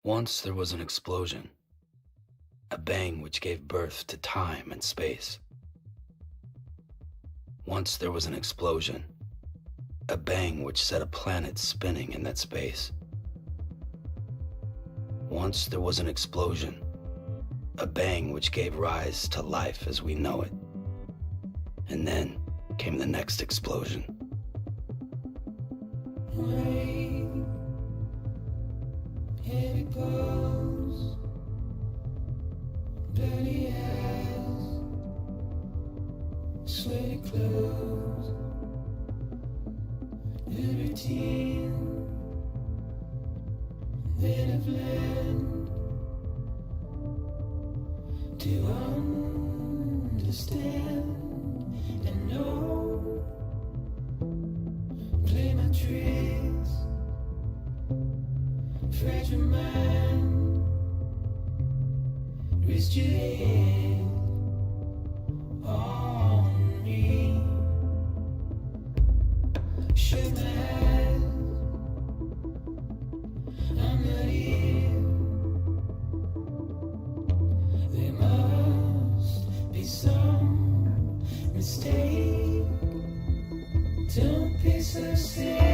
Once there was an explosion, a bang which gave birth to time and space. Once there was an explosion, a bang which set a planet spinning in that space. Once there was an explosion, a bang which gave rise to life as we know it. And then came the next explosion. Rain, here it goes, dirty eyes, sweaty clothes, the routine, then I've learned to understand and know, play my tricks, fragile mind, rest your head on me, shut my eyes, I'm not here, there must be some mistake, don't be so serious.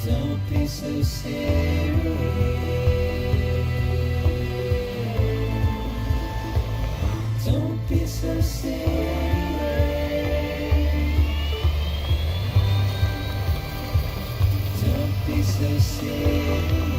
Don't be so serious. Don't be so serious. Don't be so serious.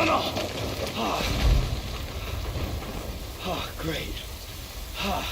No. Great. Fuck.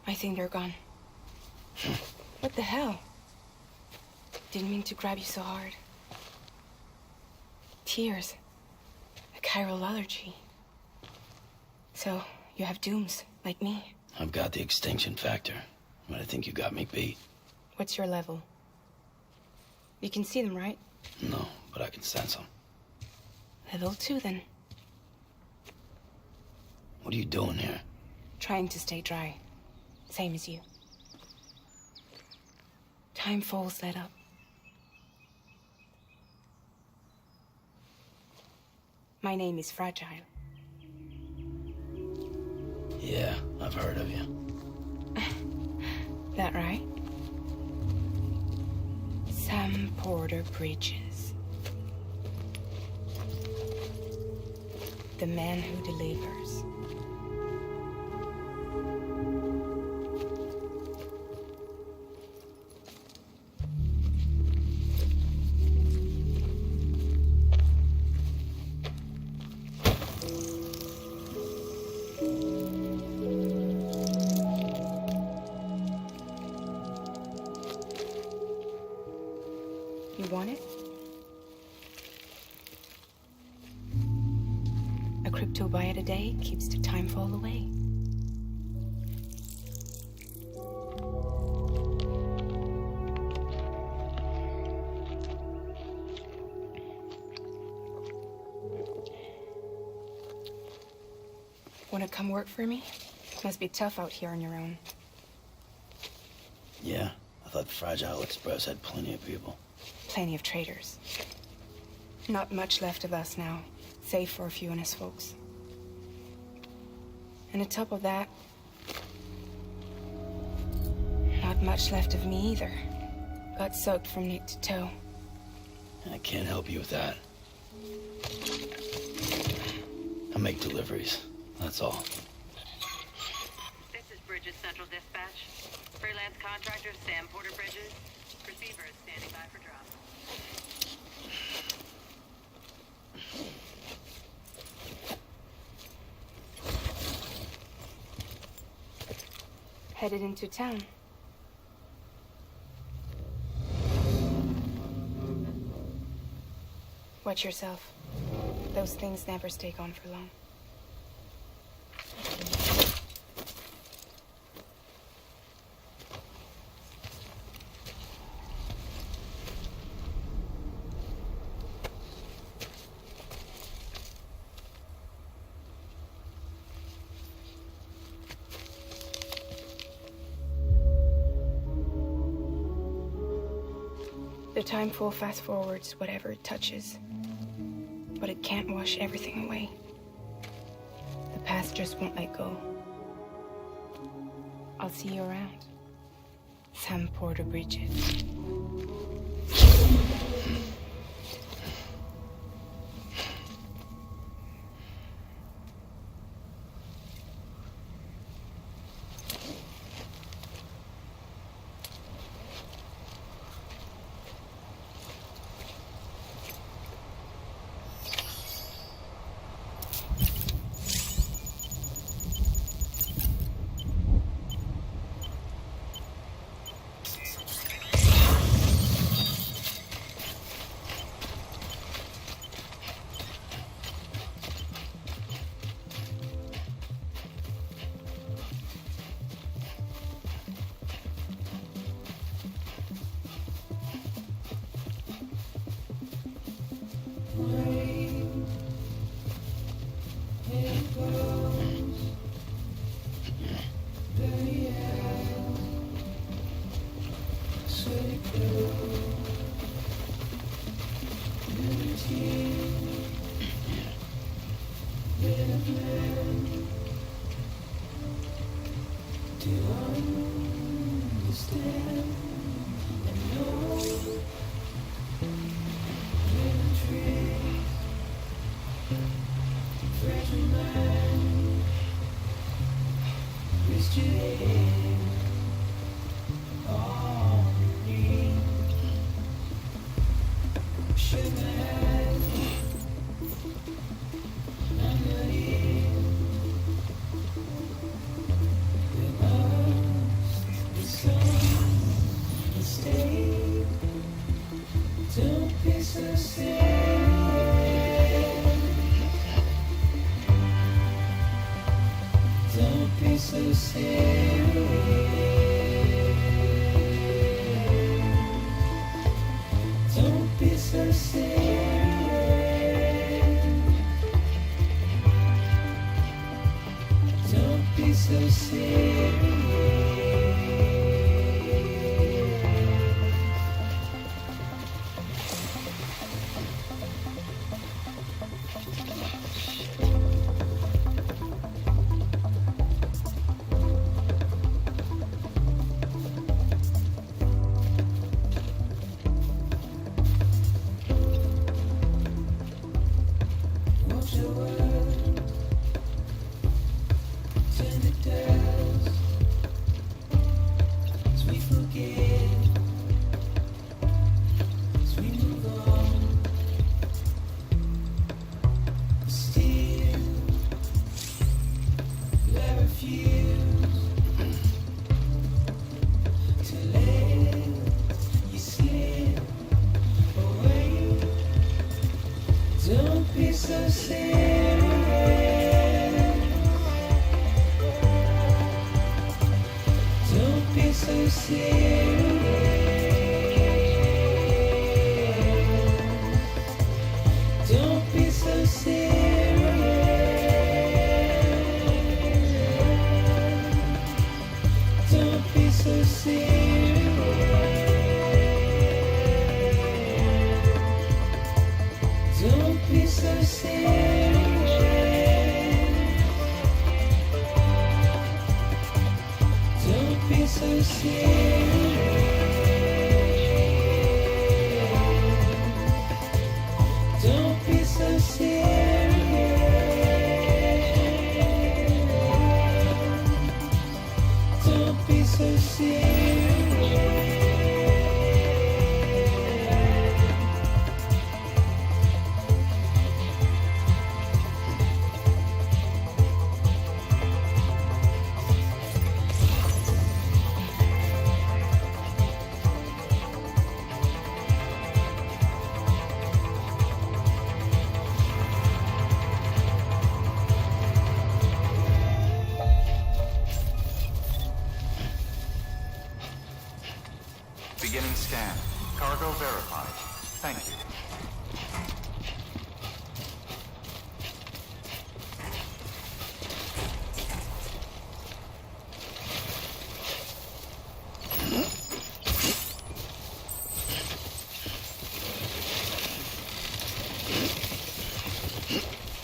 I think they're gone. What the hell? Didn't mean to grab you so hard. Tears. A chiral allergy. So, you have dooms, like me. I've got the extinction factor, but I think you got me beat. What's your level? You can see them, right? No, but I can sense them. Level 2, then. What are you doing here? Trying to stay dry. Same as you. Time falls let up. My name is Fragile. Yeah, I've heard of you. That right? Sam Porter Bridges. The man who delivers. You want it? A crypto bite a day keeps the time fall away. Wanna come work for me? Must be tough out here on your own. Yeah, I thought Fragile Express had plenty of people. Plenty of traitors. Not much left of us now, save for a few honest folks. And on top of that, not much left of me either. Got soaked from neck to toe. I can't help you with that. I make deliveries, that's all. This is Bridges Central Dispatch. Freelance contractor Sam Porter Bridges. Receiver is standing by for drop. Headed into town. Watch yourself. Those things never stay gone for long. The time full fast forwards whatever it touches, but it can't wash everything away. The past just won't let go. I'll see you around. Sam Porter Bridges. Don't be so serious. Don't be so serious. Don't be so serious. Don't be so serious. Watch your words, turn to dust. As we forget, as we move on, still I refuse to let you slip away. Don't be so serious. Don't be so serious. Don't be so serious. Don't be so serious. Don't be so serious. Don't be so serious. Don't be so serious. Don't be so serious. Beginning scan. Cargo verified. Thank you.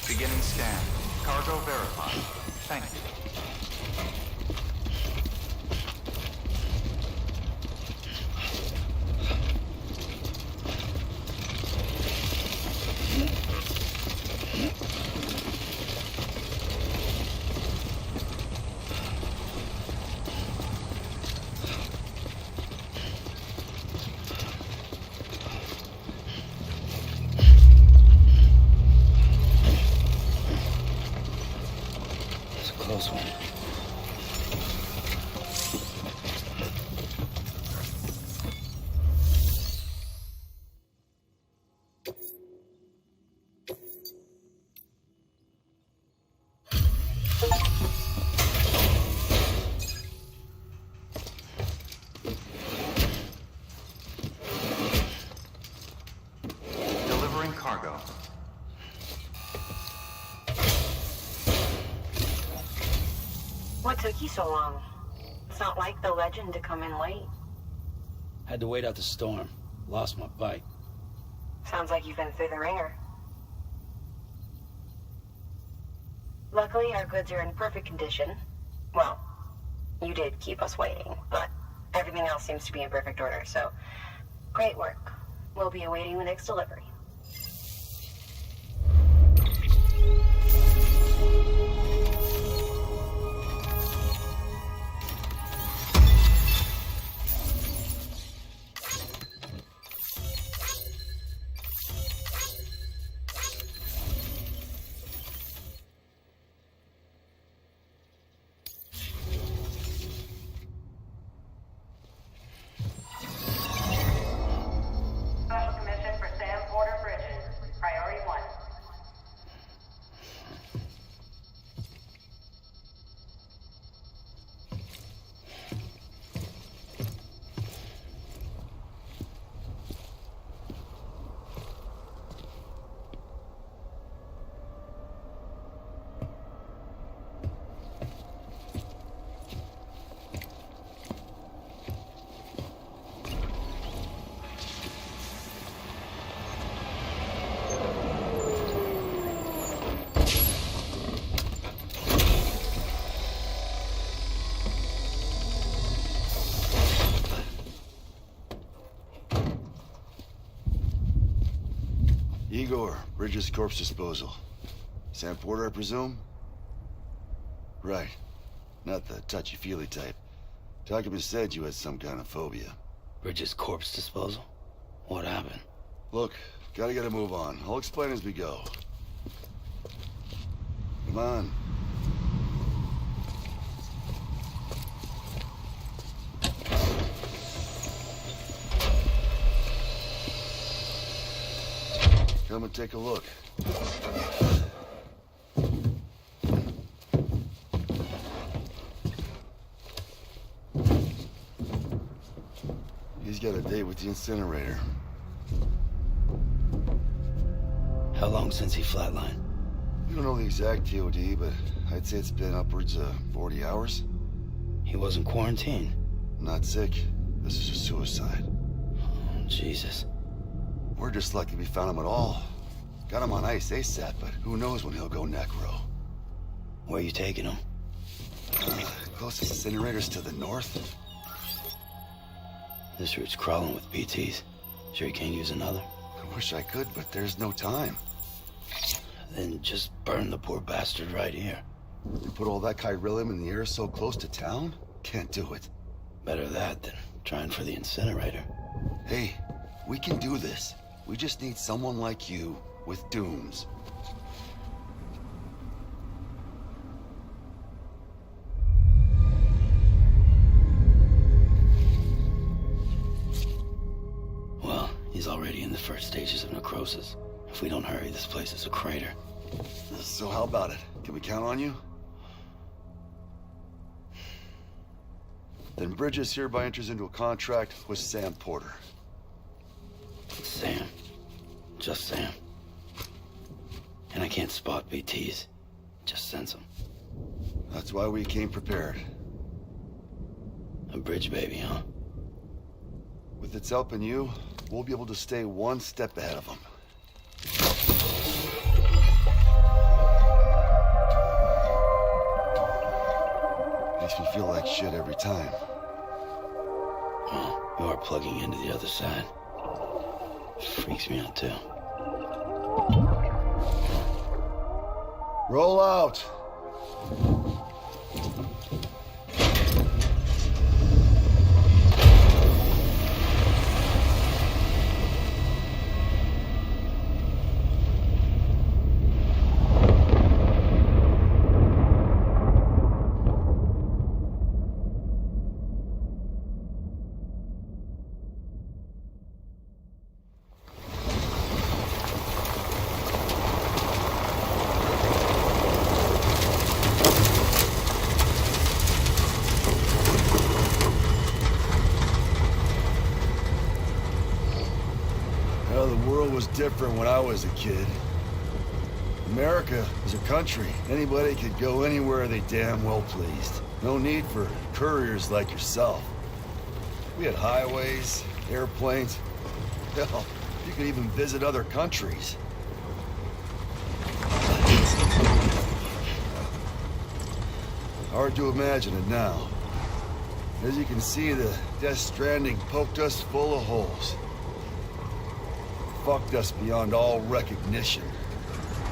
Beginning scan. Cargo verified. Thank you. It's a close one. Delivering cargo. What took you so long? It's not like the legend to come in late. Had to wait out the storm. Lost my bike. Sounds like you've been through the ringer. Luckily, our goods are in perfect condition. Well, you did keep us waiting, but everything else seems to be in perfect order, so great work. We'll be awaiting the next delivery. Igor, Bridges Corpse Disposal. Sam Porter, I presume? Right. Not the touchy-feely type. Documents said you had some kind of phobia. Bridges corpse disposal? What happened? Look, gotta get a move on. I'll explain as we go. Come on. Come and take a look. He's got a date with the incinerator. How long since he flatlined? We don't know the exact TOD, but I'd say it's been upwards of 40 hours. He wasn't quarantined. Not sick. This is a suicide. Oh, Jesus. We're just lucky we found him at all. Got him on ice ASAP, but who knows when he'll go necro. Where you taking him? Closest incinerator's to the north. This route's crawling with BTs. Sure you can't use another? I wish I could, but there's no time. Then just burn the poor bastard right here. You put all that chiralium in the air so close to town? Can't do it. Better that than trying for the incinerator. Hey, we can do this. We just need someone like you with dooms. Well, he's already in the first stages of necrosis. If we don't hurry, this place is a crater. So how about it? Can we count on you? Then Bridges hereby enters into a contract with Sam Porter. Sam. Just Sam. And I can't spot BTs. Just sense them. That's why we came prepared. A bridge baby, huh? With its help and you, we'll be able to stay one step ahead of them. Makes me feel like shit every time. Well, you are plugging into the other side. Freaks me out too. Roll out! The world was different when I was a kid. America was a country. Anybody could go anywhere they damn well pleased. No need for couriers like yourself. We had highways, airplanes. Hell, you could even visit other countries. Hard to imagine it now. As you can see, the Death Stranding poked us full of holes. Fucked us beyond all recognition.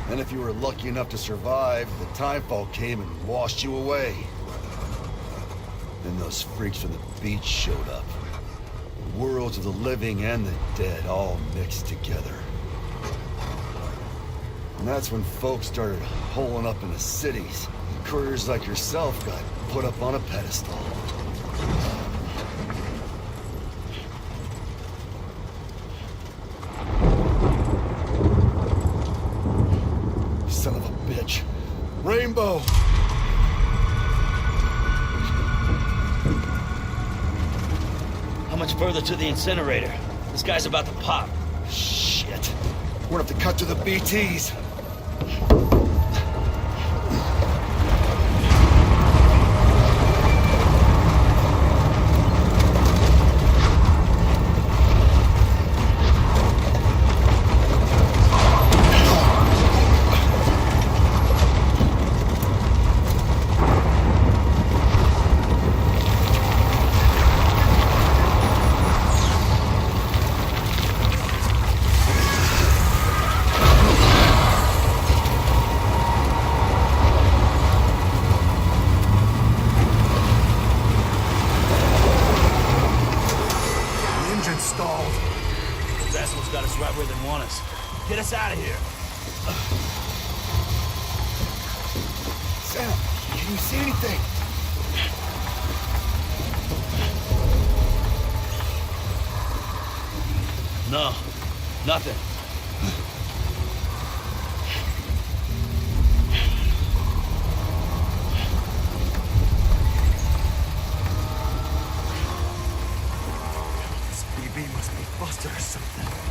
And if you were lucky enough to survive, the timefall came and washed you away. Then those freaks from the beach showed up. Worlds of the living and the dead all mixed together. And that's when folks started holing up in the cities. Couriers like yourself got put up on a pedestal. Son of a bitch. Rainbow! How much further to the incinerator? This guy's about to pop. Shit. We're gonna have to cut to the BTs. assholes got us right where they want us. Get us out of here. Sam, can you see anything? No, nothing. This BB must be busted or something.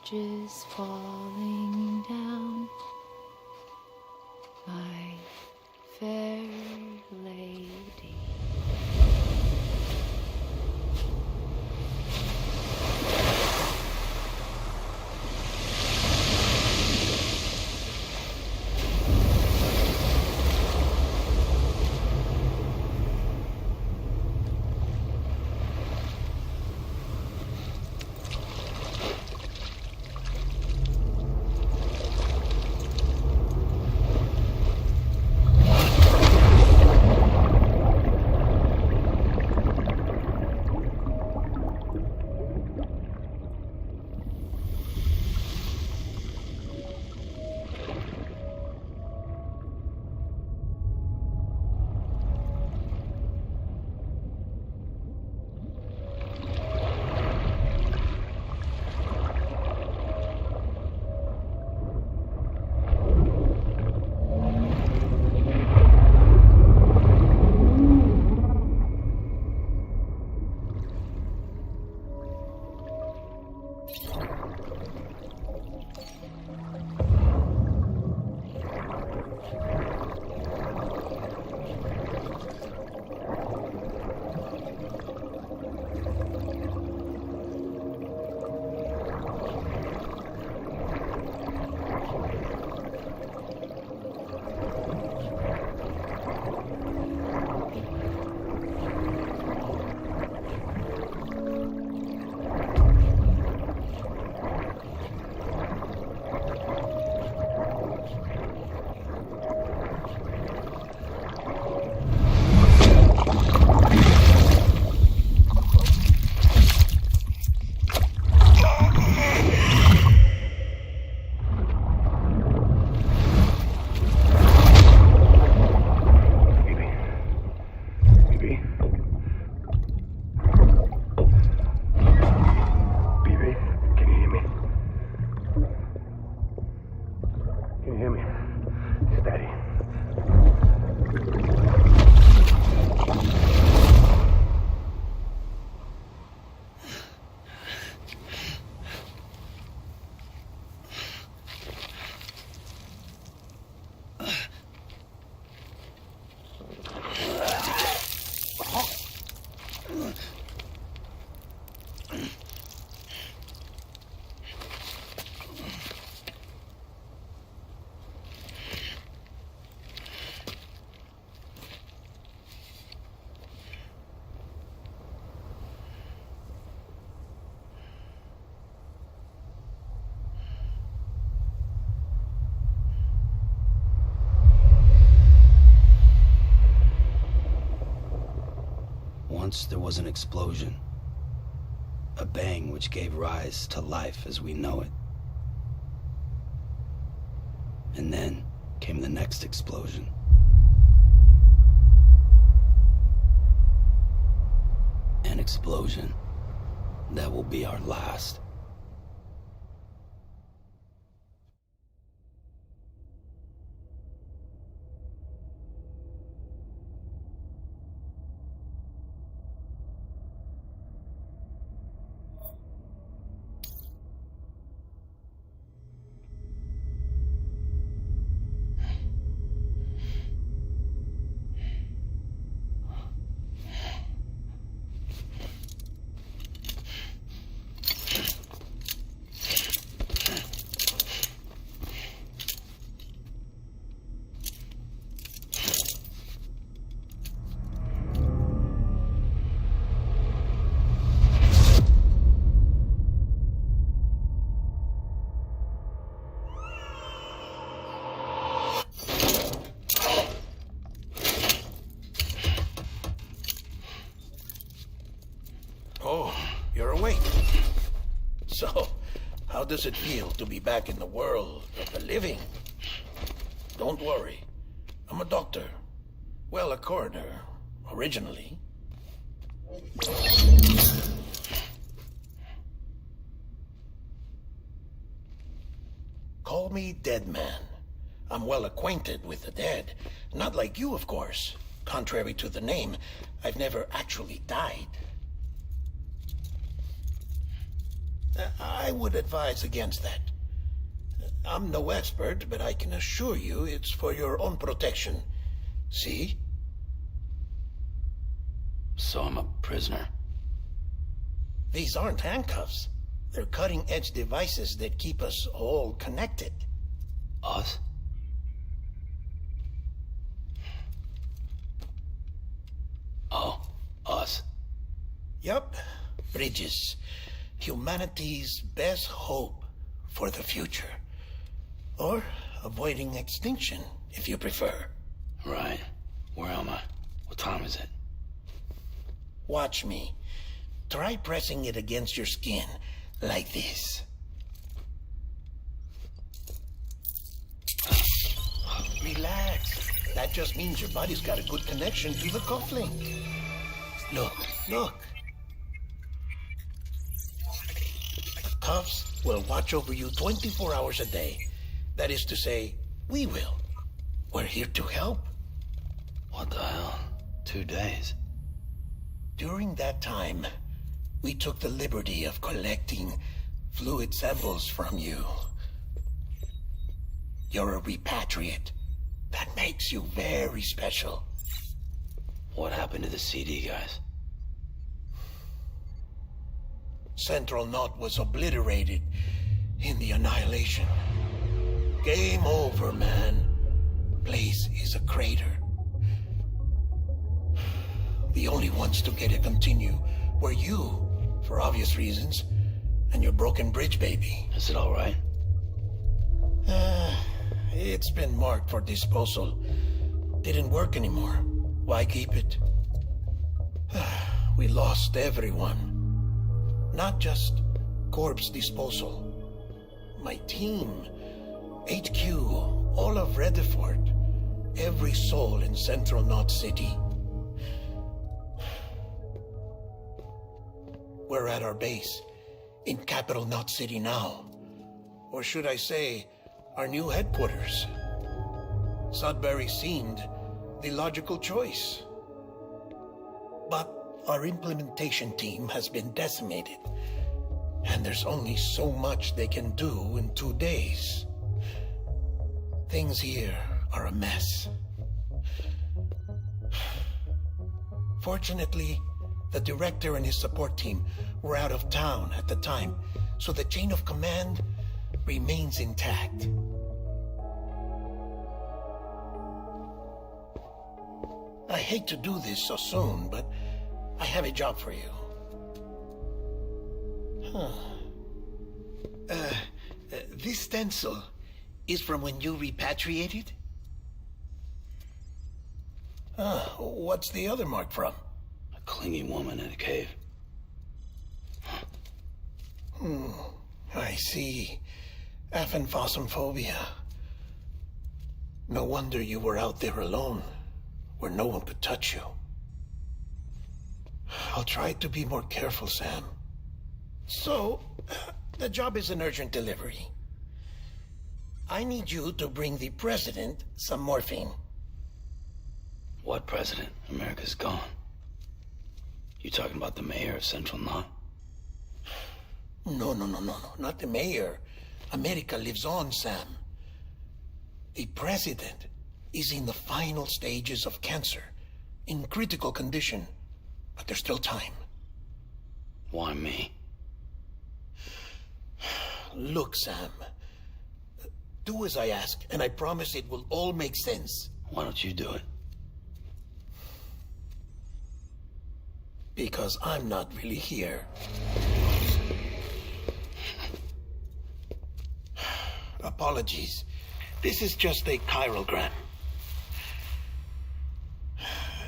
bridges falling down, my fair lady. Once there was an explosion, a bang which gave rise to life as we know it. And then came the next explosion. An explosion that will be our last. Oh, you're awake. So, how does it feel to be back in the world of the living? Don't worry. I'm a doctor. Well, a coroner, originally. Call me Dead Man. I'm well acquainted with the dead. Not like you, of course. Contrary to the name, I've never actually died. I would advise against that. I'm no expert, but I can assure you it's for your own protection. See? So I'm a prisoner. These aren't handcuffs. They're cutting-edge devices that keep us all connected. Us? Oh, us. Yup. Bridges. Humanity's best hope for the future. Or avoiding extinction, if you prefer. Right. Where am I? What time is it? Watch me. Try pressing it against your skin, like this. Relax. That just means your body's got a good connection to the cufflink. Look. The cuffs will watch over you 24 hours a day. That is to say, we will. We're here to help. What the hell? 2 days? During that time, we took the liberty of collecting fluid samples from you. You're a repatriate. That makes you very special. What happened to the CD guys? Central Knot was obliterated in the annihilation. Game over, man. Place is a crater. The only ones to get to continue were you, for obvious reasons, and your broken bridge baby. Is it all right? It's been marked for disposal. Didn't work anymore. Why keep it? We lost everyone. Not just corpse disposal. My team, HQ, all of Redford, every soul in Central Knot City. We're at our base, in Capital Knot City now. Or should I say, our new headquarters. Sudbury seemed the logical choice. But our implementation team has been decimated, and there's only so much they can do in 2 days. Things here are a mess. Fortunately, the director and his support team were out of town at the time, so the chain of command remains intact. I hate to do this so soon, but I have a job for you. This stencil is from when you repatriated? What's the other mark from? A clingy woman in a cave. I see. Aphenphosmphobia. No wonder you were out there alone, where no one could touch you. I'll try to be more careful, Sam. So, the job is an urgent delivery. I need you to bring the president some morphine. What president? America's gone. You talking about the mayor of Central Knot? No, not the mayor. America lives on, Sam. The president is in the final stages of cancer, in critical condition, but there's still time. Why me? Look, Sam. Do as I ask, and I promise it will all make sense. Why don't you do it? Because I'm not really here. Apologies. This is just a chiralgram.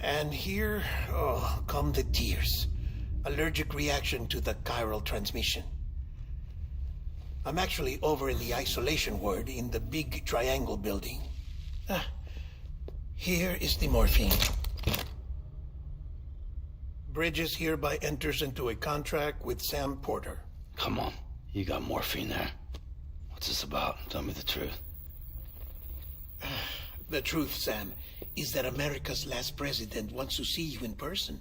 And here, come the tears. Allergic reaction to the chiral transmission. I'm actually over in the isolation ward in the big triangle building. Here is the morphine. Bridges hereby enters into a contract with Sam Porter. Come on. You got morphine there. What's this about? Tell me the truth. The truth, Sam, is that America's last president wants to see you in person.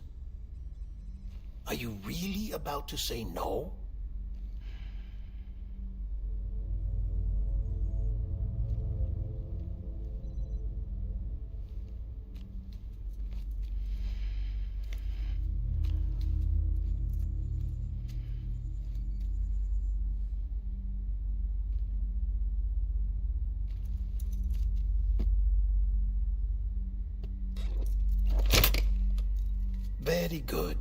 Are you really about to say no? Very good.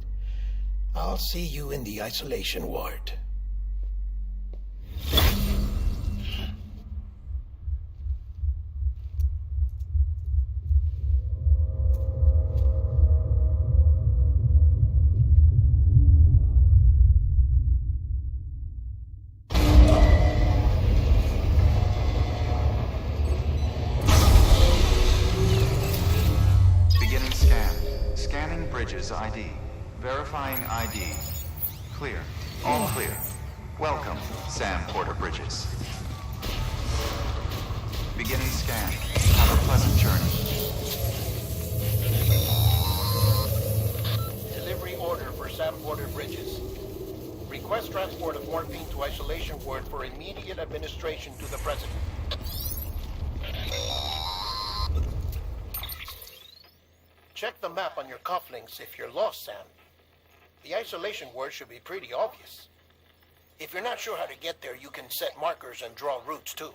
I'll see you in the isolation ward. Beginning scan. Scanning Bridges ID. Verifying ID. Clear. All clear. Welcome, Sam Porter Bridges. Beginning scan. Have a pleasant journey. Delivery order for Sam Porter Bridges. Request transport of morphine to isolation ward for immediate administration to the president. Check the map on your cufflinks if you're lost, Sam. The isolation word should be pretty obvious. If you're not sure how to get there, you can set markers and draw routes too.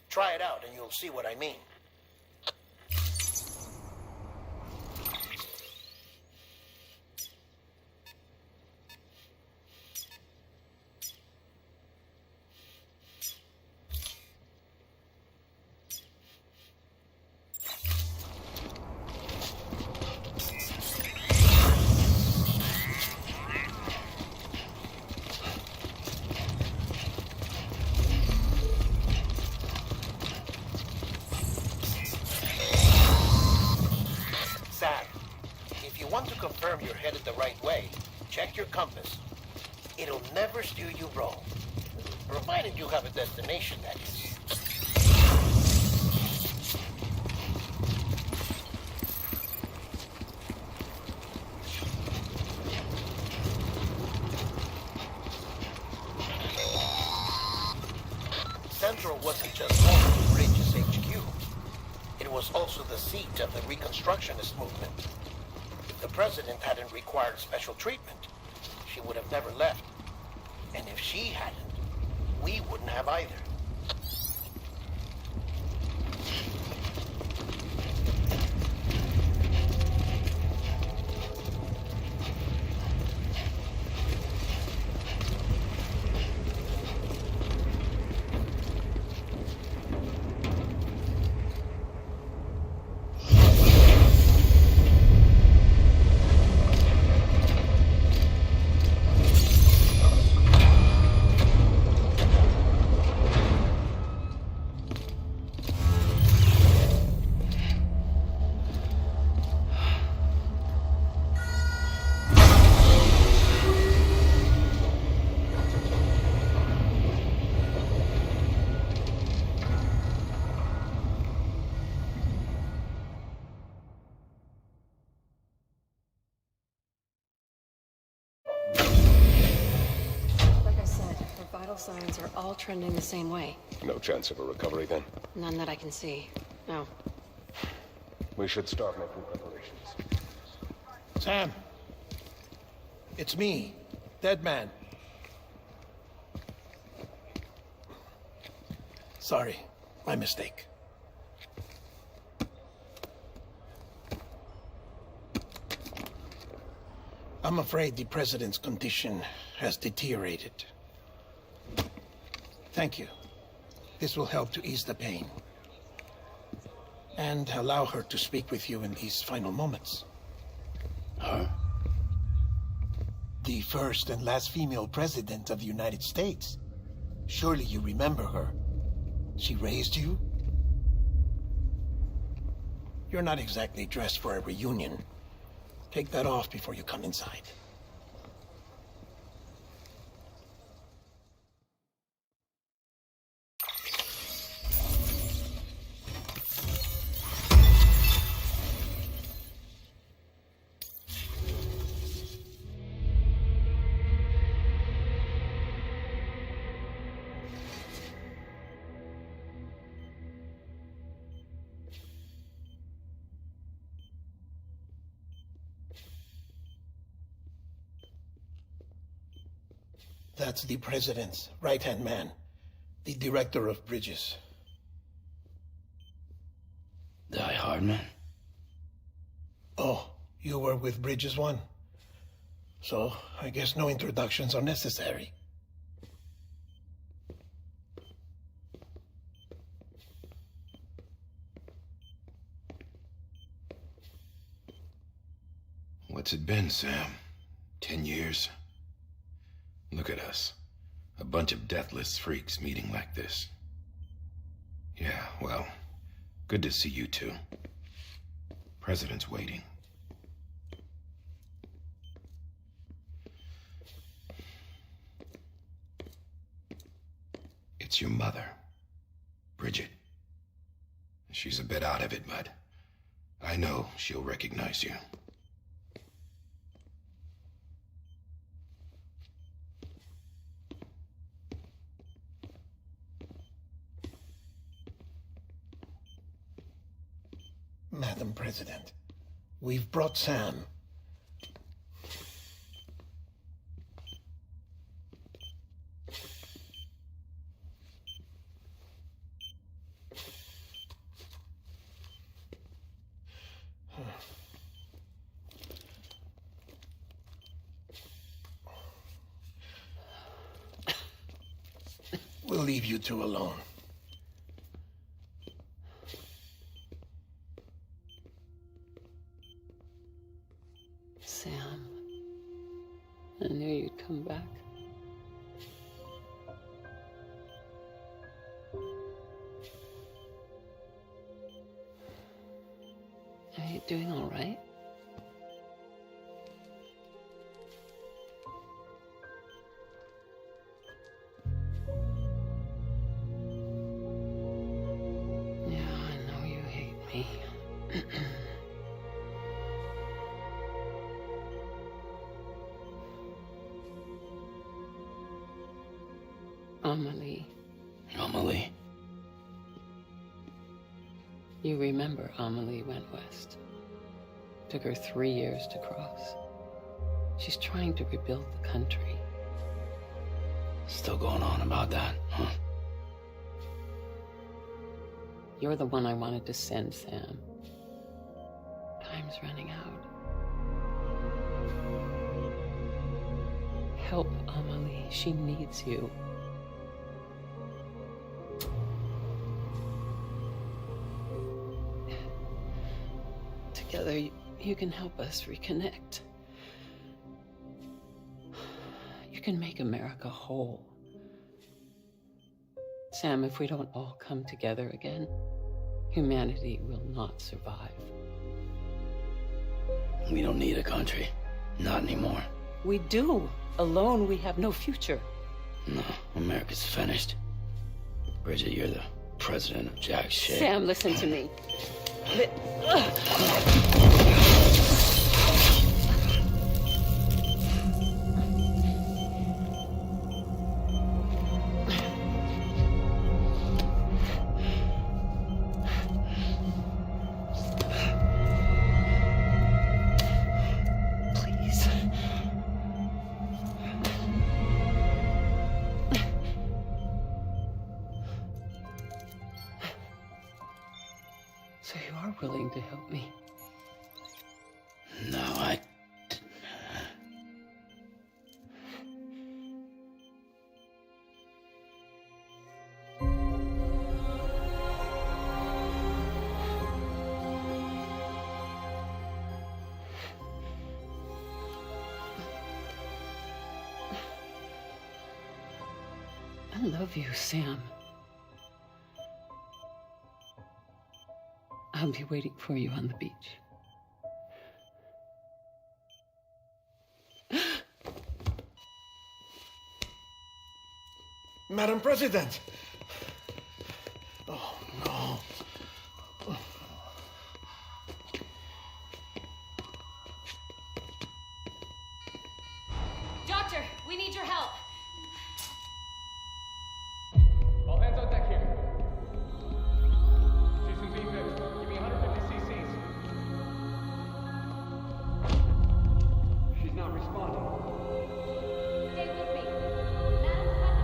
Try it out and you'll see what I mean. If you want to confirm you're headed the right way, check your compass. It'll never steer you wrong. Provided you have a destination, that is. Central wasn't just home to Bridges HQ. It was also the seat of the Reconstructionist movement. If the president hadn't required special treatment, she would have never left. And if she hadn't, we wouldn't have either. Vital signs are all trending the same way. No chance of a recovery then? None that I can see. No. We should start making preparations. Sam. It's me, Dead Man. Sorry, my mistake. I'm afraid the president's condition has deteriorated. Thank you. This will help to ease the pain. And allow her to speak with you in these final moments. Huh? The first and last female president of the United States. Surely you remember her. She raised you? You're not exactly dressed for a reunion. Take that off before you come inside. That's the president's right-hand man, the director of bridges. Die Hard Man? Oh, You were with Bridges 1. So, I guess no introductions are necessary. What's it been, Sam? 10 years? Look at us. A bunch of deathless freaks meeting like this. Yeah, well, good to see you two. President's waiting. It's your mother, Bridget. She's a bit out of it, but I know she'll recognize you. Madam President, we've brought Sam. We'll leave you two alone. Sam, I knew you'd come back. Are you doing all right? Yeah, I know you hate me. Amelie. Amelie? You remember Amelie went west. Took her 3 years to cross. She's trying to rebuild the country. Still going on about that, huh? You're the one I wanted to send, Sam. Time's running out. Help Amelie. She needs you. Together, you can help us reconnect. You can make America whole. Sam, if we don't all come together again, humanity will not survive. We don't need a country. Not anymore. We do. Alone, we have no future. No, America's finished. Bridget, you're the president of jack shit. Sam, listen to me. Please. So you are willing to help me? No, I... I love you, Sam. I'll be waiting for you on the beach. Madam President! Oh, no. Doctor, we need your help. All hands on deck here. She's been being fixed. Give me 150 cc's. She's not responding. Stay with me. Madam President.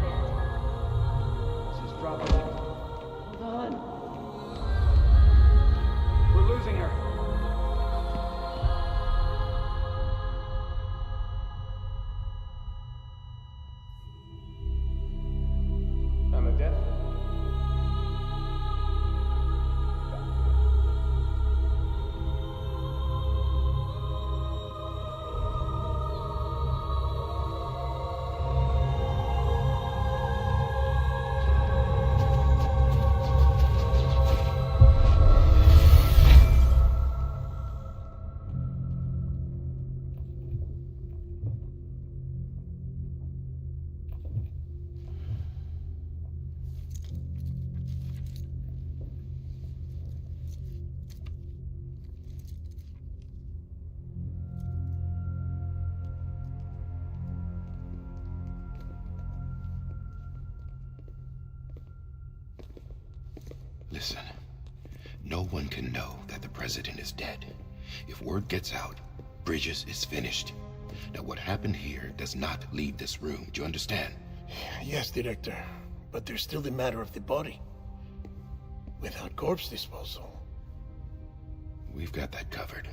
Listen, no one can know that the president is dead. If word gets out, Bridges is finished. Now, what happened here does not leave this room. Do you understand? Yes, Director. But there's still the matter of the body. Without corpse disposal. We've got that covered.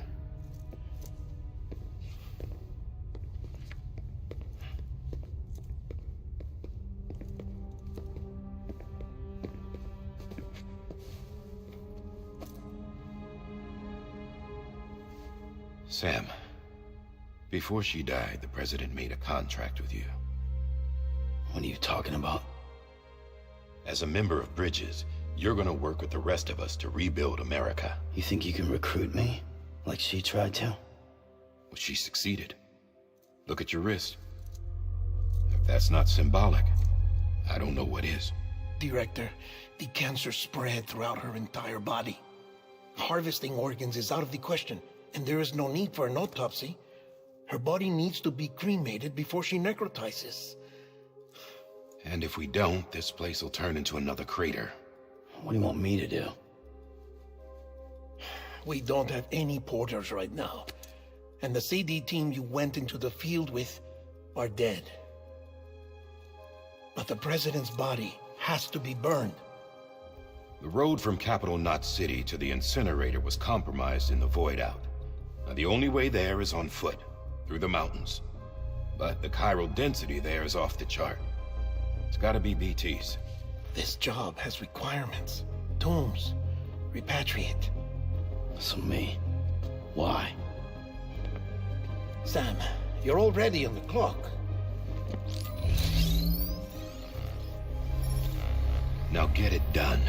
Sam, before she died, the president made a contract with you. What are you talking about? As a member of Bridges, you're gonna work with the rest of us to rebuild America. You think you can recruit me? Like she tried to? Well, she succeeded. Look at your wrist. If that's not symbolic, I don't know what is. Director, the cancer spread throughout her entire body. Harvesting organs is out of the question, and there is no need for an autopsy. Her body needs to be cremated before she necrotizes. And if we don't, this place will turn into another crater. What do you want me to do? We don't have any porters right now. And the CD team you went into the field with are dead. But the president's body has to be burned. The road from Capital Knot City to the incinerator was compromised in the void out. Now, the only way there is on foot, through the mountains. But the chiral density there is off the chart. It's gotta be BTs. This job has requirements. Tombs. Repatriate. So me? Why? Sam, you're already on the clock. Now get it done,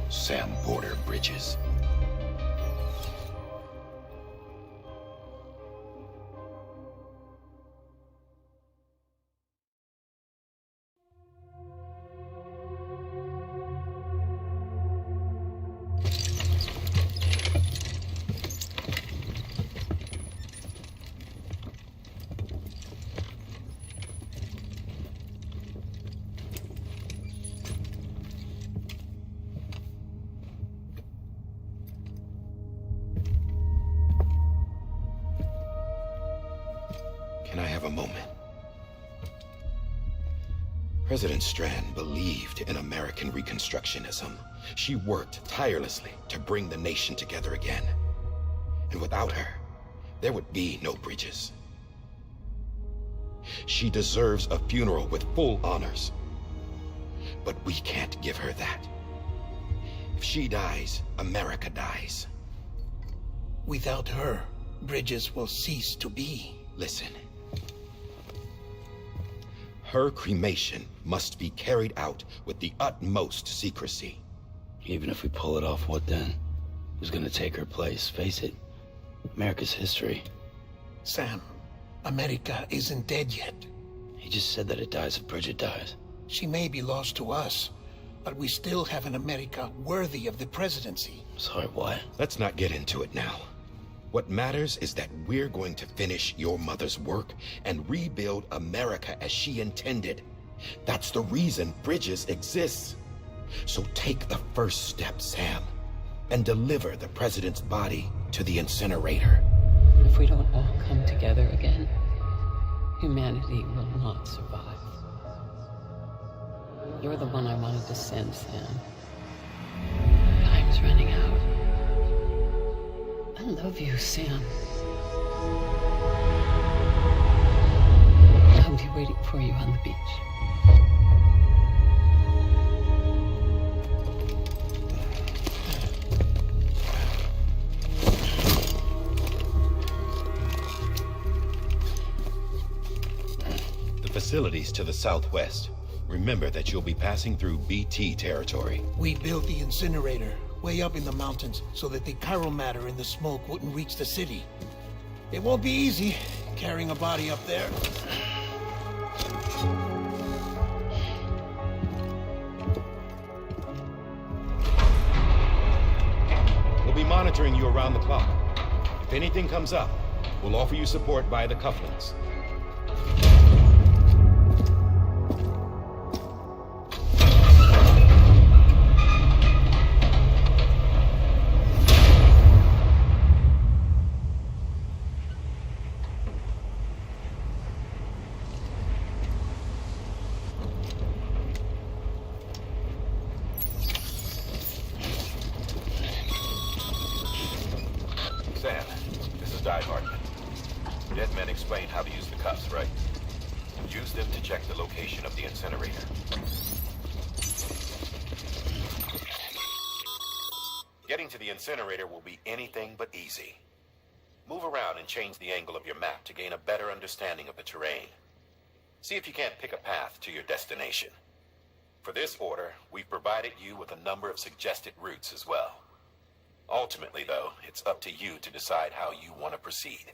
Sam Porter Bridges. Can I have a moment? President Strand believed in American Reconstructionism. She worked tirelessly to bring the nation together again. And without her, there would be no Bridges. She deserves a funeral with full honors. But we can't give her that. If she dies, America dies. Without her, Bridges will cease to be. Listen. Her cremation must be carried out with the utmost secrecy. Even if we pull it off, what then? Who's gonna take her place? Face it, America's history. Sam, America isn't dead yet. He just said that it dies if Bridget dies. She may be lost to us, but we still have an America worthy of the presidency. Sorry, what? Let's not get into it now. What matters is that we're going to finish your mother's work and rebuild America as she intended. That's the reason Bridges exists. So take the first step, Sam, and deliver the president's body to the incinerator. If we don't all come together again, humanity will not survive. You're the one I wanted to send, Sam. Time's running out. I love you, Sam. I'll be waiting for you on the beach. The facilities to the southwest. Remember that you'll be passing through BT territory. We built the incinerator way up in the mountains so that the chiral matter in the smoke wouldn't reach the city. It won't be easy carrying a body up there. We'll be monitoring you around the clock. If anything comes up, we'll offer you support via the cufflinks. explained how to use the cuffs, right? Use them to check the location of the incinerator. Getting to the incinerator will be anything but easy. Move around and change the angle of your map to gain a better understanding of the terrain. See if you can't pick a path to your destination. For this order, we've provided you with a number of suggested routes as well. Ultimately, though, it's up to you to decide how you want to proceed.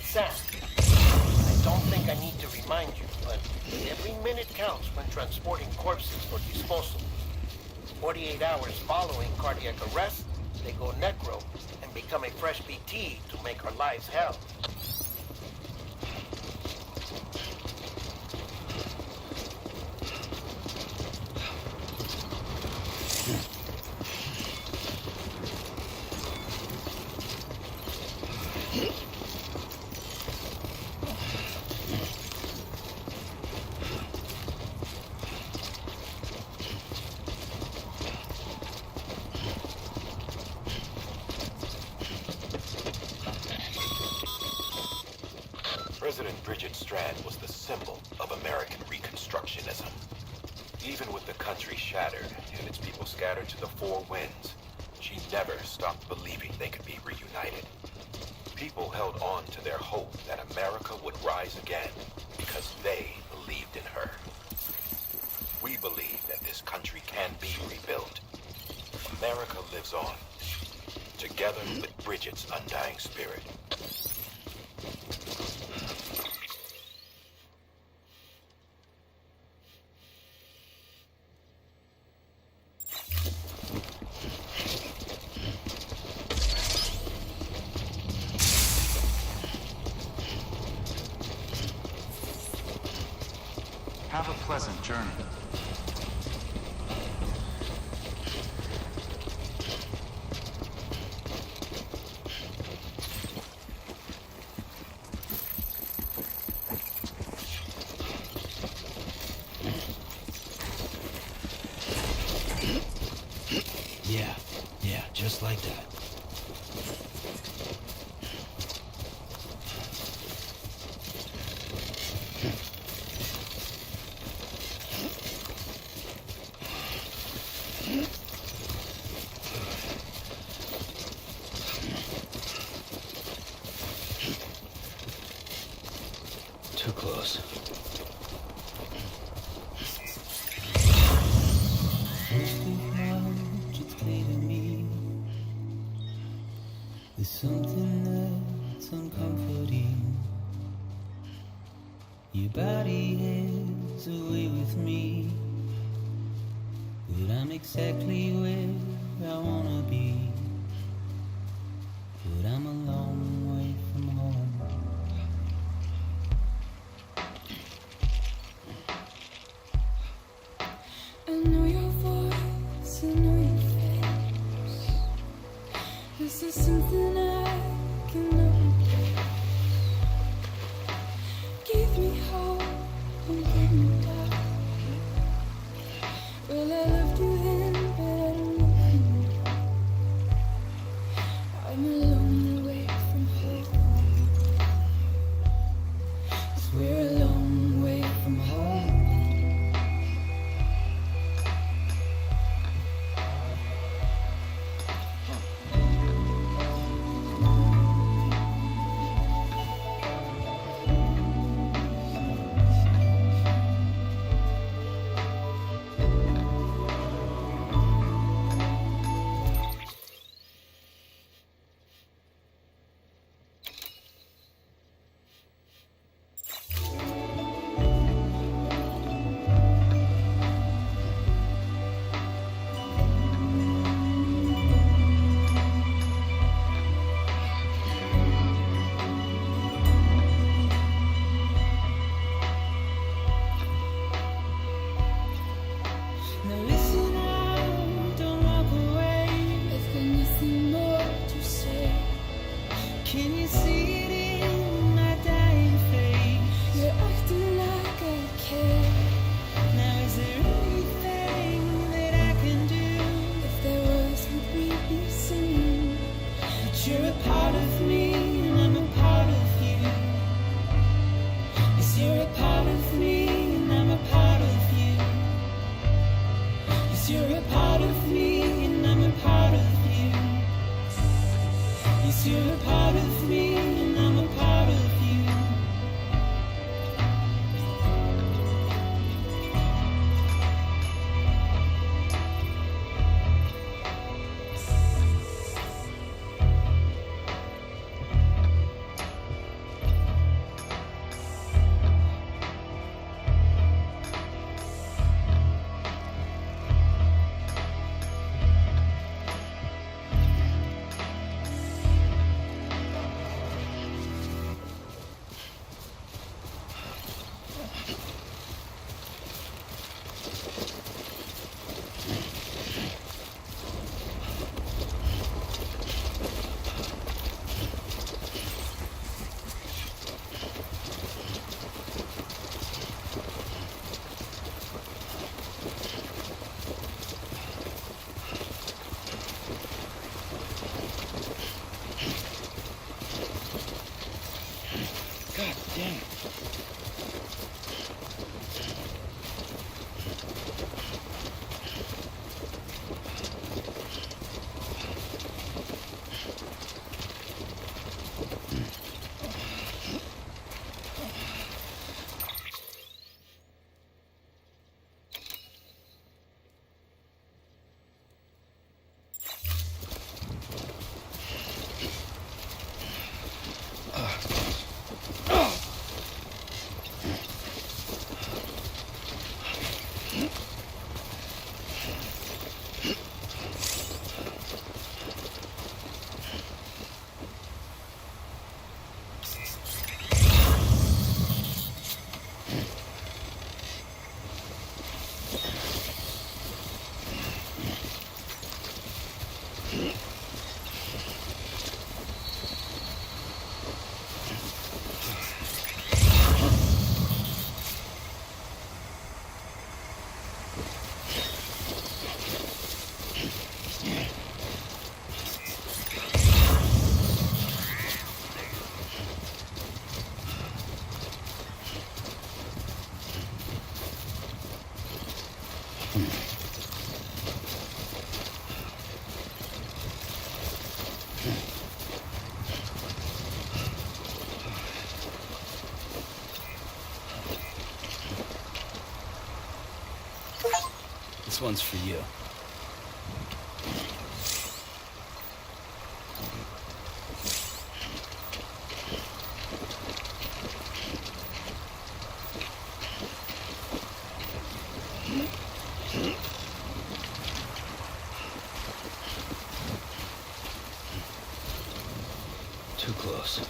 Sam, I don't think I need to remind you, but every minute counts when transporting corpses for disposal. 48 hours following cardiac arrest, they go necro and become a fresh BT to make our lives hell. President Bridget Strand was the symbol of American Reconstructionism. Even with the country shattered and its people scattered to the four winds, she never stopped believing they could be reunited. People held on to their hope that America would rise again because they believed in her. We believe that this country can be rebuilt. America lives on, together with Bridget's undying spirit. Have a pleasant journey. Yeah, just like that. Too close. It's clear to me there's something that's uncomforting. Your body heads away with me, but I'm exactly where I wanna be. But I'm a long way from home. I know your voice, I know your face. This is something I cannot replace. Give me hope and give me doubt. Well, I loved you then, but I don't know anymore. I'm a long way from home. 'Cause we're a long way from home. 'Cause you're a part of me and I'm a part of you. God damn it. This one's for you. Too close.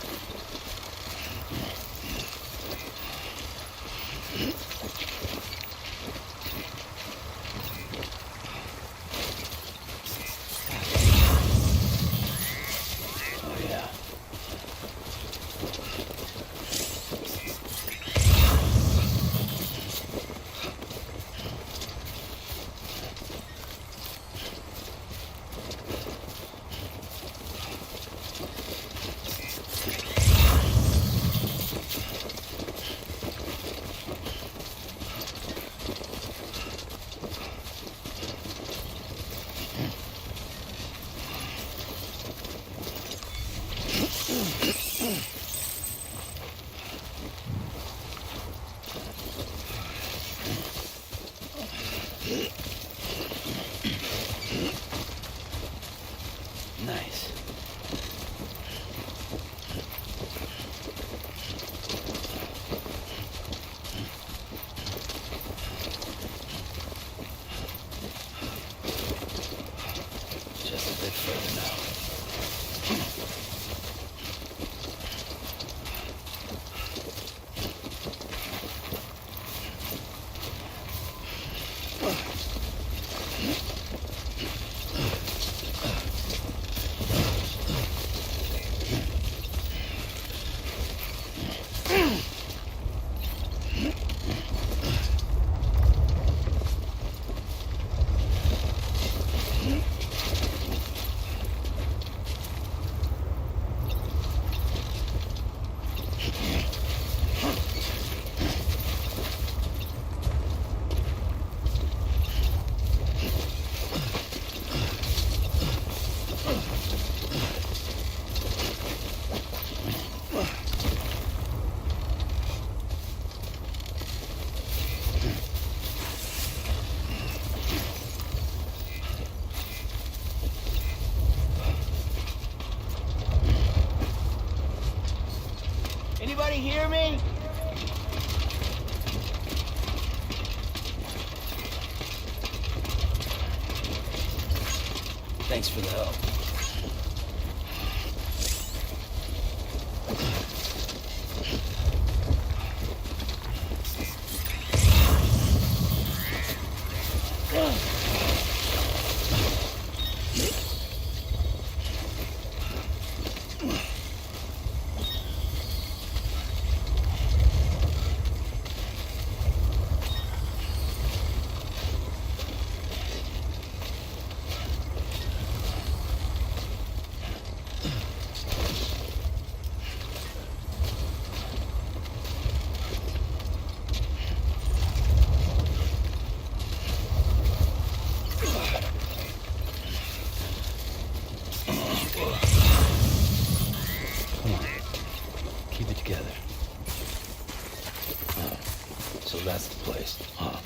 Oh, yeah. Thanks for the help. So that's the place, huh?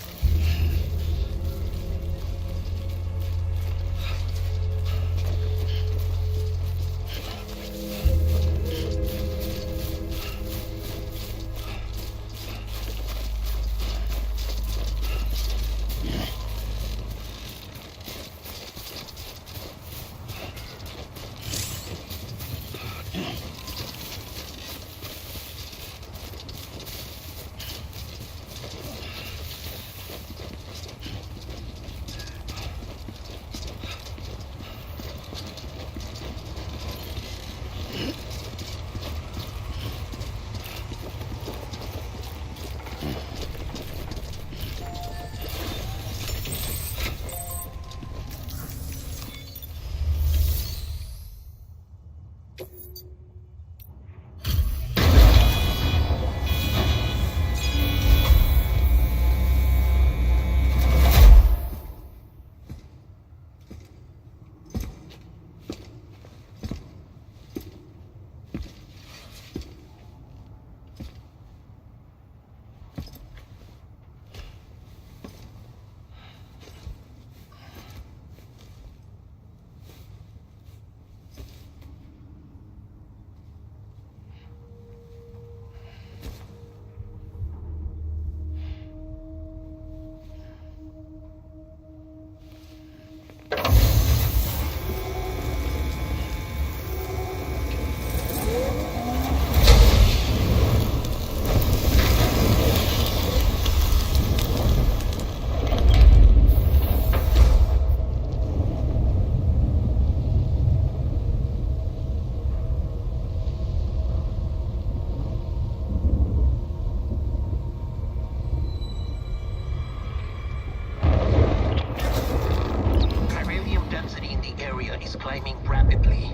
climbing rapidly.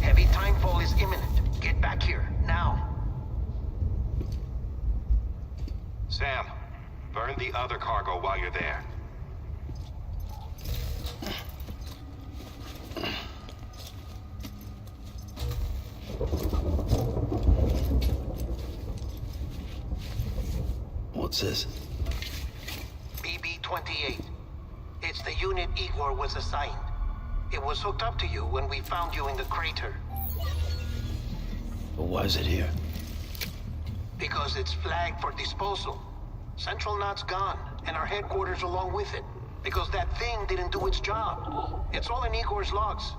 Heavy timefall is imminent. Get back here, now. Sam, burn the other cargo while you're there. What's this? BB-28. It's the unit Igor was assigned. It was hooked up to you when we found you in the crater. But why is it here? Because it's flagged for disposal. Central Knot's gone, and our headquarters along with it. Because that thing didn't do its job. It's all in Igor's logs.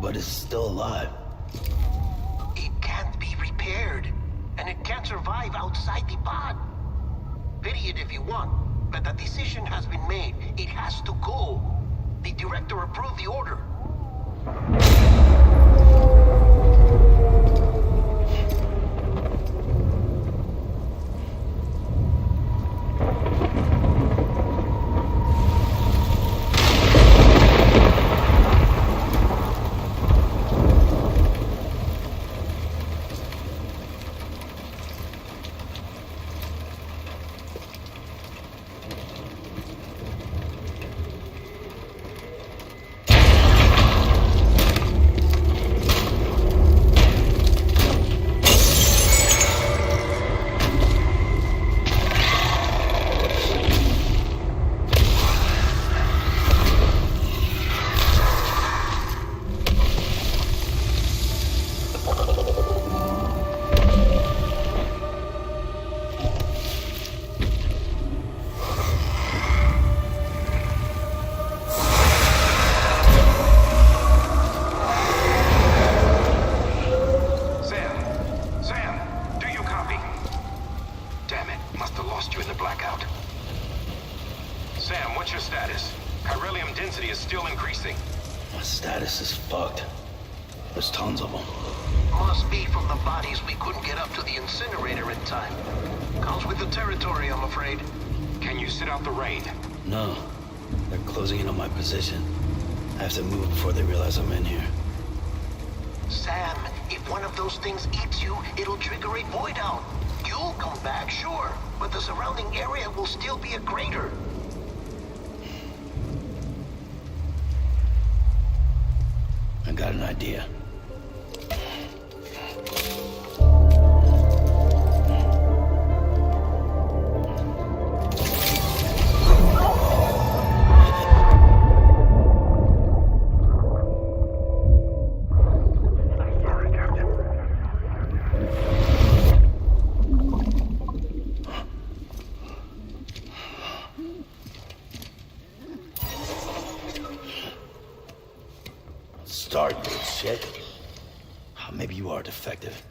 But it's still alive. It can't be repaired, and it can't survive outside the pod. Pity it if you want, but the decision has been made. It has to go. The director approved the order. blackout. Sam, what's your status? Chiralium density is still increasing. My status is fucked. There's tons of them. Must be from the bodies we couldn't get up to the incinerator in time. Comes with the territory, I'm afraid. Can you sit out the rain? No. They're closing in on my position. I have to move before they realize I'm in here. Sam, if one of those things eats you, it'll trigger a void out. You'll come back, sure, but the surrounding area will still be a crater. I got an idea. Start, you shit. Maybe you are defective.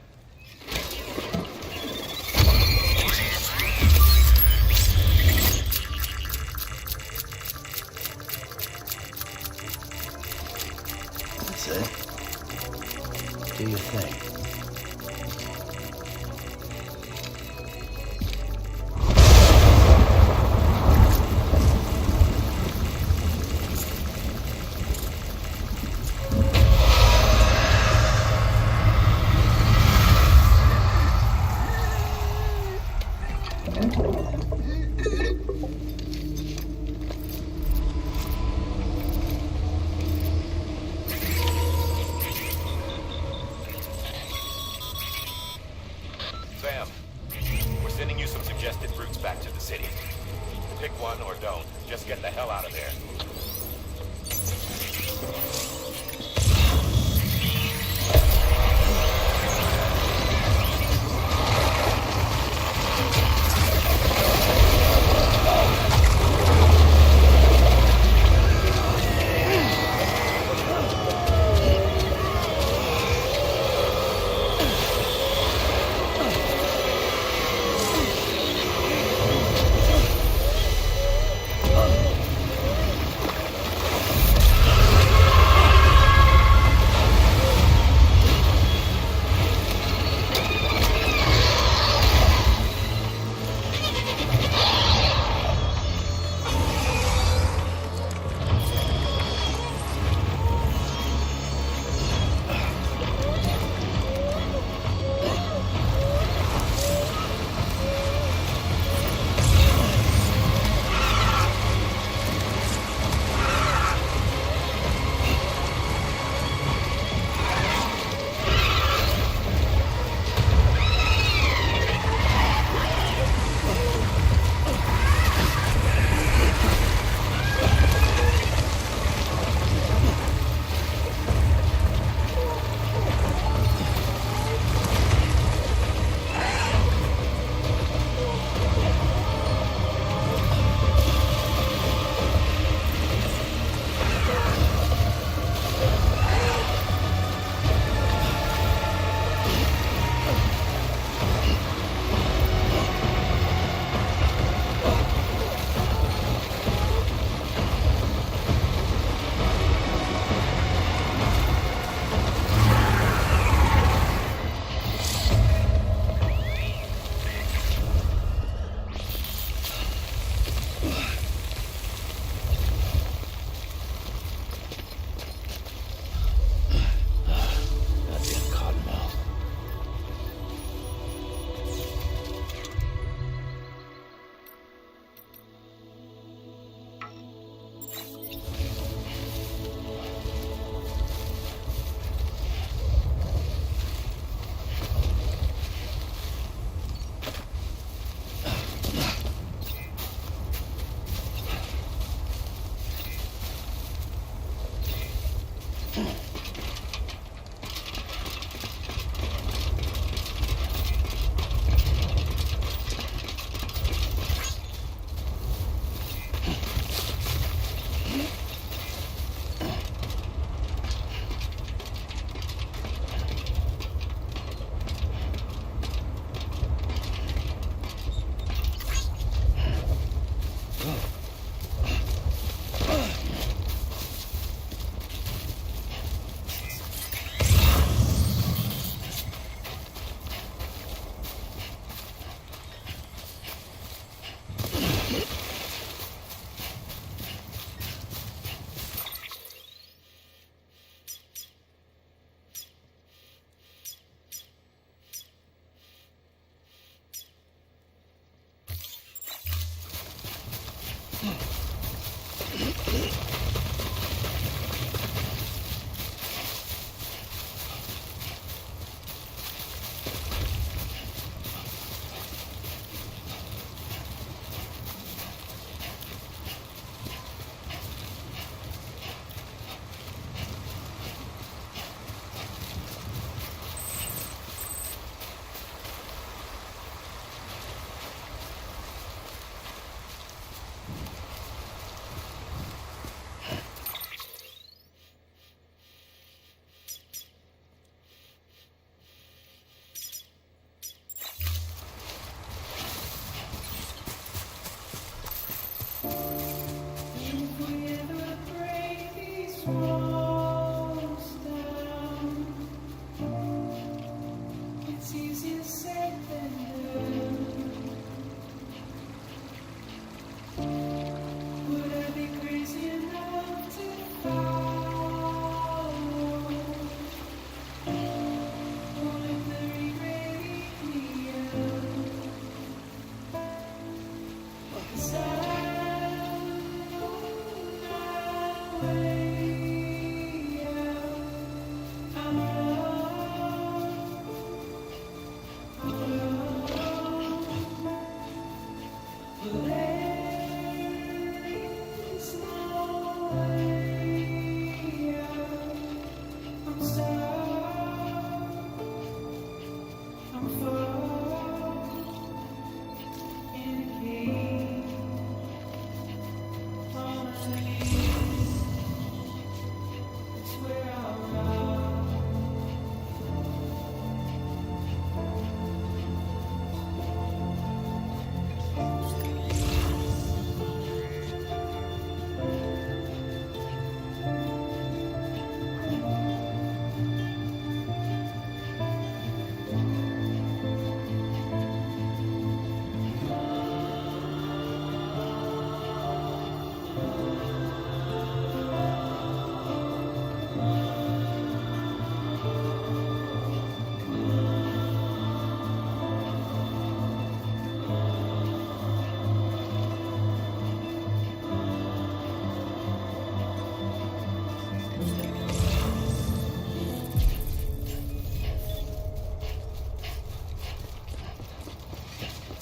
That's it. Do your thing. Sam, we're sending you some suggested routes back to the city. Pick one or don't. Just get the hell out of there.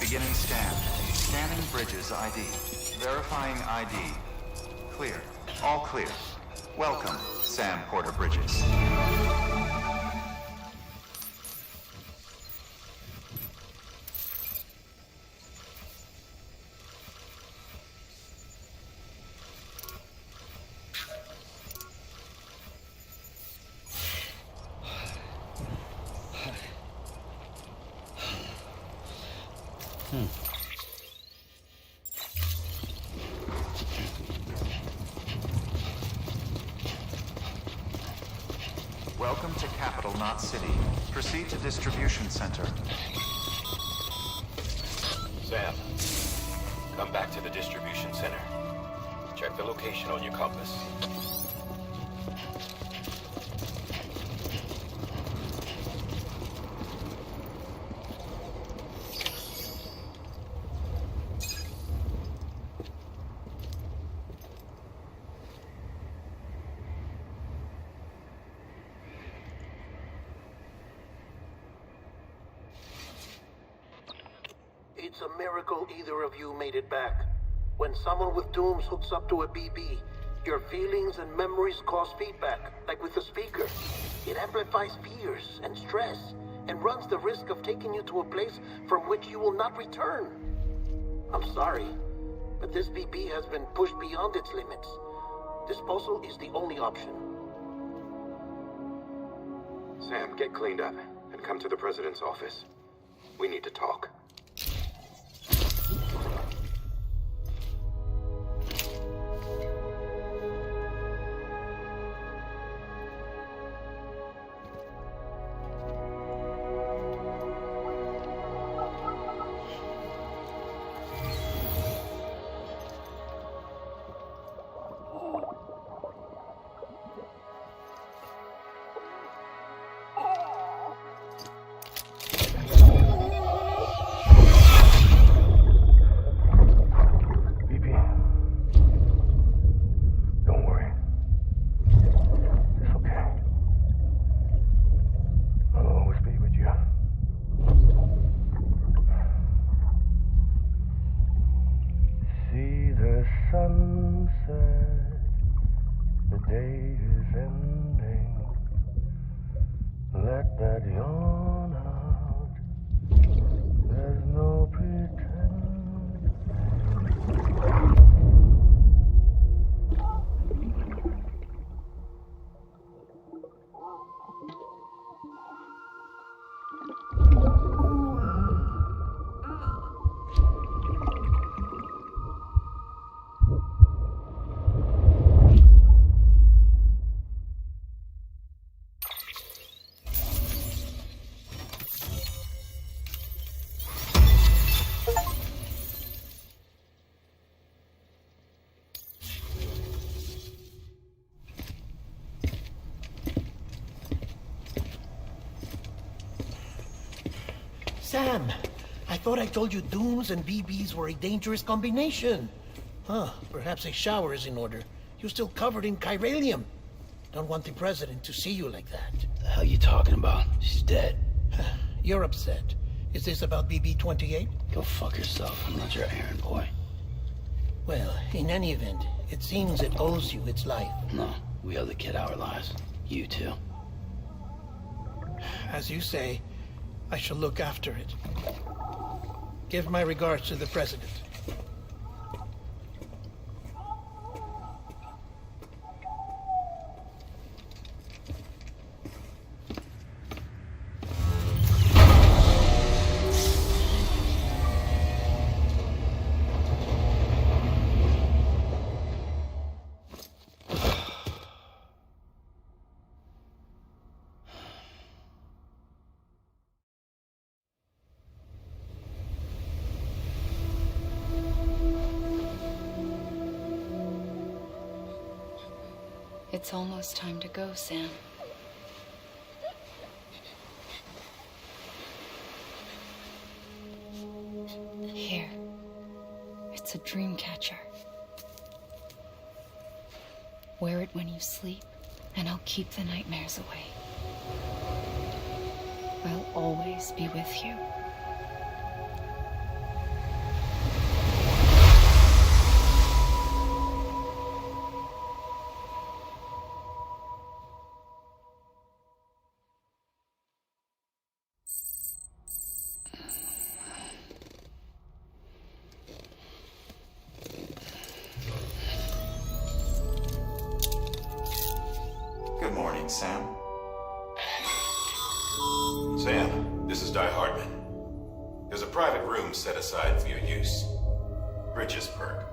Beginning scan. Scanning bridges ID. Verifying ID. Clear. All clear. Welcome, Sam Porter Bridges. Welcome to Capital Knot City. Proceed to Distribution Center. Sam, come back to the distribution center. Check the location on your compass. It's a miracle either of you made it back. When someone with dooms hooks up to a BB, your feelings and memories cause feedback, like with the speaker. It amplifies fears and stress, and runs the risk of taking you to a place from which you will not return. I'm sorry, but this BB has been pushed beyond its limits. Disposal is the only option. Sam, get cleaned up and come to the president's office. We need to talk. Sam, I thought I told you dooms and BBs were a dangerous combination. Huh, perhaps a shower is in order. You're still covered in chiralium. Don't want the president to see you like that. The hell you talking about? She's dead. You're upset. Is this about BB-28? Go fuck yourself. I'm not your errand boy. Well, in any event, it seems it owes you its life. No, we owe the kid our lives. You too. As you say, I shall look after it. Give my regards to the president. It's almost time to go, Sam. Here. It's a dream catcher. Wear it when you sleep, and I'll keep the nightmares away. I'll always be with you. point, Sam? Sam, this is Di Hardman. There's a private room set aside for your use. Bridges perk.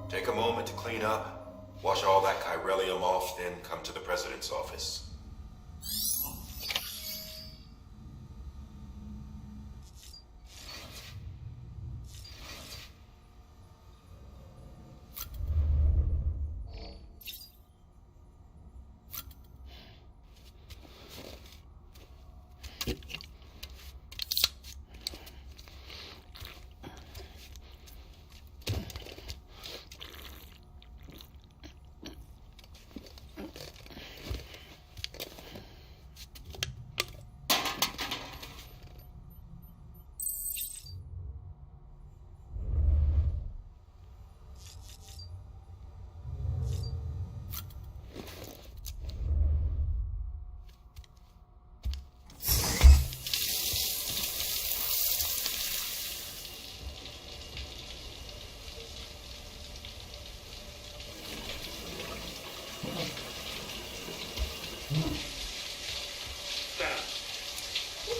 Take a moment to clean up, wash all that chiralium off, then come to the President's office.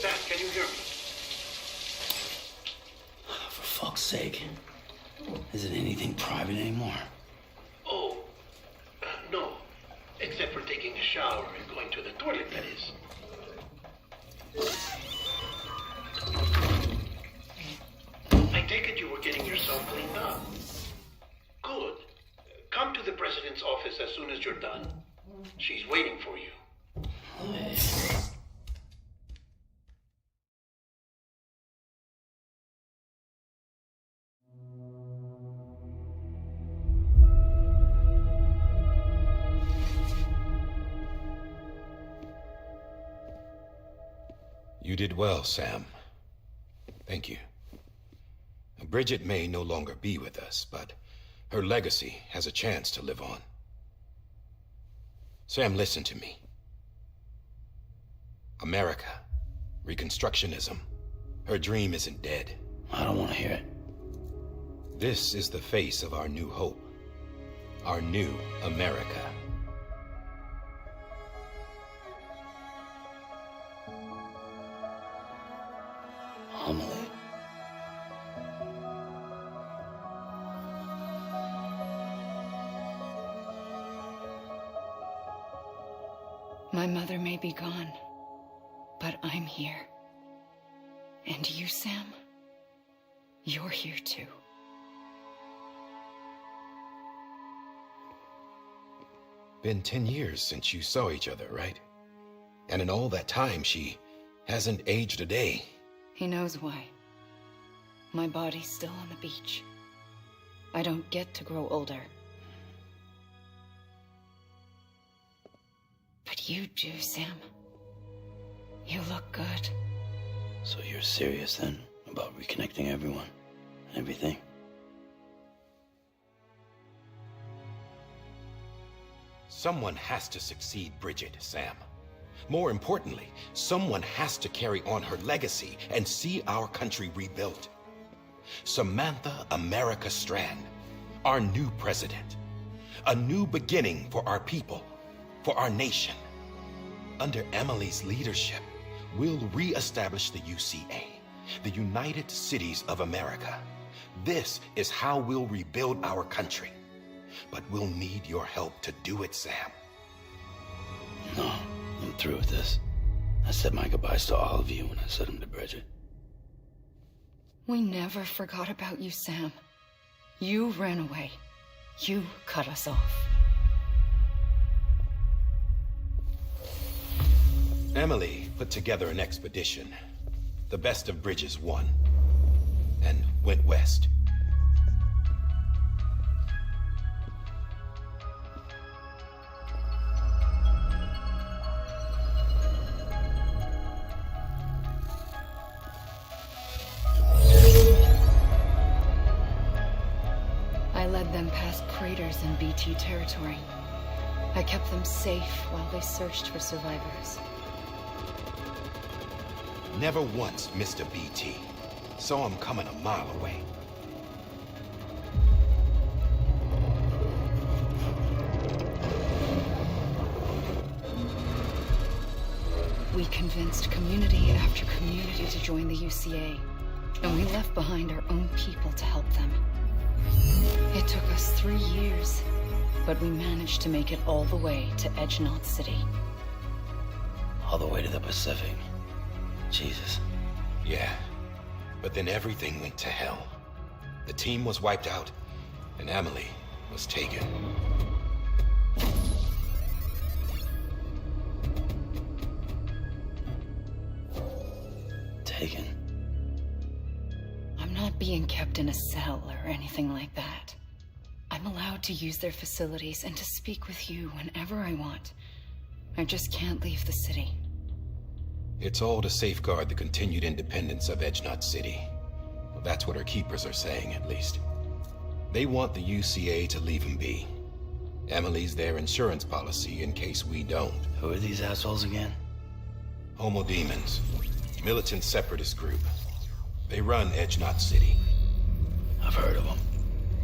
Sam, can you hear me? For fuck's sake. Isn't anything private anymore? Oh, no. Except for taking a shower and going to the toilet, that is. I take it you were getting yourself cleaned up. Good. Come to the President's office as soon as you're done. She's waiting for you. You did well, Sam. Thank you. Bridget may no longer be with us, but her legacy has a chance to live on. Sam, listen to me. America, Reconstructionism, her dream isn't dead. I don't want to hear it. This is the face of our new hope, our new America. Amelie. My mother may be gone, but I'm here. And you, Sam, you're here too. Been 10 years since you saw each other, right? And in all that time, she hasn't aged a day. He knows why. My body's still on the beach. I don't get to grow older. But you do, Sam. You look good. So you're serious then about reconnecting everyone and everything? Someone has to succeed Bridget, Sam. More importantly, someone has to carry on her legacy and see our country rebuilt. Samantha America Strand, our new president. A new beginning for our people, for our nation. Under Emily's leadership, we'll re-establish the UCA, the United Cities of America. This is how we'll rebuild our country. But we'll need your help to do it, Sam. No, I'm through with this. I said my goodbyes to all of you when I said them to Bridget. We never forgot about you, Sam. You ran away. You cut us off. Emily put together an expedition. The best of Bridges won, and went west. I led them past craters in BT territory. I kept them safe while they searched for survivors. Never once missed a BT. Saw him coming a mile away. We convinced community after community to join the UCA, and we left behind our own people to help them. It took us 3 years, but we managed to make it all the way to Edgenot City. All the way to the Pacific. Jesus. Yeah, but then everything went to hell. The team was wiped out, and Emily was taken. Taken? I'm not being kept in a cell or anything like that. I'm allowed to use their facilities and to speak with you whenever I want. I just can't leave the city. It's all to safeguard the continued independence of Edgenot City. Well, that's what our keepers are saying, at least. They want the UCA to leave him be. Emily's their insurance policy in case we don't. Who are these assholes again? Homo Demons. Militant separatist group. They run Edgenot City. I've heard of them.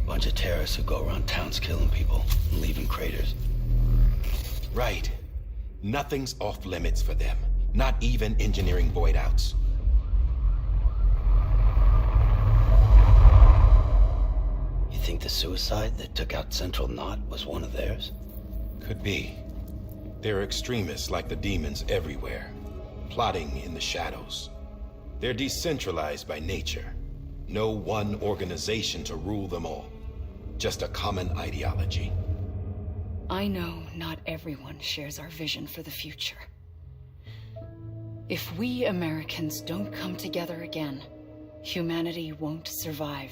Bunch of terrorists who go around towns killing people and leaving craters. Right. Nothing's off limits for them. Not even engineering void outs. You think the suicide that took out Central Knot was one of theirs? Could be. There are extremists like the demons everywhere, plotting in the shadows. They're decentralized by nature. No one organization to rule them all. Just a common ideology. I know not everyone shares our vision for the future. If we Americans don't come together again, humanity won't survive.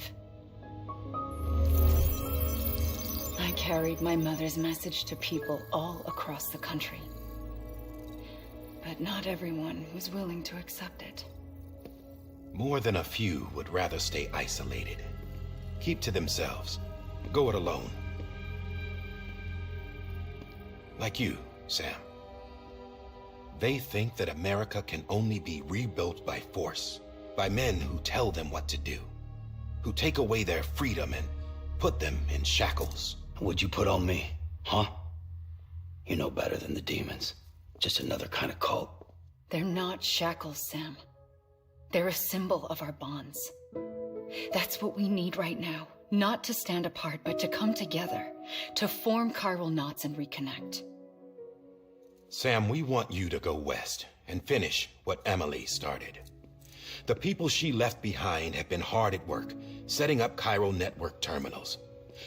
I carried my mother's message to people all across the country. But not everyone was willing to accept it. More than a few would rather stay isolated. Keep to themselves. Go it alone. Like you, Sam. They think that America can only be rebuilt by force, by men who tell them what to do, who take away their freedom and put them in shackles. What'd you put on me, huh? You know better than the demons. Just another kind of cult. They're not shackles, Sam. They're a symbol of our bonds. That's what we need right now. Not to stand apart, but to come together, to form chiral knots and reconnect. Sam, we want you to go west and finish what Emily started. The people she left behind have been hard at work, setting up chiral network terminals.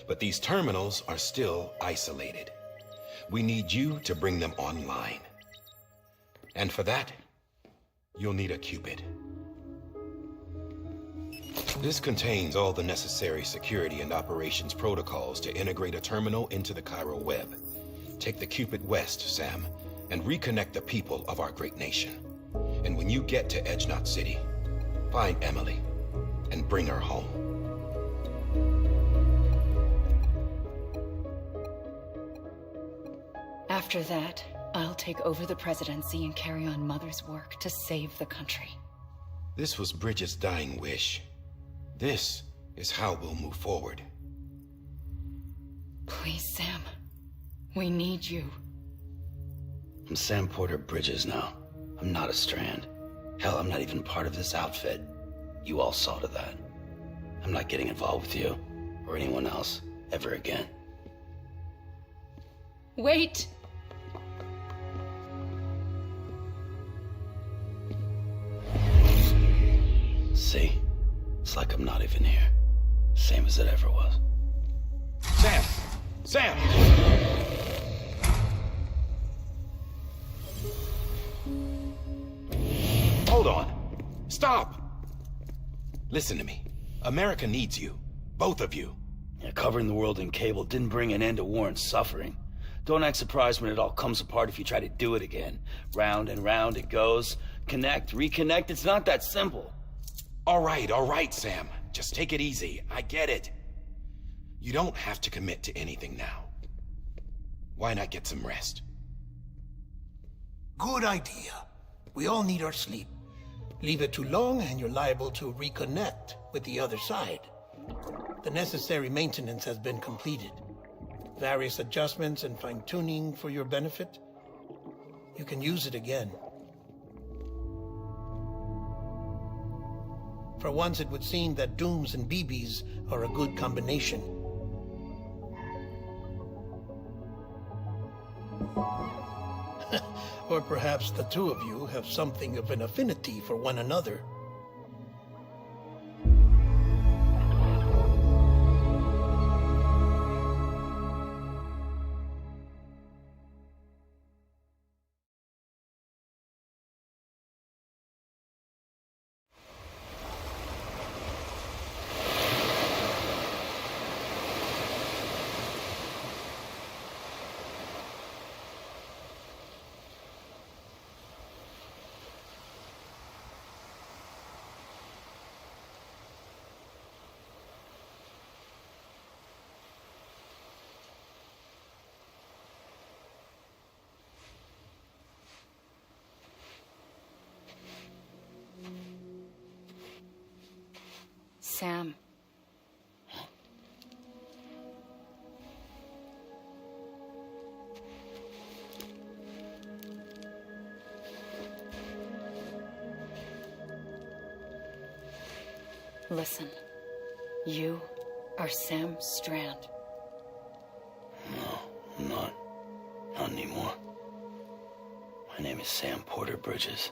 But these terminals are still isolated. We need you to bring them online. And for that, you'll need a Cupid. This contains all the necessary security and operations protocols to integrate a terminal into the chiral web. Take the Cupid west, Sam, and reconnect the people of our great nation. And when you get to Edgenot City, find Emily and bring her home. After that, I'll take over the presidency and carry on Mother's work to save the country. This was Bridget's dying wish. This is how we'll move forward. Please, Sam. We need you. I'm Sam Porter Bridges now. I'm not a Strand. Hell, I'm not even part of this outfit. You all saw to that. I'm not getting involved with you or anyone else ever again. Wait! See? It's like I'm not even here. Same as it ever was. Sam! Sam! Hold on. Stop! Listen to me. America needs you. Both of you. Yeah, covering the world in cable didn't bring an end to war and suffering. Don't act surprised when it all comes apart if you try to do it again. Round and round it goes. Connect, reconnect, it's not that simple. All right, Sam. Just take it easy. I get it. You don't have to commit to anything now. Why not get some rest? Good idea. We all need our sleep. Leave it too long and you're liable to reconnect with the other side. The necessary maintenance has been completed. Various adjustments and fine-tuning for your benefit. You can use it again. For once, it would seem that Dooms and BBs are a good combination. Or perhaps the two of you have something of an affinity for one another. Sam. Listen, you are Sam Strand. No, I'm not. Not anymore. My name is Sam Porter Bridges.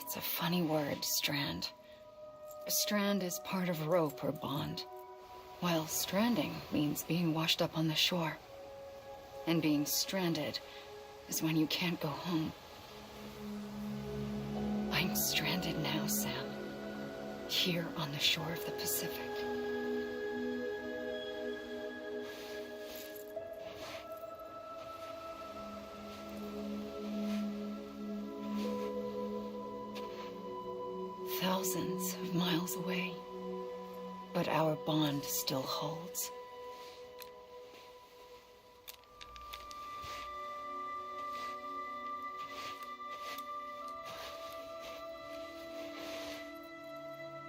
It's a funny word, strand. A strand is part of rope or bond, while stranding means being washed up on the shore. And being stranded is when you can't go home. I'm stranded now, Sam. Here on the shore of the Pacific. Thousands of miles away, but our bond still holds.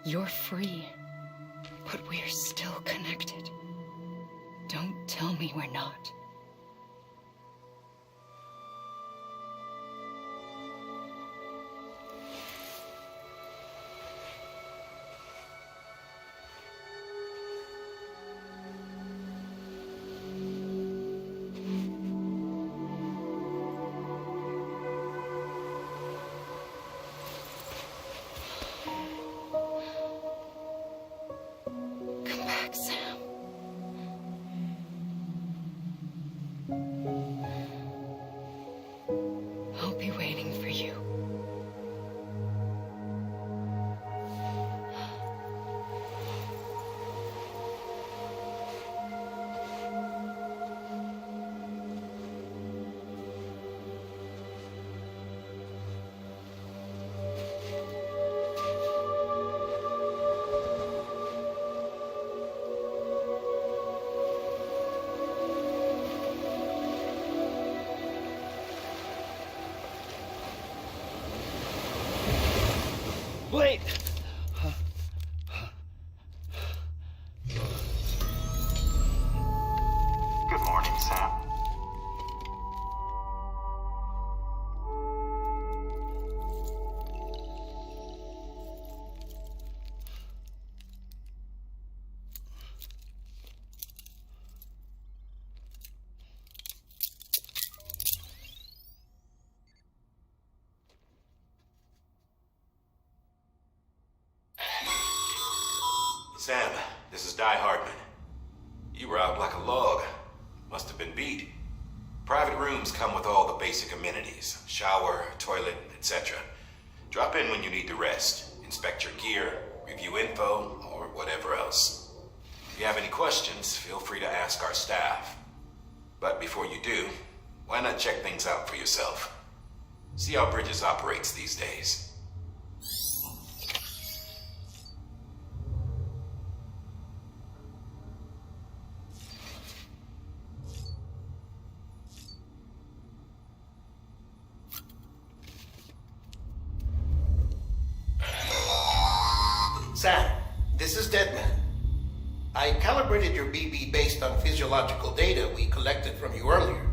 You're free, but we're still connected. Don't tell me we're not. Sam. I'll be waiting for you. Wait! Good morning, Sam. Sam, this is Di Hardman. You were out like a log. Must have been beat. Private rooms come with all the basic amenities. Shower, toilet, etc. Drop in when you need to rest. Inspect your gear, review info, or whatever else. If you have any questions, feel free to ask our staff. But before you do, why not check things out for yourself? See how Bridges operates these days. Sam, this is Deadman. I calibrated your BB based on physiological data we collected from you earlier.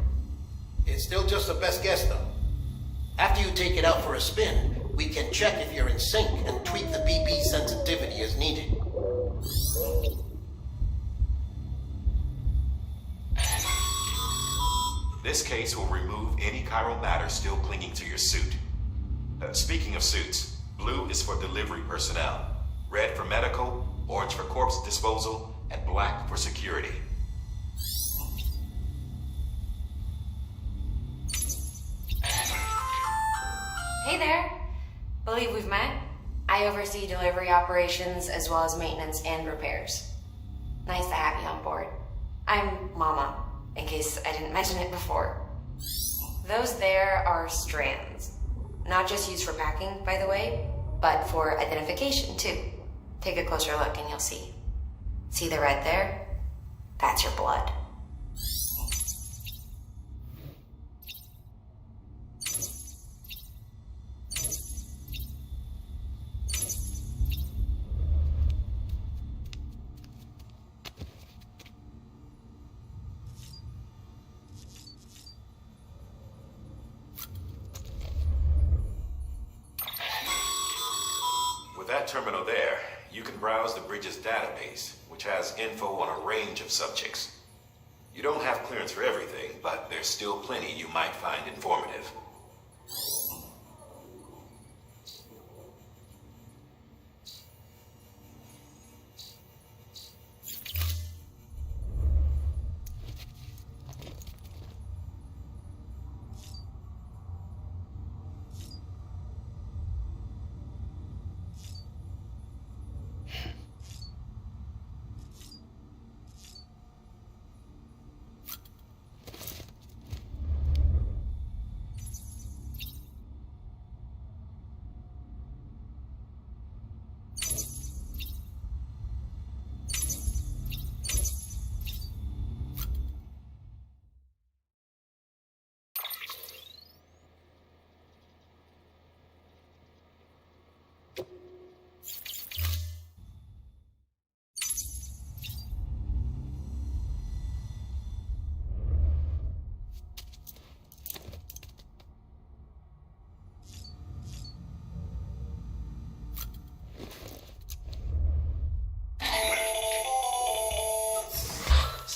It's still just a best guess, though. After you take it out for a spin, We can check if you're in sync and tweak the BP sensitivity as needed. This case will remove any chiral matter still clinging to your suit. Speaking of suits, blue is for delivery personnel, red for medical, orange for corpse disposal, and black for security. Hey there. Believe we've met. I oversee delivery operations as well as maintenance and repairs. Nice to have you on board. I'm Mama, in case I didn't mention it before. Those there are strands. Not just used for packing, by the way, but for identification too. Take a closer look and you'll see. See the red there? That's your blood. With that terminal there, you can browse the bridge's database, which has info on a range of subjects. You don't have clearance for everything, but there's still plenty you might find informative.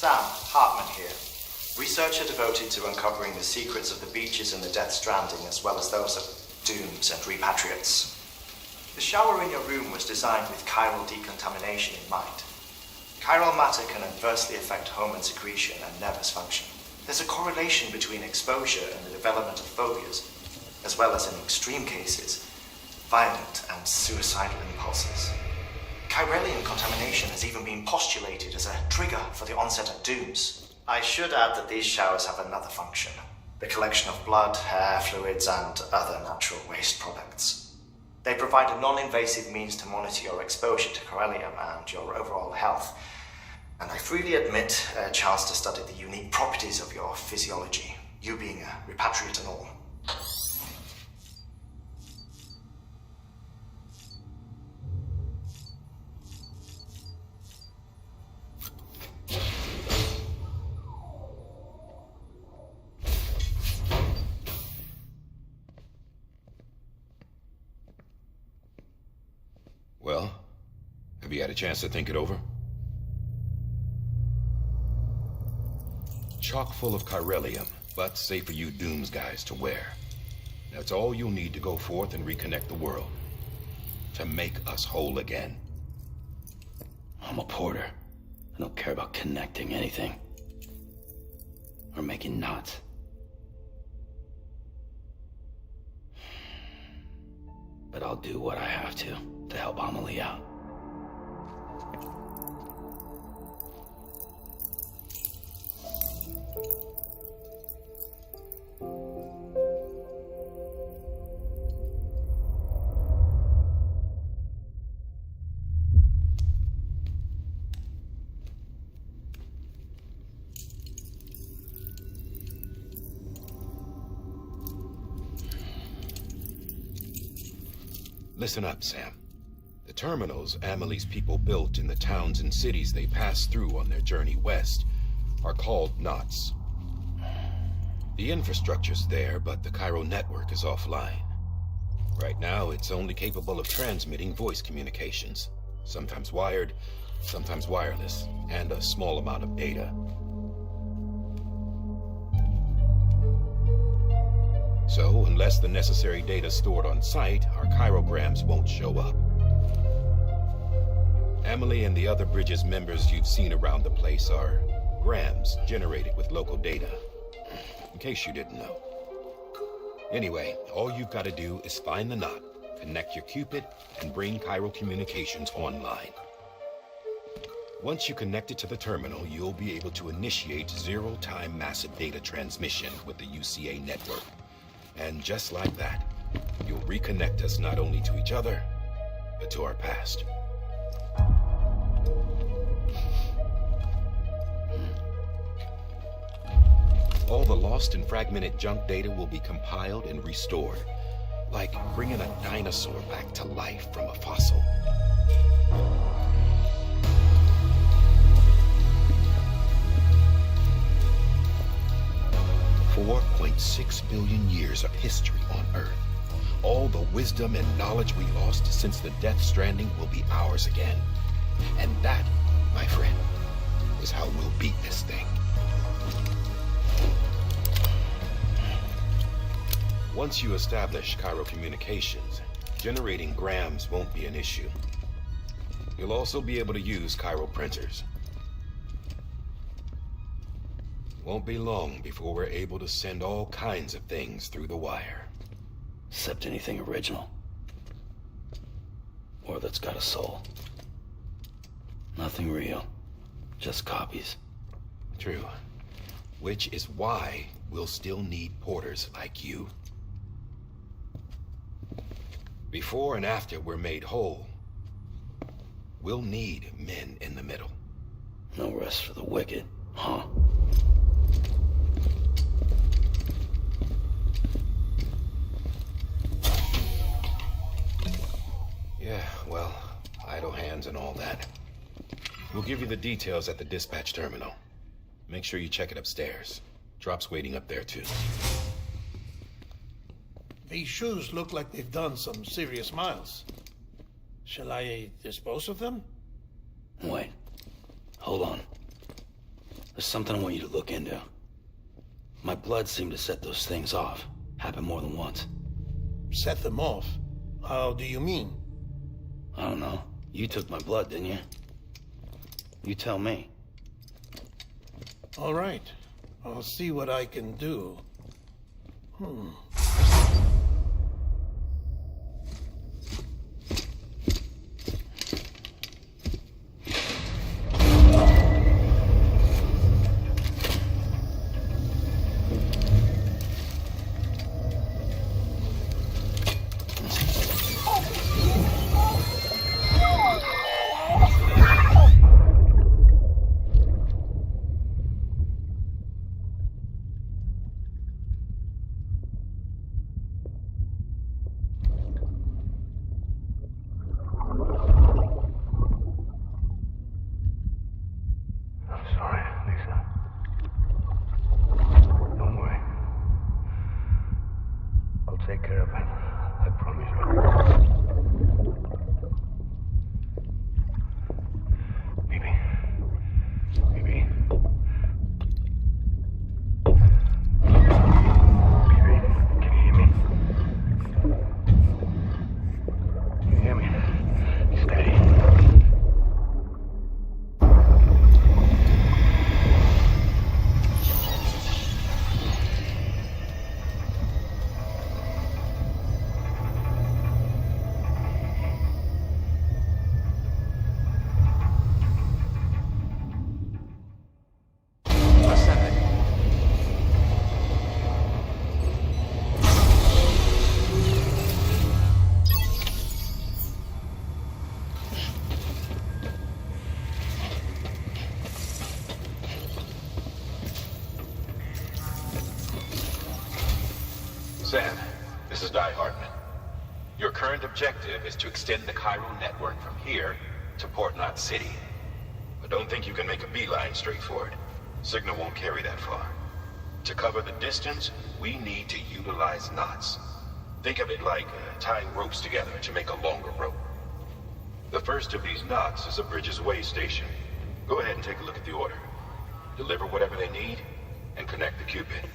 Sam, Hartman here. Researcher devoted to uncovering the secrets of the beaches and the Death Stranding, as well as those of dooms and repatriates. The shower in your room was designed with chiral decontamination in mind. Chiral matter can adversely affect hormone secretion and nervous function. There's a correlation between exposure and the development of phobias, as well as in extreme cases, violent and suicidal impulses. Chiralian contamination has even been postulated as a trigger for the onset of dooms. I should add that these showers have another function: the collection of blood, hair, fluids, and other natural waste products. They provide a non-invasive means to monitor your exposure to chiralium and your overall health, and I freely admit a chance to study the unique properties of your physiology, you being a repatriate and all. Well, have you had a chance to think it over? Chock full of chiralium, but safe for you Dooms guys to wear. That's all you'll need to go forth and reconnect the world. To make us whole again. I'm a porter. I don't care about connecting anything. Or making knots. But I'll do what I have to help Amelie out. Listen up, Sam. The terminals Amelie's people built in the towns and cities they passed through on their journey west are called knots. The infrastructure's there, but the chiral network is offline. Right now, it's only capable of transmitting voice communications. Sometimes wired, sometimes wireless, and a small amount of data. So, unless the necessary data is stored on site, our chirograms won't show up. Emily and the other Bridges members you've seen around the place are grams generated with local data. In case you didn't know. Anyway, all you've got to do is find the knot, connect your Cupid, and bring chiral communications online. Once you connect it to the terminal, you'll be able to initiate zero-time massive data transmission with the UCA network. And just like that, you'll reconnect us not only to each other, but to our past. All the lost and fragmented junk data will be compiled and restored, like bringing a dinosaur back to life from a fossil. $4.6 billion years of history on Earth. All the wisdom and knowledge we lost since the Death Stranding will be ours again. And that, my friend, is how we'll beat this thing. Once you establish chiral communications, generating grams won't be an issue. You'll also be able to use chiral printers. Won't be long before we're able to send all kinds of things through the wire. Except anything original. Or that's got a soul. Nothing real. Just copies. True. Which is why we'll still need porters like you. Before and after we're made whole, we'll need men in the middle. No rest for the wicked, huh? Yeah, well, idle hands and all that. We'll give you the details at the dispatch terminal. Make sure you check it upstairs. Drop's waiting up there, too. These shoes look like they've done some serious miles. Shall I dispose of them? Wait. Hold on. There's something I want you to look into. My blood seemed to set those things off. Happened more than once. Set them off? How do you mean? I don't know. You took my blood, didn't you? You tell me. All right. I'll see what I can do. Take care of it. I promise you. Baby. Baby. Baby, can you hear me? Can you hear me? Steady. Sam, this is Di Hartman. Your current objective is to extend the chiral network from here to Port Knot City. But don't think you can make a beeline straight for it. Signal won't carry that far. To cover the distance, we need to utilize knots. Think of it like tying ropes together to make a longer rope. The first of these knots is a bridge's way station. Go ahead and take a look at the order. Deliver whatever they need, and connect the Cupid.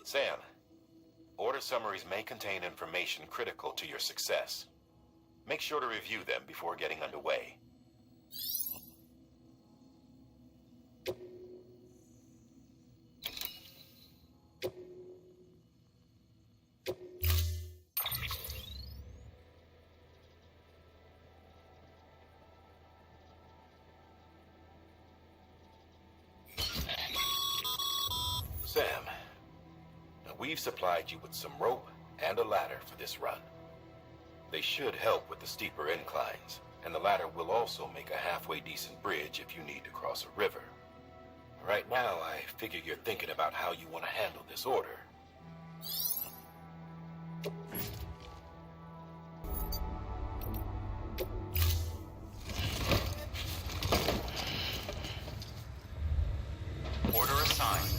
Sam, order summaries may contain information critical to your success. Make sure to review them before getting underway. Sam, we've supplied you with some rope and a ladder for this run. They should help with the steeper inclines, and the ladder will also make a halfway decent bridge if you need to cross a river. Right now, I figure you're thinking about how you want to handle this order. Order assigned.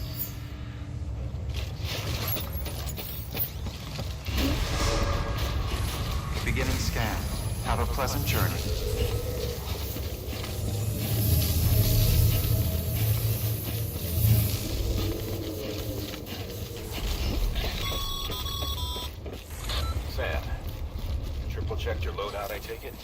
Beginning scan. Have a pleasant journey. Sam, triple checked your loadout, I take it?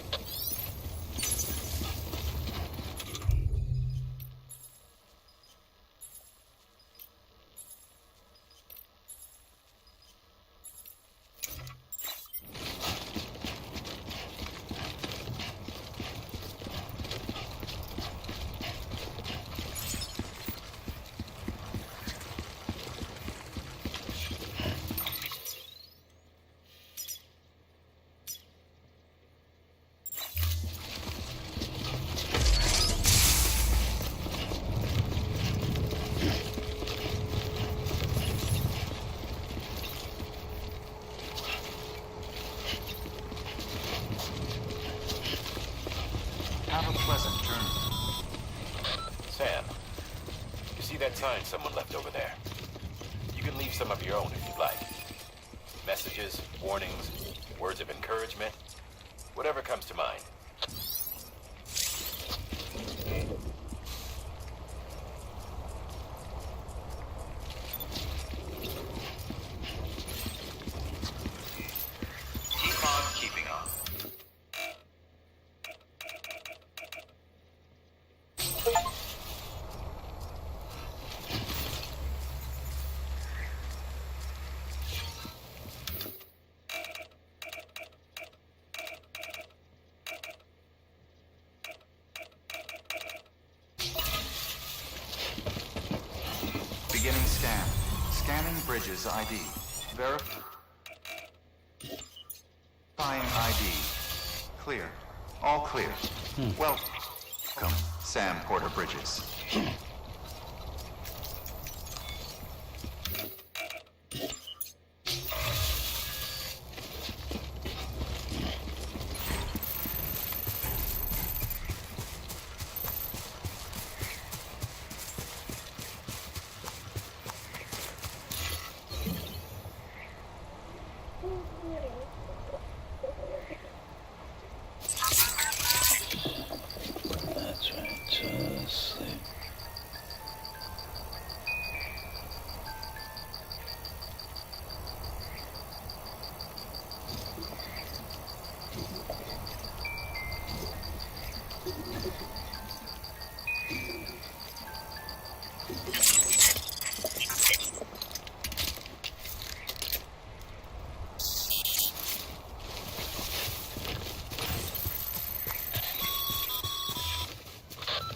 Have a pleasant journey. Sam, you see that sign someone left over there? You can leave some of your own if you'd like. Messages, warnings, words of encouragement, whatever comes to mind. Keep on keeping on. Beginning scan. Scanning bridges ID. Verifying ID. Clear. All clear. Welcome, Sam Porter Bridges. That's right, just sleep.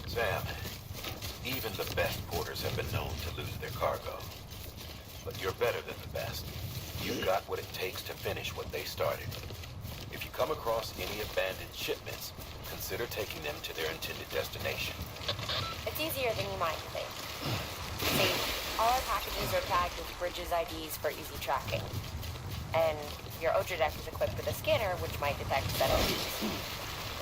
Sam, even the best porters have been known to lose their cargo. But you're better than the best. You've got what it takes to finish what they started. If you come across any abandoned shipments, consider taking them to their intended destination. It's easier than you might think. See, all our packages are tagged with Bridges IDs for easy tracking. And your Oja deck is equipped with a scanner which might detect ZOEs.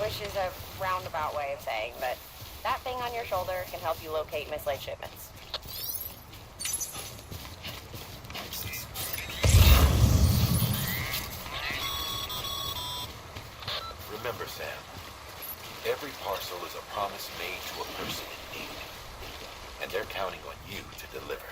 Which is a roundabout way of saying that that thing on your shoulder can help you locate mislaid shipments. Remember, Sam, every parcel is a promise made to a person in need. And they're counting on you to deliver.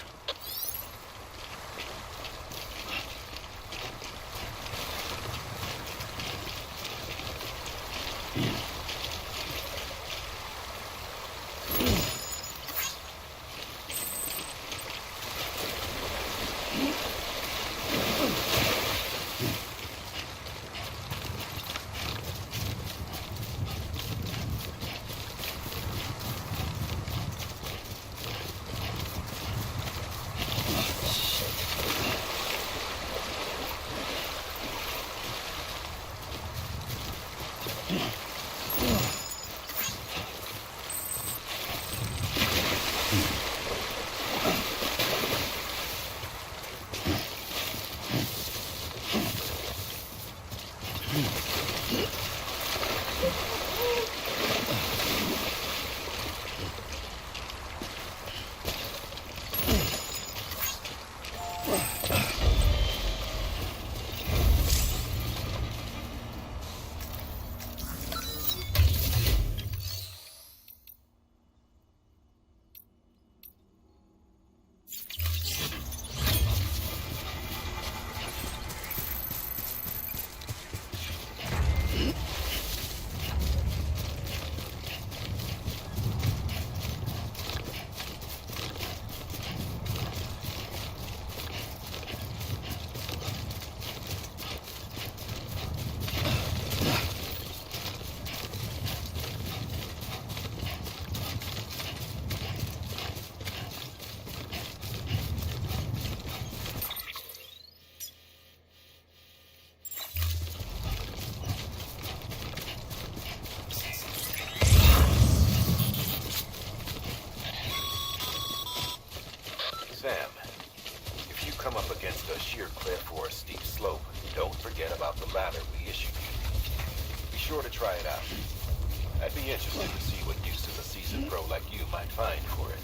Sam, if you come up against a sheer cliff or a steep slope, don't forget about the ladder we issued you. Be sure to try it out. I'd be interested to see what use a seasoned pro like you might find for it.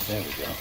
There we go.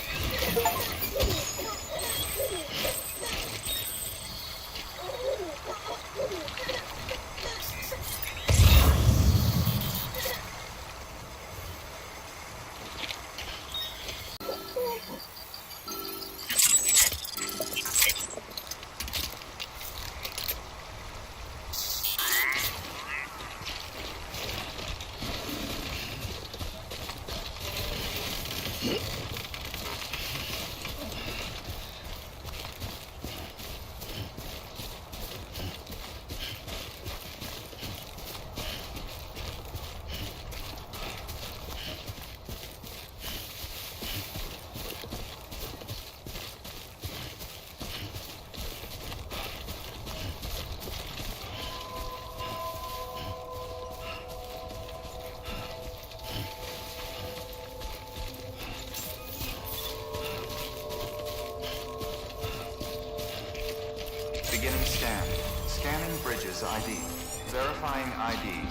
Beginning scan. Scanning bridges ID. Verifying ID.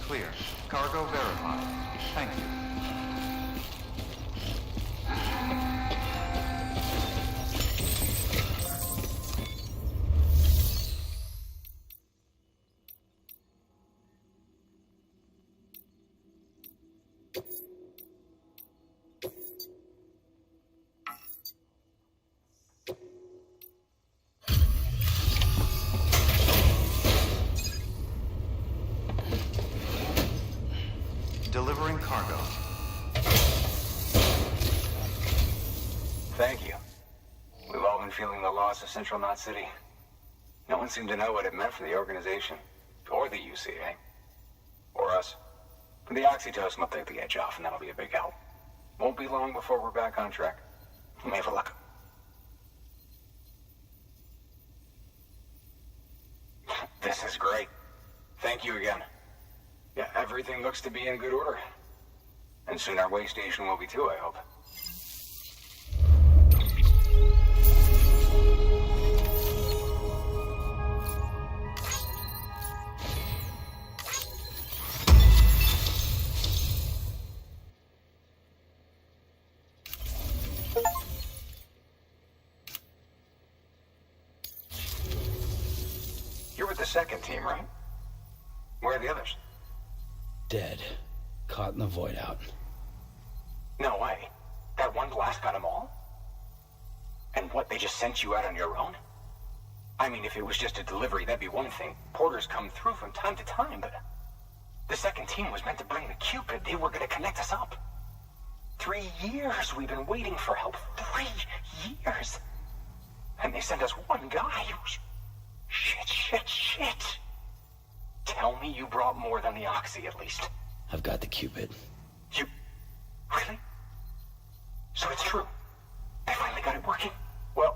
Clear. Cargo verified. Thank you. Delivering cargo. Thank you. We've all been feeling the loss of Central Knot City. No one seemed to know what it meant for the organization, or the UCA, or us. The oxytocin will take the edge off, and that'll be a big help. Won't be long before we're back on track. We may have a luck. This is great. Thank you again. Yeah, everything looks to be in good order. And soon our way station will be too, I hope. You're with the second team, right? Where are the others? Dead. Caught in the void out. No way. That one blast got them all? And what, they just sent you out on your own? I mean, if it was just a delivery, that'd be one thing. Porters come through from time to time, but... The second team was meant to bring the Cupid. They were gonna connect us up. 3 years we've been waiting for help. 3 years! And they sent us one guy. Shit. on the oxy, at least. I've got the Cupid. You... Really? So it's true. I finally got it working. Well,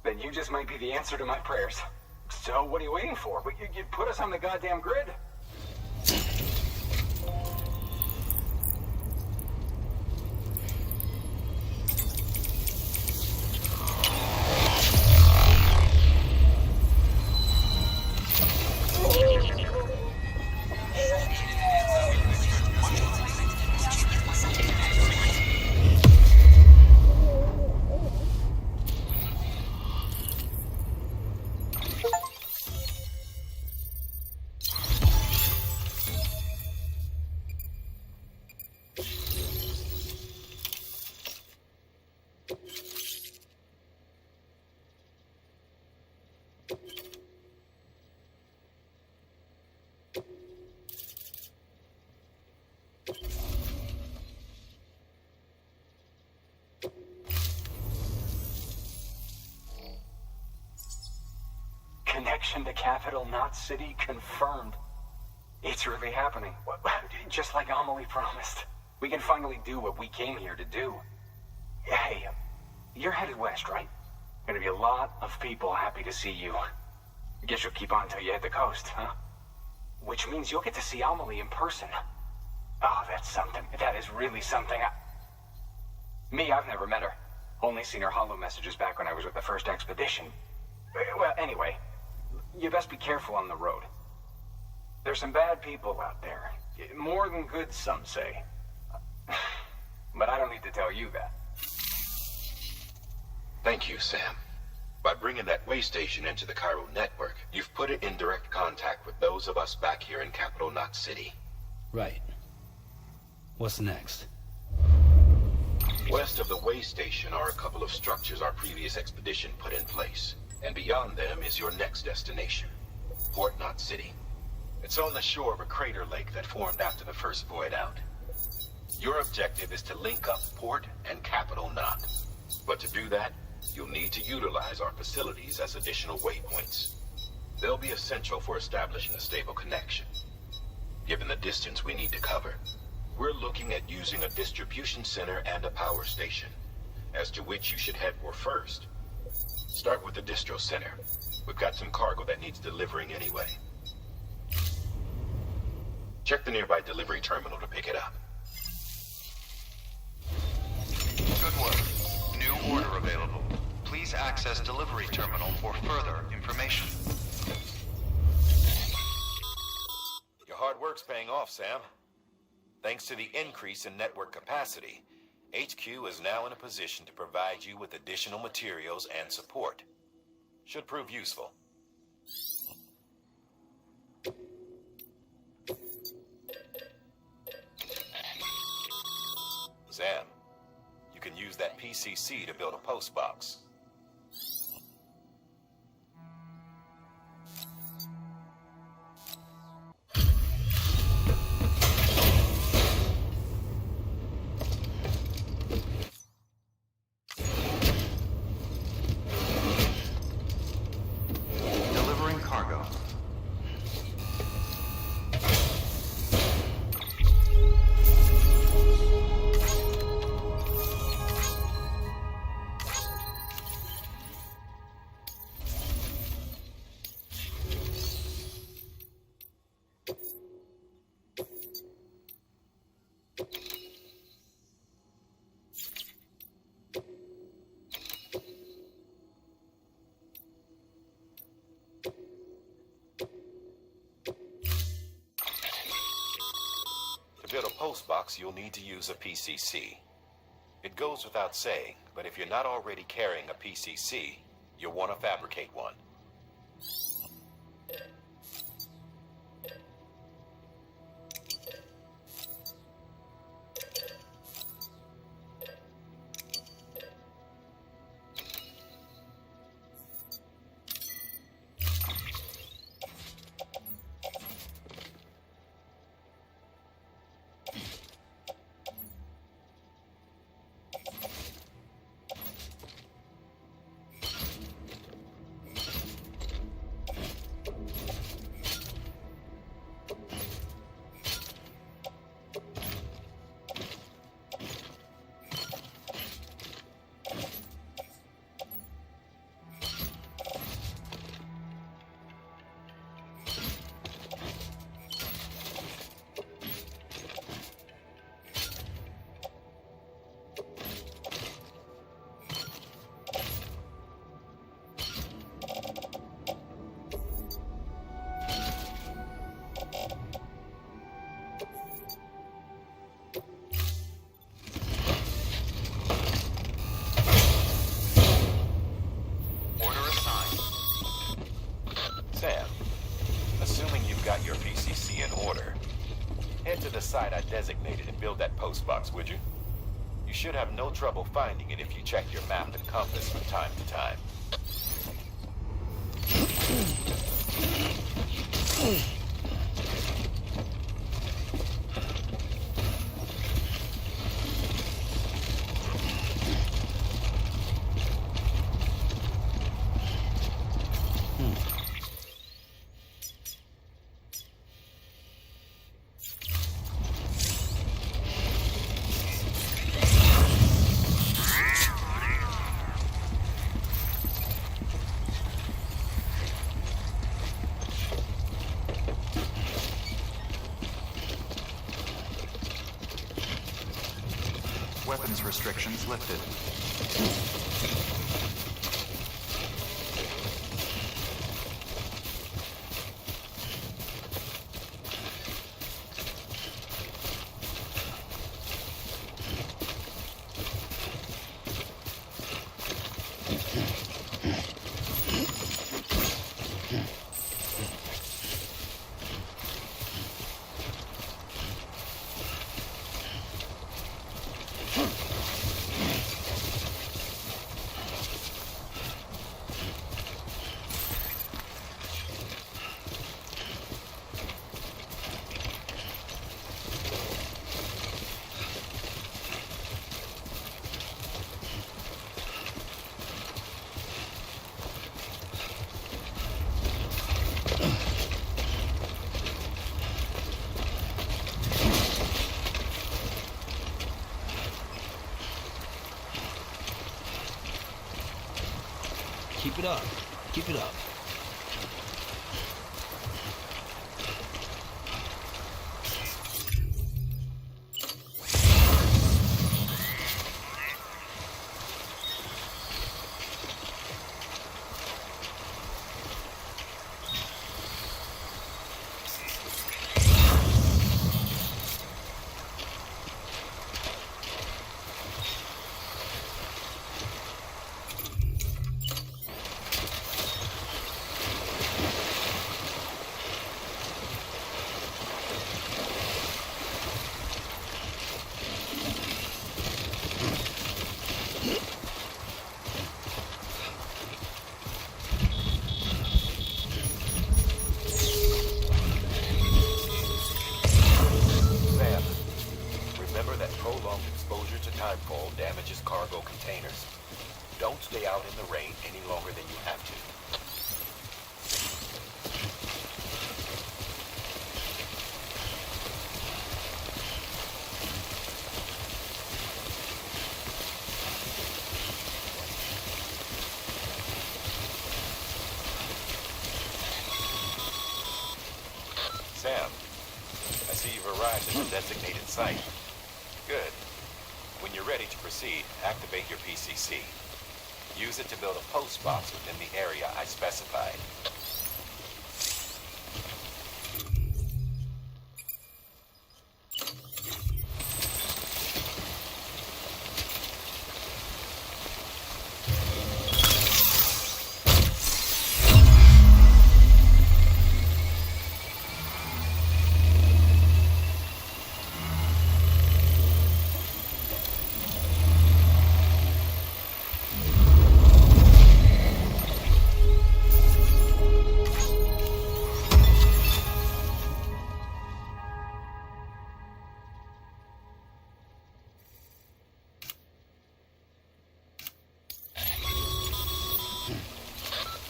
then you just might be the answer to my prayers. So what are you waiting for? You put us on the goddamn grid. Connection to capital, not city, confirmed. It's really happening. Just like Amelie promised. We can finally do what we came here to do. Hey, you're headed west, right? Gonna be a lot of people happy to see you. Guess you'll keep on until you hit the coast, huh? Which means you'll get to see Amelie in person. Oh, that's something. That is really something. Me, I've never met her. Only seen her holo messages back when I was with the first expedition. Well, anyway, you best be careful on the road. There's some bad people out there. More than good, some say. But I don't need to tell you that. Thank you, Sam. By bringing that way station into the Cairo network, you've put it in direct contact with those of us back here in Capital Knot City. Right. What's next? West of the way station are a couple of structures our previous expedition put in place. And beyond them is your next destination, Port Knot City. It's on the shore of a crater lake that formed after the first void out. Your objective is to link up Port and Capital Knot. But to do that, you'll need to utilize our facilities as additional waypoints. They'll be essential for establishing a stable connection. Given the distance we need to cover, we're looking at using a distribution center and a power station, as to which you should head for first. Start with the distro center. We've got some cargo that needs delivering anyway. Check the nearby delivery terminal to pick it up. Good work. New order available. Please access delivery terminal for further information. Your hard work's paying off, Sam. Thanks to the increase in network capacity, HQ is now in a position to provide you with additional materials and support. Should prove useful. Sam, you can use that PCC to build a post box. Delivering cargo. To build a post box, you'll need to use a PCC. It goes without saying, but if you're not already carrying a PCC, you'll want to fabricate one. you've got your PCC in order, head to the site I designated and build that post box, would you? You should have no trouble finding it if you check your map and compass from time to time. Weapons restrictions lifted. Keep it up. Keep it up. Prolonged exposure to timefall damages cargo containers. Don't stay out in the rain any longer than you have to. Sam, I see you've arrived at the designated site. Good. When you're ready to proceed, activate your PCC. Use it to build a post box within the area I specified.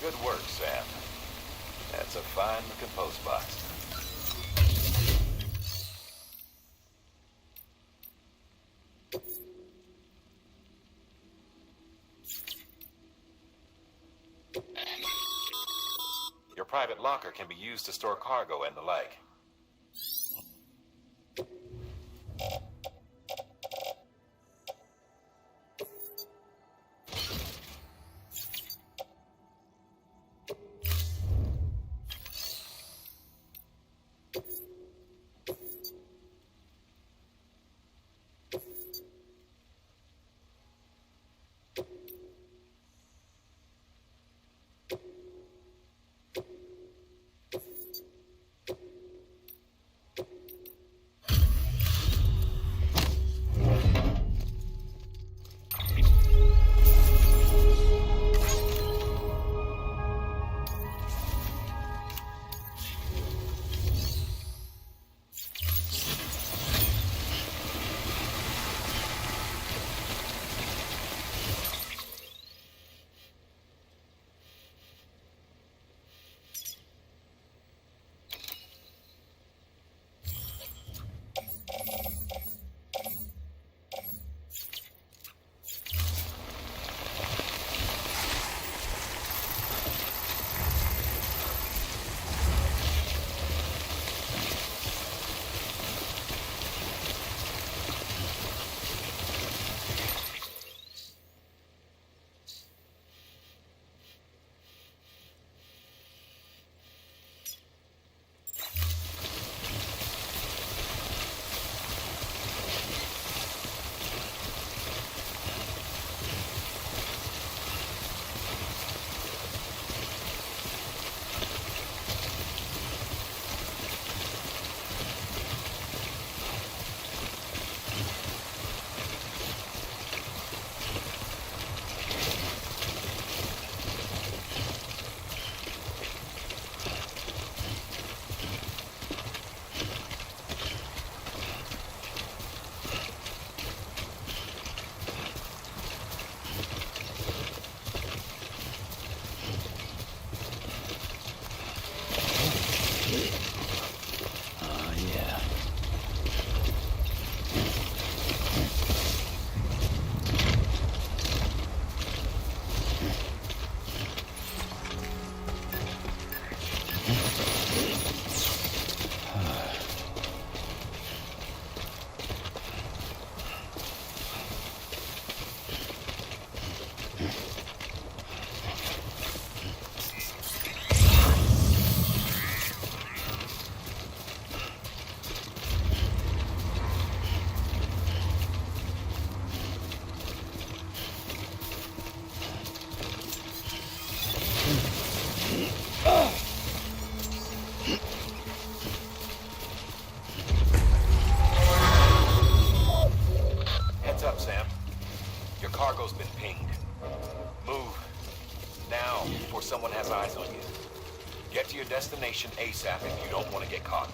Good work, Sam. That's a fine-looking post box. Your private locker can be used to store cargo and the like. Oh, yeah. Heads up, Sam. Your cargo's been pinged. Move. Now, before someone has eyes on you. Get to your destination ASAP if you don't want to get caught.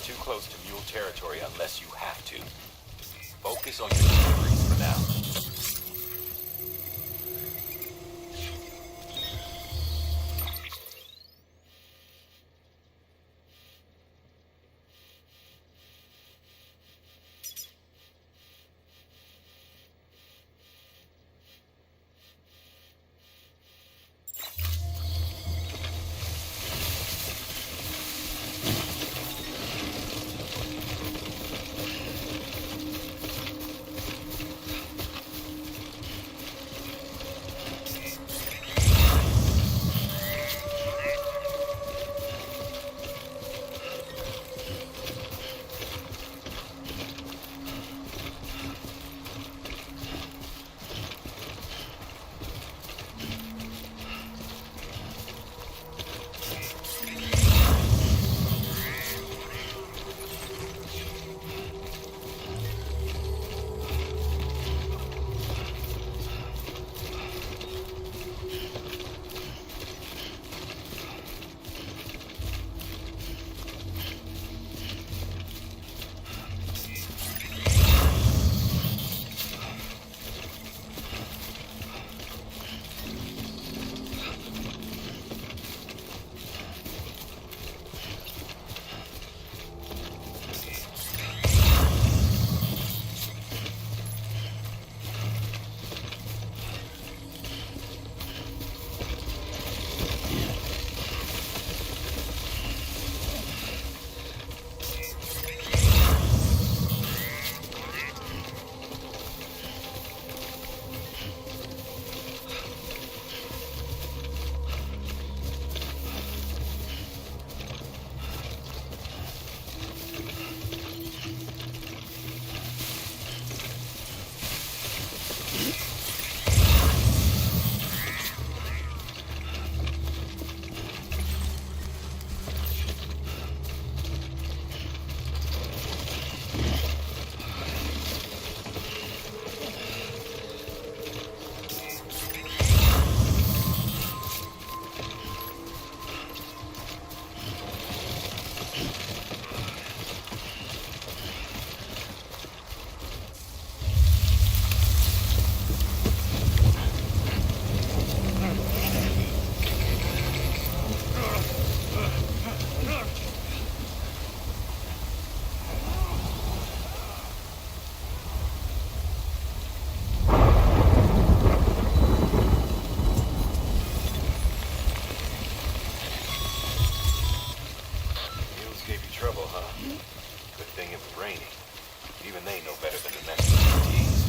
too close to mule territory unless you have to. Focus on your deliveries for now. Even they know better than to mess with ETs.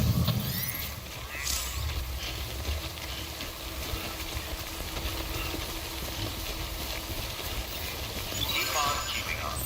Keep on keeping on.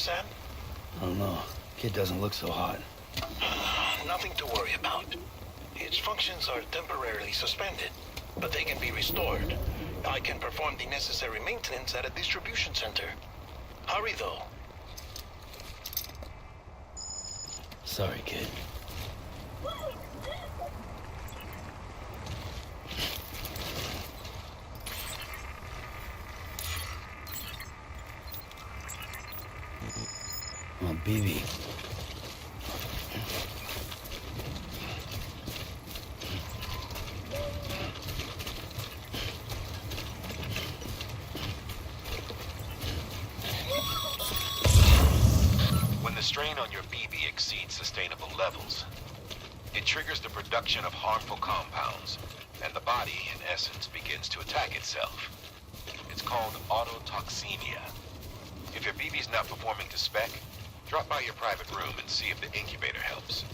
Sam? I don't know. Kid doesn't look so hot. Nothing to worry about. His functions are temporarily suspended, but they can be restored. I can perform the necessary maintenance at a distribution center. Hurry, though. Sorry, kid. Oh, BB. When the strain on your BB exceeds sustainable levels, it triggers the production of harmful compounds, and the body, in essence, begins to attack itself. It's called autotoxemia. If your BB's not performing to spec, drop by your private room and see if the incubator helps.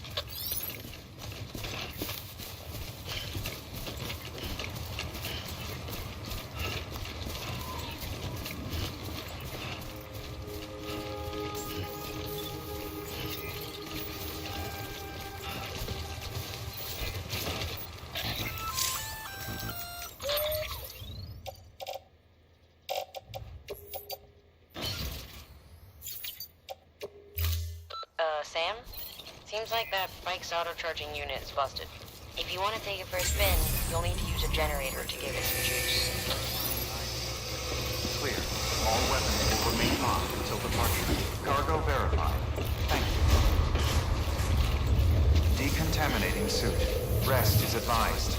Sam? Seems like that bike's auto-charging unit is busted. If you want to take it for a spin, you'll need to use a generator to give it some juice. Clear. All weapons will remain on until departure. Cargo verified. Thank you. Decontaminating suit. Rest is advised.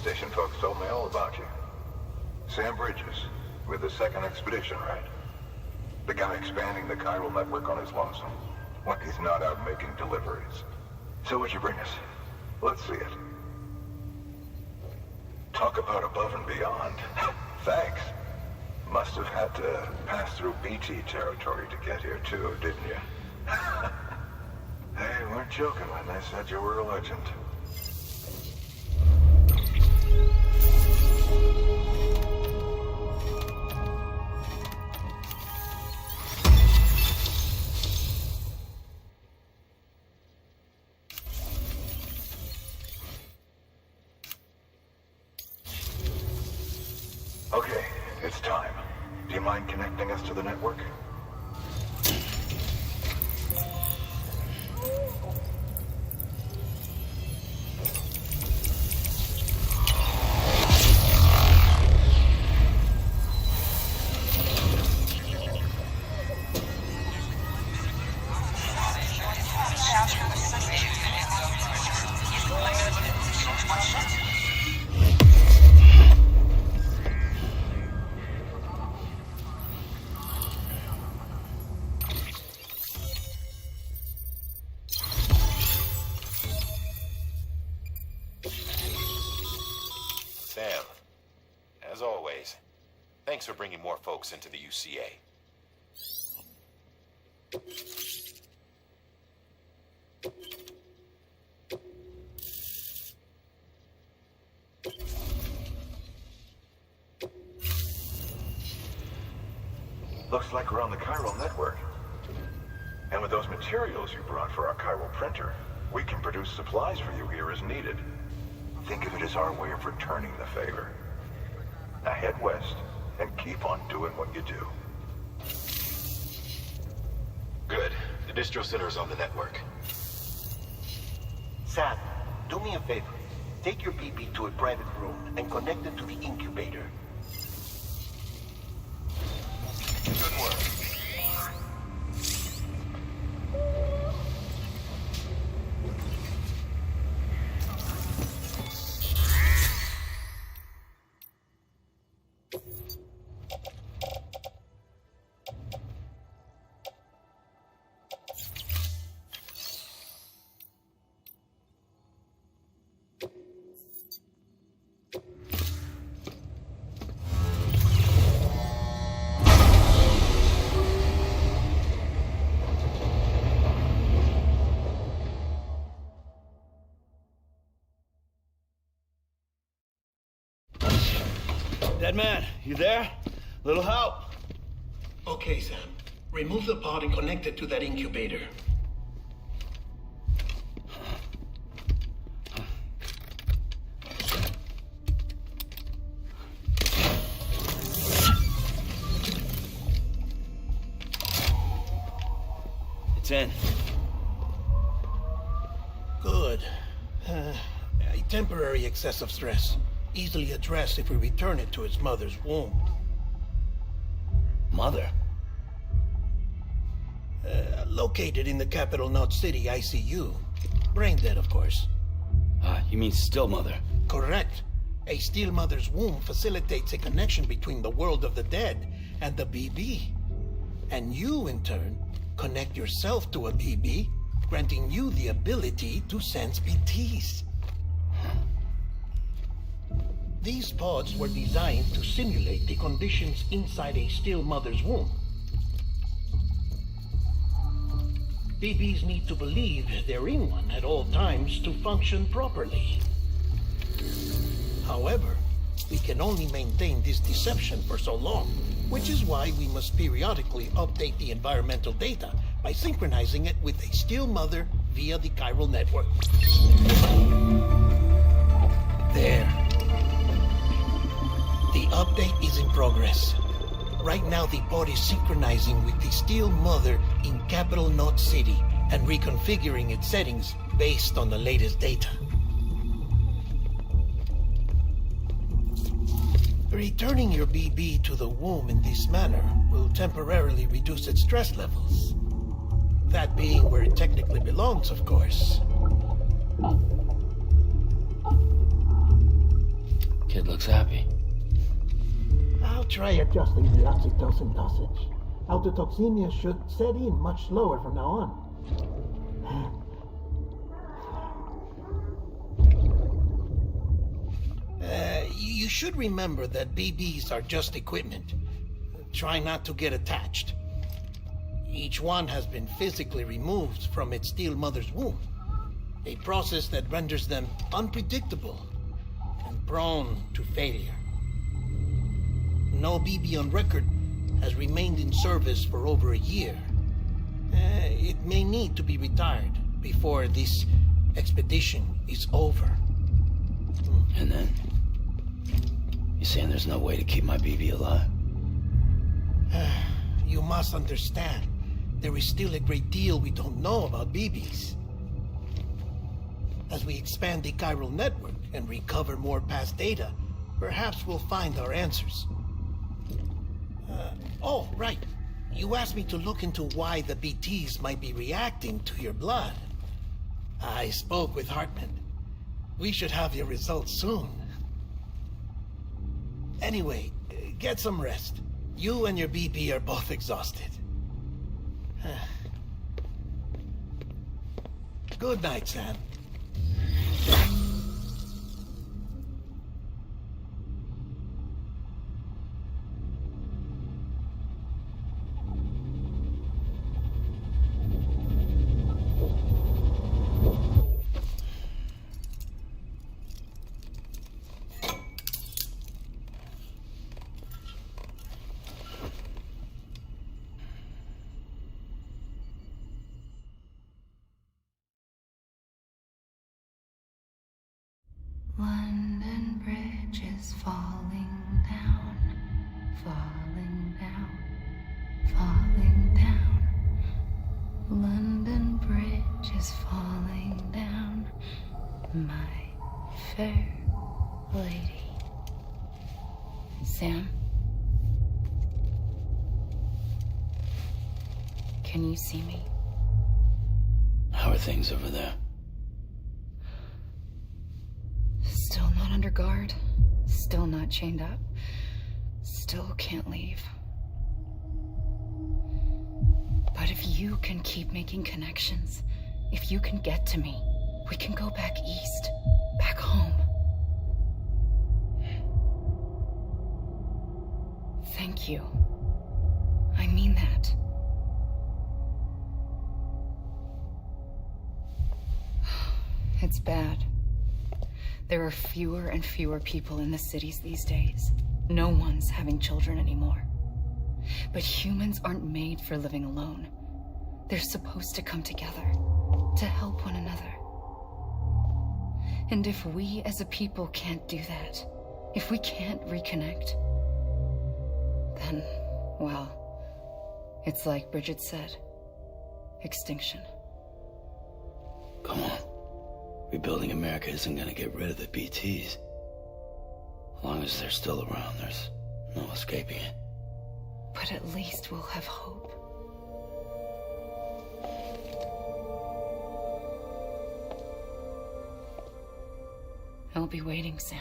Station folks told me all about you. Sam Bridges, with the second expedition, right? The guy expanding the chiral network on his lonesome, when he's not out making deliveries. So what'd you bring us? Let's see it. Talk about above and beyond. Thanks. Must have had to pass through BT territory to get here too, didn't you? They weren't joking when they said you were a legend. Okay, it's time. Do you mind connecting us to the network? Sam, as always, thanks for bringing more folks into the UCA. Looks like we're on the chiral network. And with those materials you brought for our chiral printer, we can produce supplies for you here as needed. Think of it as our way of returning the favor. Now head west and keep on doing what you do. Good. The distro center is on the network. Sam, do me a favor. Take your BB to a private room and connect it to the incubator. Good work. Madman, you there? Little help. Okay, Sam. Remove the pod and connect it to that incubator. It's in. Good. A temporary excess of stress. Easily addressed if we return it to its mother's womb. Mother? Located in the capital Knot City ICU. Brain dead, of course. You mean still mother? Correct. A still mother's womb facilitates a connection between the world of the dead and the BB. And you, in turn, connect yourself to a BB, granting you the ability to sense BTs. These pods were designed to simulate the conditions inside a still mother's womb. BBs need to believe they're in one at all times to function properly. However, we can only maintain this deception for so long, which is why we must periodically update the environmental data by synchronizing it with a still mother via the chiral network. There. The update is in progress. Right now, the pod is synchronizing with the still mother in capital Knot City and reconfiguring its settings based on the latest data. Returning your BB to the womb in this manner will temporarily reduce its stress levels. That being where it technically belongs, of course. Kid looks happy. I'll try adjusting the oxytocin dosage. Autotoxemia should set in much slower from now on. You should remember that BBs are just equipment. Try not to get attached. Each one has been physically removed from its still mother's womb. A process that renders them unpredictable and prone to failure. No BB on record has remained in service for over a year. It may need to be retired before this expedition is over. And then? You saying there's no way to keep my BB alive? You must understand, there is still a great deal we don't know about BBs. As we expand the chiral network and recover more past data, perhaps we'll find our answers. Oh, right. You asked me to look into why the BTs might be reacting to your blood. I spoke with Hartman. We should have your results soon. Anyway, get some rest. You and your BB are both exhausted. Good night, Sam. London Bridge is falling down, falling down, falling down. London Bridge is falling down, my fair lady. Sam? Can you see me? How are things over there? Still not under guard. Still not chained up. Still can't leave. But if you can keep making connections, if you can get to me, we can go back east, back home. Thank you. I mean that. It's bad. There are fewer and fewer people in the cities these days. No one's having children anymore. But humans aren't made for living alone. They're supposed to come together, to help one another. And if we as a people can't do that, if we can't reconnect, then, well, it's like Bridget said, extinction. Come on. Rebuilding America isn't gonna get rid of the BTs. As long as they're still around, there's no escaping it. But at least we'll have hope. I'll be waiting, Sam.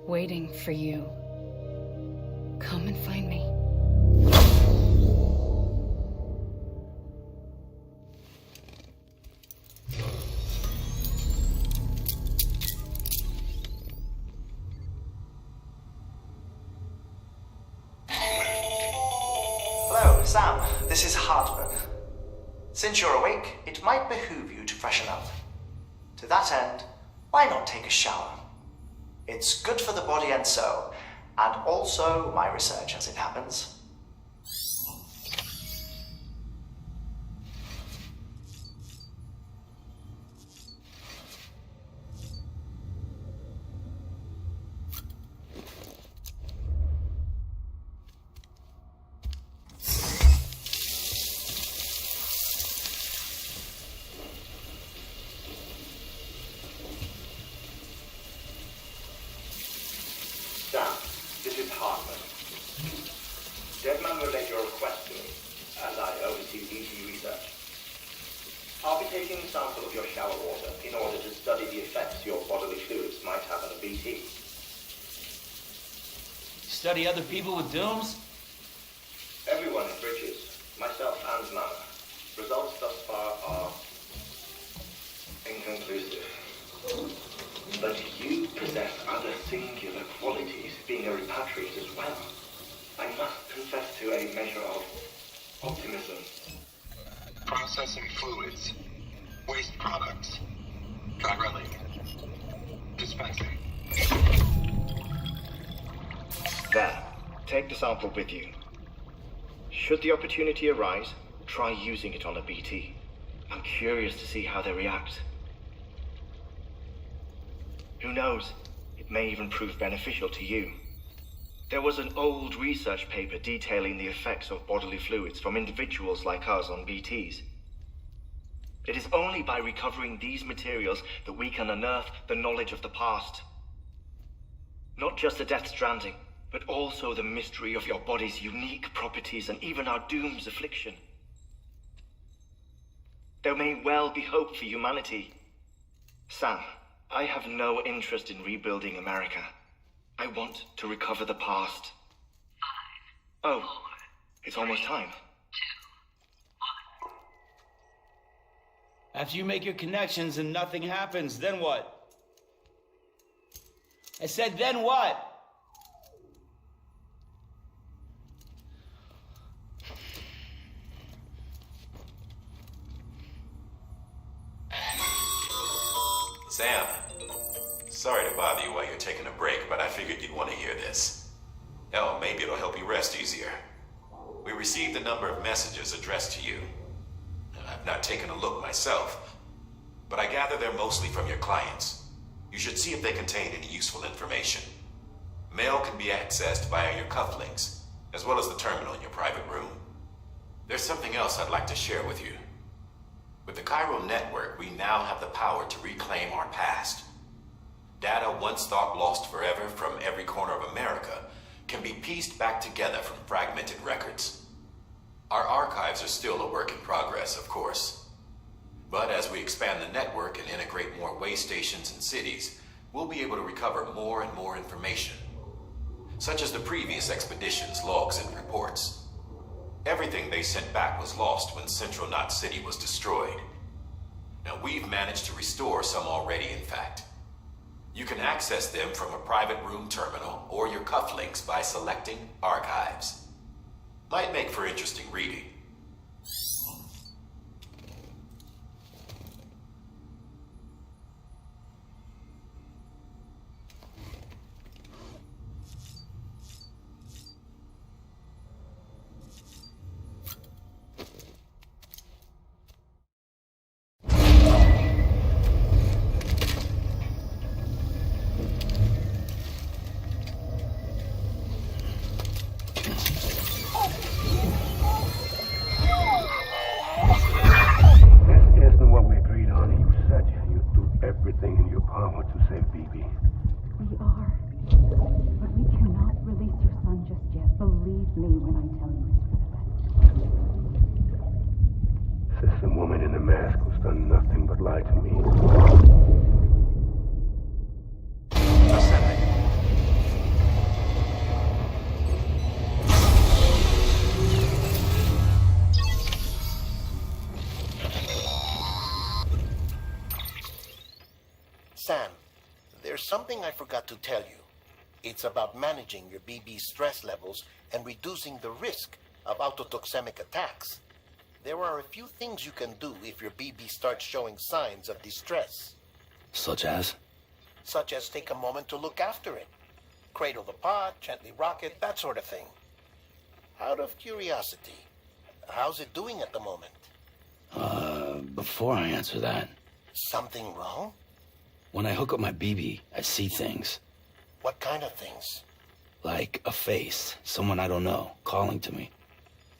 Waiting for you. Come and find me. Hello, Sam. This is Hartman. Since you're awake, it might behoove you to freshen up. To that end, why not take a shower? It's good for the body and soul, and also my research as it happens. Sam, this is Hartman. Deadman relayed your request to me, as I oversee BT research. I'll be taking a sample of your shower water in order to study the effects your bodily fluids might have on a BT. Study other people with dooms? Everyone in Bridges, myself and Mama. Results thus far are inconclusive. But you possess other singular qualities, being a repatriate as well. I must confess to a measure of optimism. Processing fluids. Waste products. Drilling. Dispensing. There. Take the sample with you. Should the opportunity arise, try using it on a BT. I'm curious to see how they react. Who knows? It may even prove beneficial to you. There was an old research paper detailing the effects of bodily fluids from individuals like us on BTs. It is only by recovering these materials that we can unearth the knowledge of the past. Not just the death stranding, but also the mystery of your body's unique properties and even our doom's affliction. There may well be hope for humanity. Sam, I have no interest in rebuilding America. I want to recover the past. 5, 4, oh, it's almost time. 2, 1. After you make your connections and nothing happens, then what? I said, then what? Sam, sorry to bother you while you're taking a break, but I figured you'd want to hear this. Hell, maybe it'll help you rest easier. We received a number of messages addressed to you. I've not taken a look myself, but I gather they're mostly from your clients. You should see if they contain any useful information. Mail can be accessed via your cufflinks, as well as the terminal in your private room. There's something else I'd like to share with you. With the Cairo network, we now have the power to reclaim our past. Data once thought lost forever from every corner of America can be pieced back together from fragmented records. Our archives are still a work in progress, of course. But as we expand the network and integrate more way stations and cities, we'll be able to recover more and more information, such as the previous expedition's logs and reports. Everything they sent back was lost when Central Knot City was destroyed. Now we've managed to restore some already, in fact. You can access them from a private room terminal or your cufflinks by selecting Archives. Might make for interesting reading. Everything in your power to save BB. We are. But we cannot release your son just yet. Believe me when I tell you it's for the best. Says the woman in the mask who's done nothing but lie to me. Sam, there's something I forgot to tell you. It's about managing your BB stress levels and reducing the risk of autotoxemic attacks. There are a few things you can do if your BB starts showing signs of distress. Such as? Such as take a moment to look after it. Cradle the pod, gently rock it, that sort of thing. Out of curiosity, how's it doing at the moment? Before I answer that. Something wrong? When I hook up my BB, I see things. What kind of things? Like a face, someone I don't know, calling to me.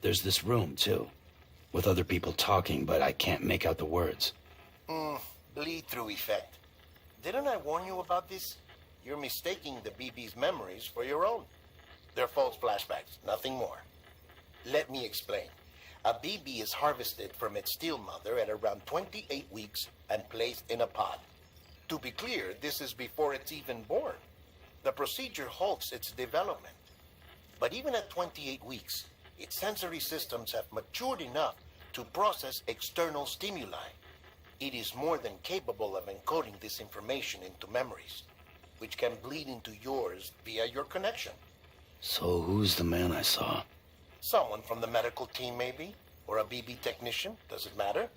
There's this room, too, with other people talking, but I can't make out the words. Bleed-through effect. Didn't I warn you about this? You're mistaking the BB's memories for your own. They're false flashbacks, nothing more. Let me explain. A BB is harvested from its steel mother at around 28 weeks and placed in a pod. To be clear, this is before it's even born. The procedure halts its development. But even at 28 weeks, its sensory systems have matured enough to process external stimuli. It is more than capable of encoding this information into memories, which can bleed into yours via your connection. So who's the man I saw? Someone from the medical team, maybe? Or a BB technician? Does it matter?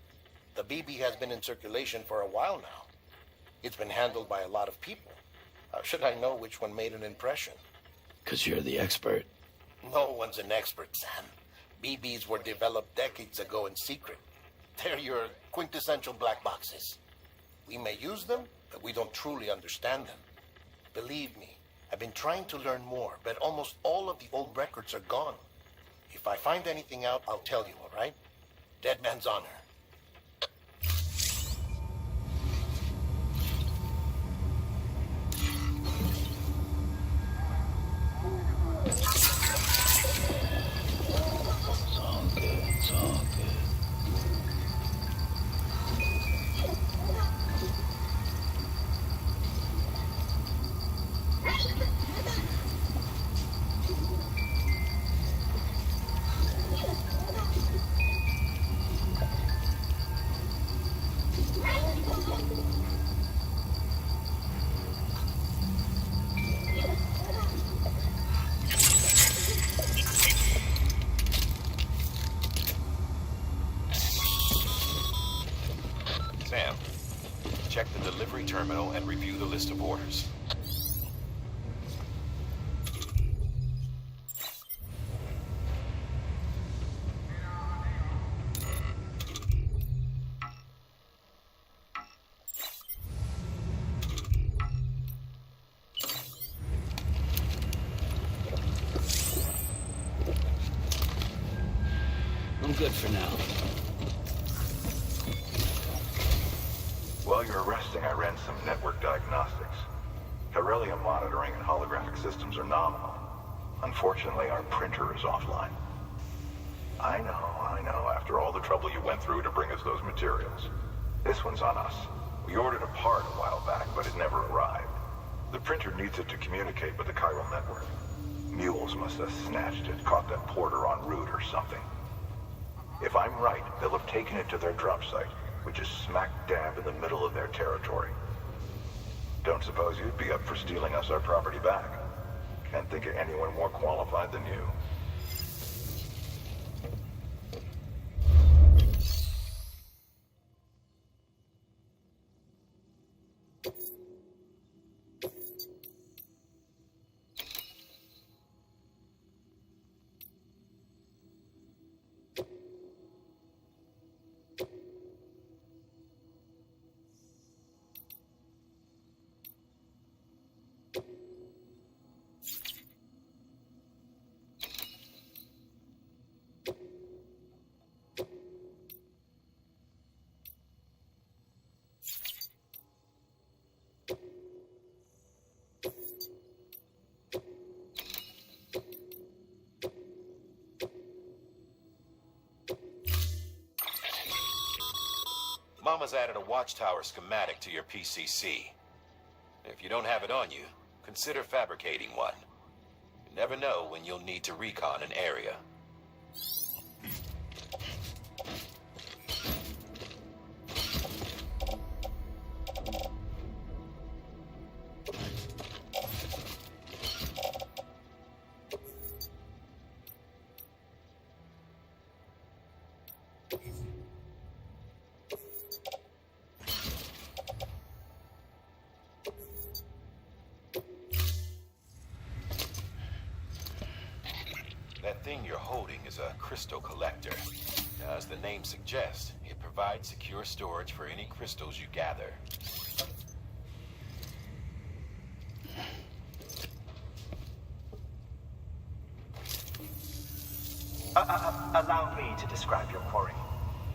The BB has been in circulation for a while now. It's been handled by a lot of people. How should I know which one made an impression? 'Cause you're the expert. No one's an expert, Sam. BBs were developed decades ago in secret. They're your quintessential black boxes. We may use them, but we don't truly understand them. Believe me, I've been trying to learn more, but almost all of the old records are gone. If I find anything out, I'll tell you, all right? Dead man's honor. It's all good. Sam, check the delivery terminal and review the list of orders. I'm good for now. While you're resting, I ran some network diagnostics. Beryllium monitoring and holographic systems are nominal. Unfortunately, our printer is offline. I know, after all the trouble you went through to bring us those materials. This one's on us. We ordered a part a while back, but it never arrived. The printer needs it to communicate with the chiral network. Mules must have snatched it, caught that porter en route or something. If I'm right, they'll have taken it to their drop site, which is smack dab in the middle of their territory. Don't suppose you'd be up for stealing us our property back? Can't think of anyone more qualified than you. Mama's added a watchtower schematic to your PCC. If you don't have it on you, consider fabricating one. You never know when you'll need to recon an area. That thing you're holding is a crystal collector. Now, as the name suggests, it provides secure storage for any crystals you gather. Allow me to describe your quarry.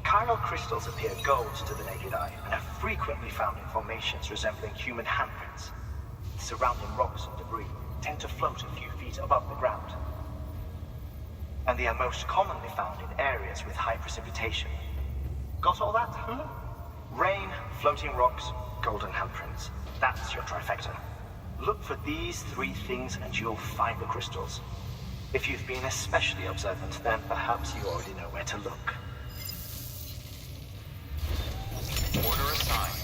Chiral crystals appear gold to the naked eye and are frequently found in formations resembling human handprints. Surrounding rocks and debris tend to float a few feet above the ground. And they are most commonly found in areas with high precipitation. Got all that? Rain, floating rocks, golden handprints. That's your trifecta. Look for these three things and you'll find the crystals. If you've been especially observant, then perhaps you already know where to look. Order assigned.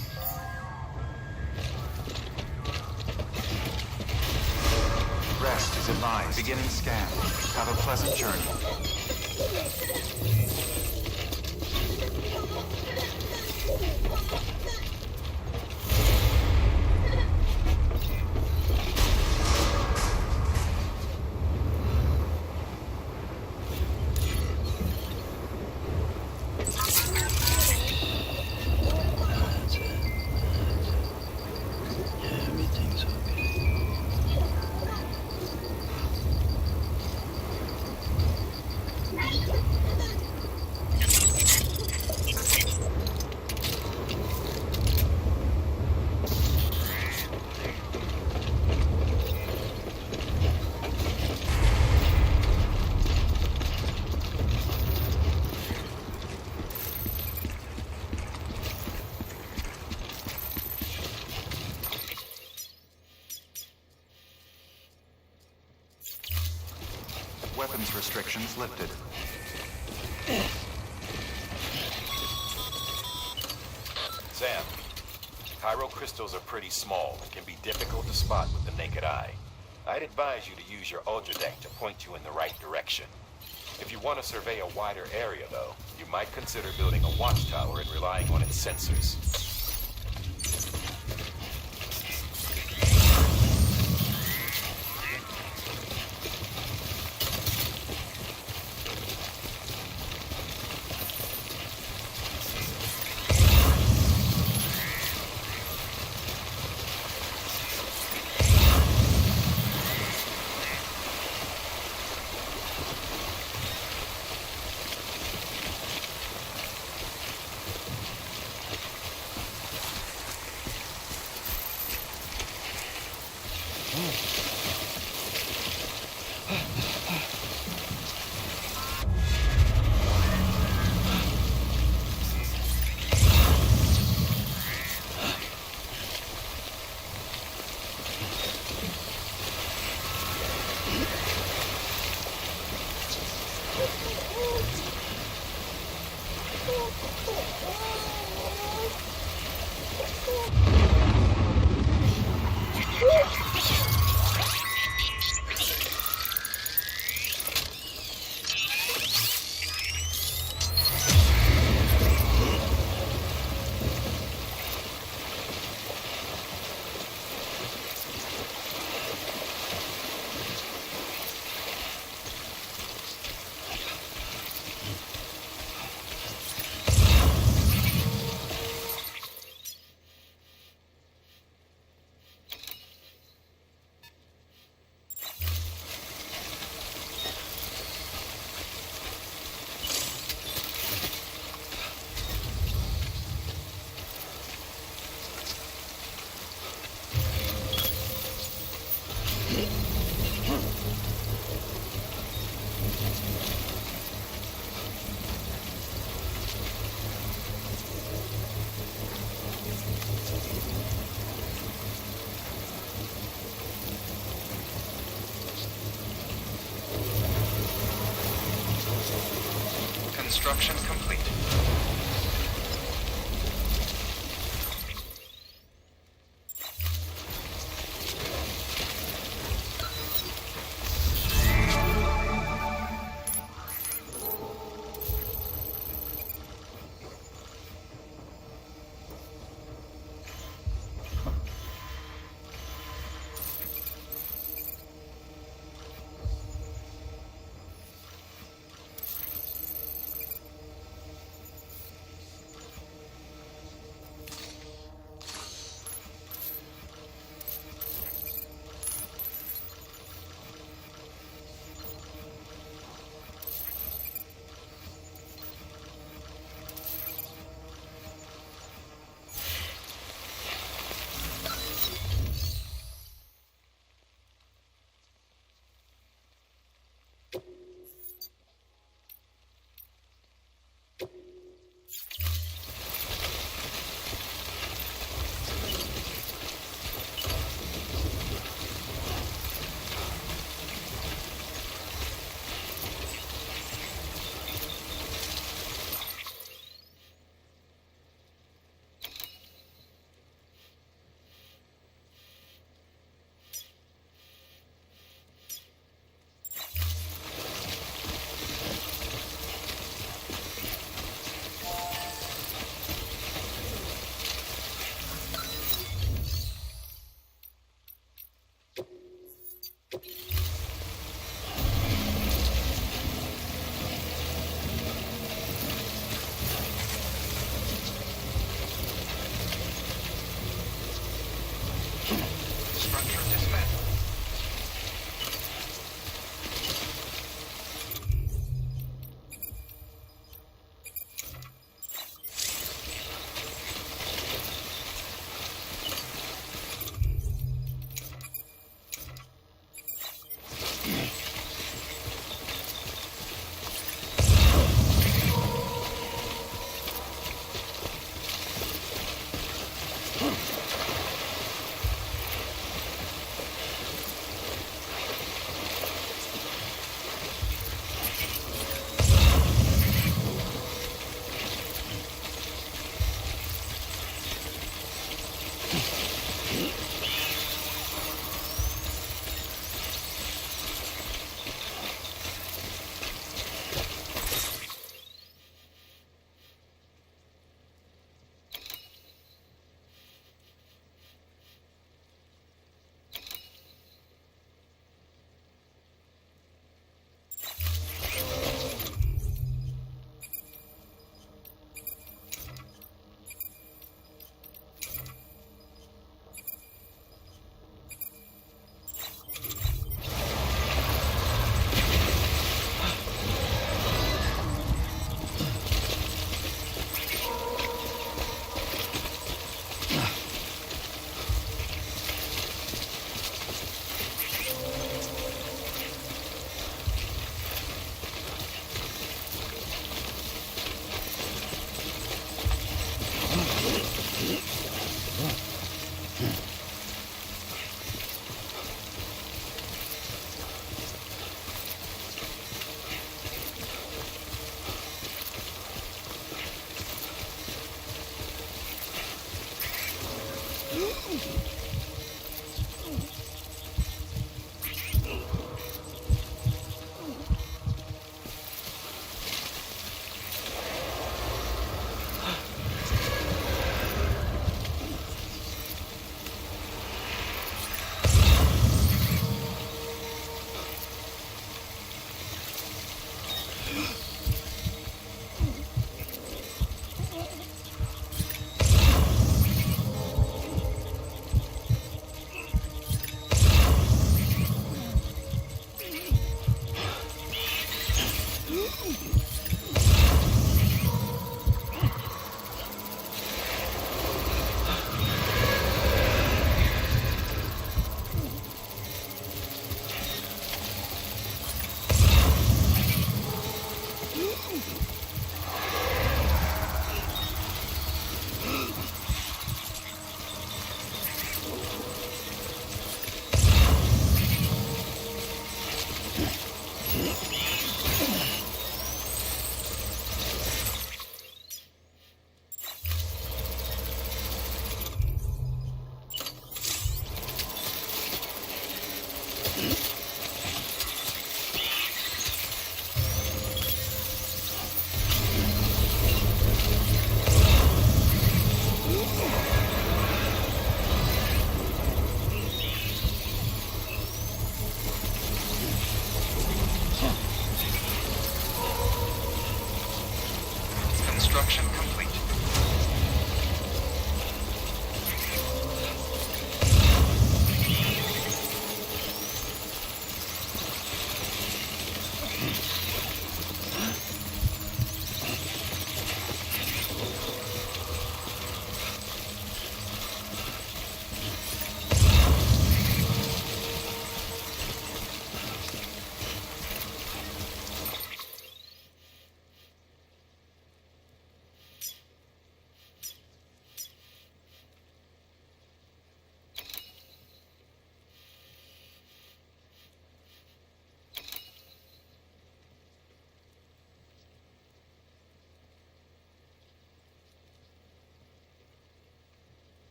Rest is advised. Beginning scan. Have a pleasant journey. Weapons restrictions lifted. Sam, chiral crystals are pretty small and can be difficult to spot with the naked eye. I'd advise you to use your ultra deck to point you in the right direction. If you want to survey a wider area, though, you might consider building a watchtower and relying on its sensors. Construction complete.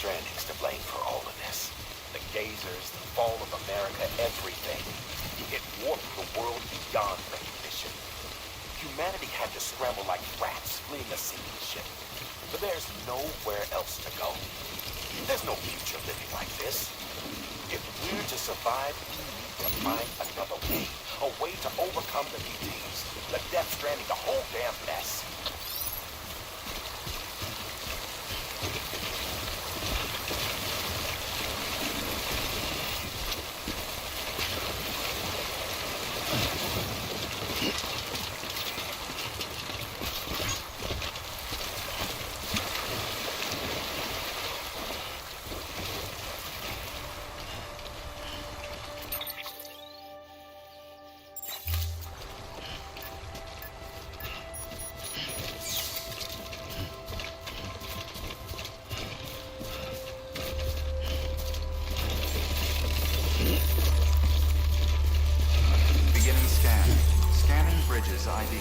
stranding's to blame for all of this. The gazers, the fall of America, everything. It warped the world beyond recognition. Humanity had to scramble like rats fleeing a sinking ship. But there's nowhere else to go. There's no future living like this. If we're to survive, we need to find another way. A way to overcome the BTs, the Death Stranding, the whole damn mess. Bridges ID.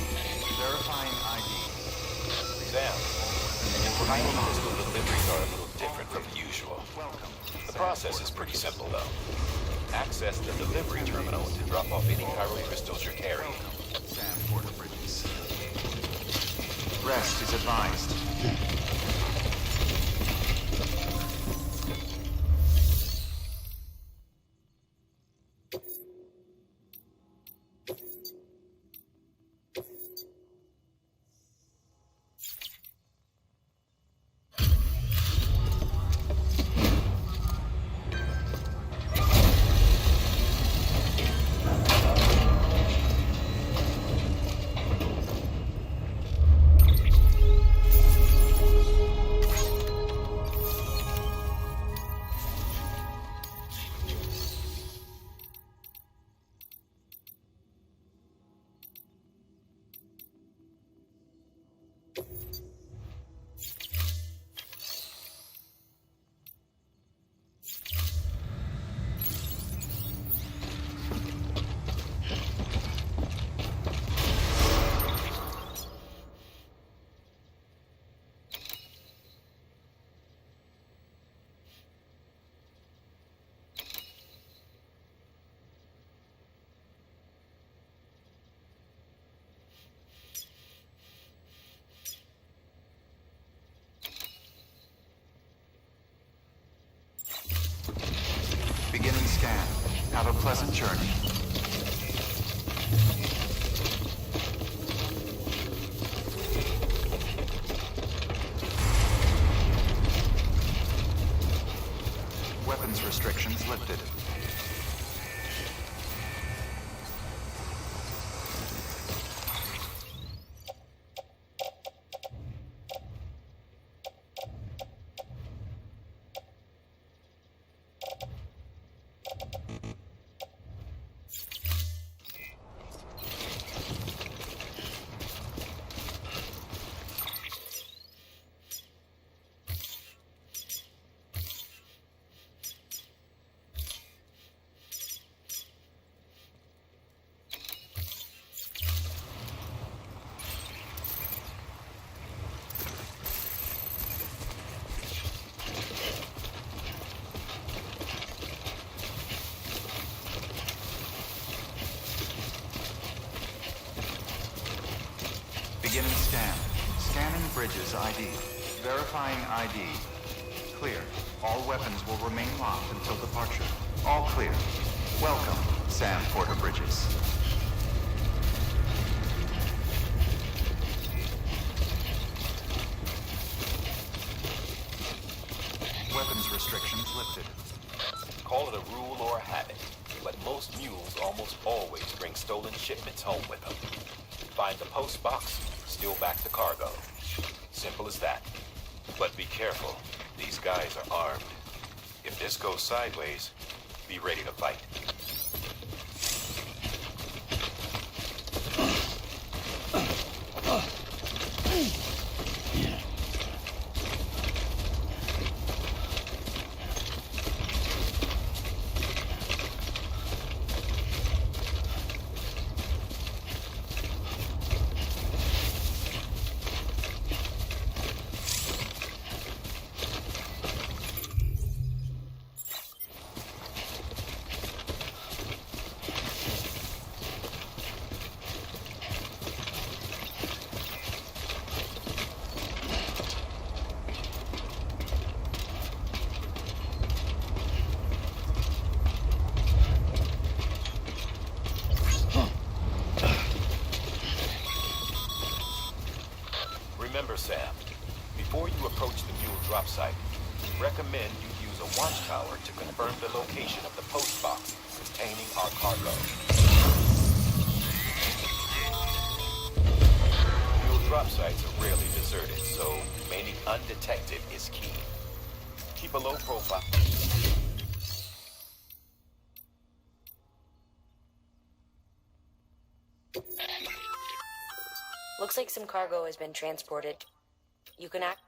Verifying ID. Sam, crystal deliveries are a little different from usual. The process is pretty simple, though. Access the delivery terminal to drop off any chiral crystals you're carrying. Sam Porter Bridges. Rest is advised. Beginning scan. Have a pleasant journey. Weapons restrictions lifted. Beginning scan. Scanning bridges ID. Verifying ID. Clear. All weapons will remain locked until departure. All clear. Welcome, Sam Porter Bridges. Weapons restrictions lifted. Call it a rule or a habit, but most mules almost always bring stolen shipments home with them. Find the post box, steal back the cargo. Simple as that. But be careful. These guys are armed. If this goes sideways, be ready to fight. Remember, Sam, before you approach the mule drop site, we recommend you use a watchtower to confirm the location of the post box containing our cargo. Mule drop sites are rarely deserted, so remaining undetected is key. Keep a low profile. Looks like some cargo has been transported. You can act.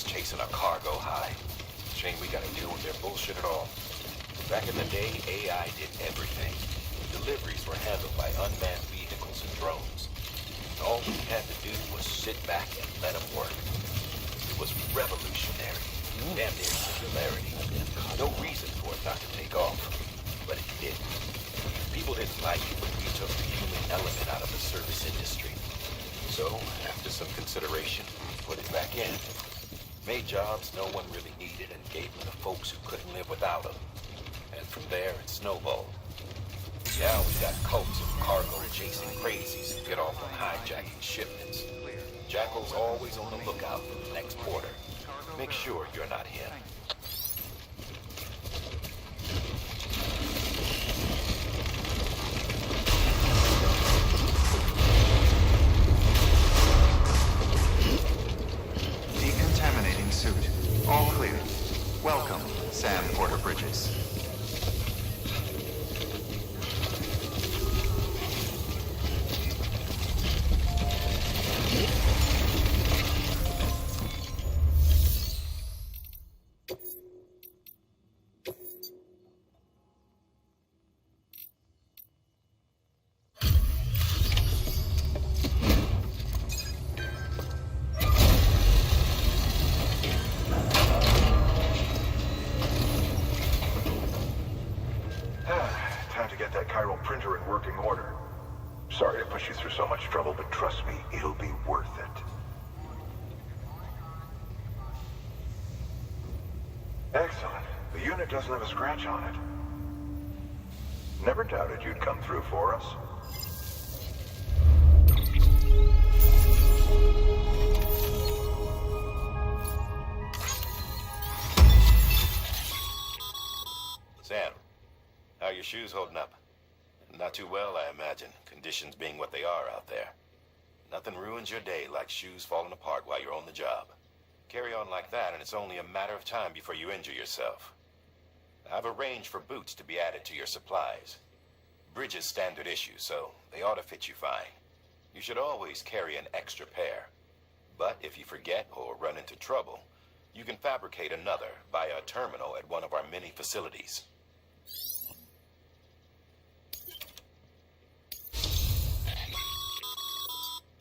Chasing a cargo high. Shame we gotta deal with their bullshit at all. Back in the day, AI did everything. Deliveries were handled by unmanned vehicles and drones. All we had to do was sit back and let them work. It was revolutionary. Damn near singularity. No reason for it not to take off. But it did. People didn't like it when we took the human element out of the service industry. So, after some consideration, we put it back in. Made jobs no one really needed and gave them to folks who couldn't live without them. And from there, it snowballed. Yeah, we got cults of cargo-chasing crazies who get off on hijacking shipments. Jackal's always on the lookout for the next border. Make sure you're not him. Decontaminating suit. All clear. Welcome, Sam Porter Bridges. Time to get that chiral printer in working order. Sorry to push you through so much trouble, but trust me, it'll be worth it. Excellent. The unit doesn't have a scratch on it. Never doubted you'd come through for us. Sam, how are your shoes holding up? Not too well, I imagine, conditions being what they are out there. Nothing ruins your day like shoes falling apart while you're on the job. Carry on like that, and it's only a matter of time before you injure yourself. I've arranged for boots to be added to your supplies. Bridges standard issue, so they ought to fit you fine. You should always carry an extra pair. But if you forget or run into trouble, you can fabricate another via a terminal at one of our many facilities.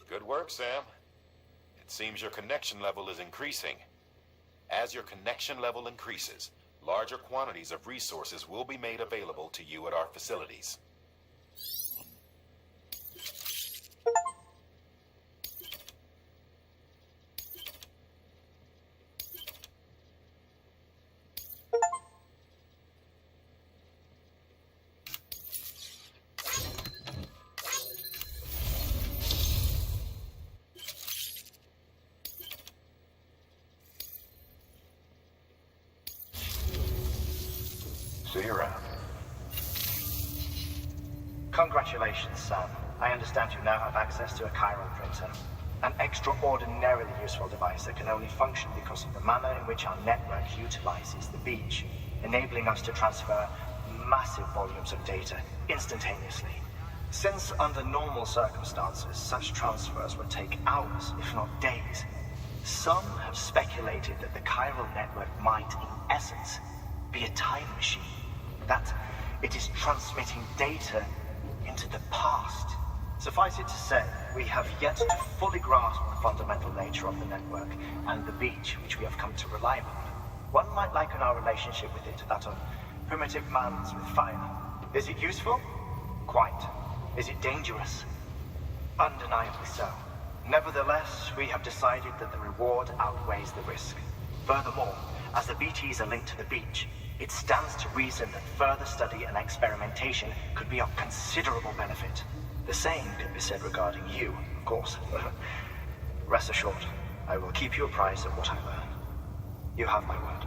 Good work, Sam. It seems your connection level is increasing. As your connection level increases, larger quantities of resources will be made available to you at our facilities. See you around. Congratulations, Sam. I understand you now have access to a chiral printer. An extraordinarily useful device that can only function because of the manner in which our network utilizes the beach, enabling us to transfer massive volumes of data instantaneously. Since under normal circumstances, such transfers would take hours, if not days, some have speculated that the chiral network might, in essence, be a time machine. That it is transmitting data into the past. Suffice it to say, we have yet to fully grasp the fundamental nature of the network and the beach which we have come to rely upon. One might liken our relationship with it to that of primitive mans with fire. Is it useful? Quite. Is it dangerous? Undeniably so. Nevertheless, we have decided that the reward outweighs the risk. Furthermore, as the BTs are linked to the beach, it stands to reason that further study and experimentation could be of considerable benefit. The same can be said regarding you, of course. Rest assured, I will keep you apprised of what I learn. You have my word.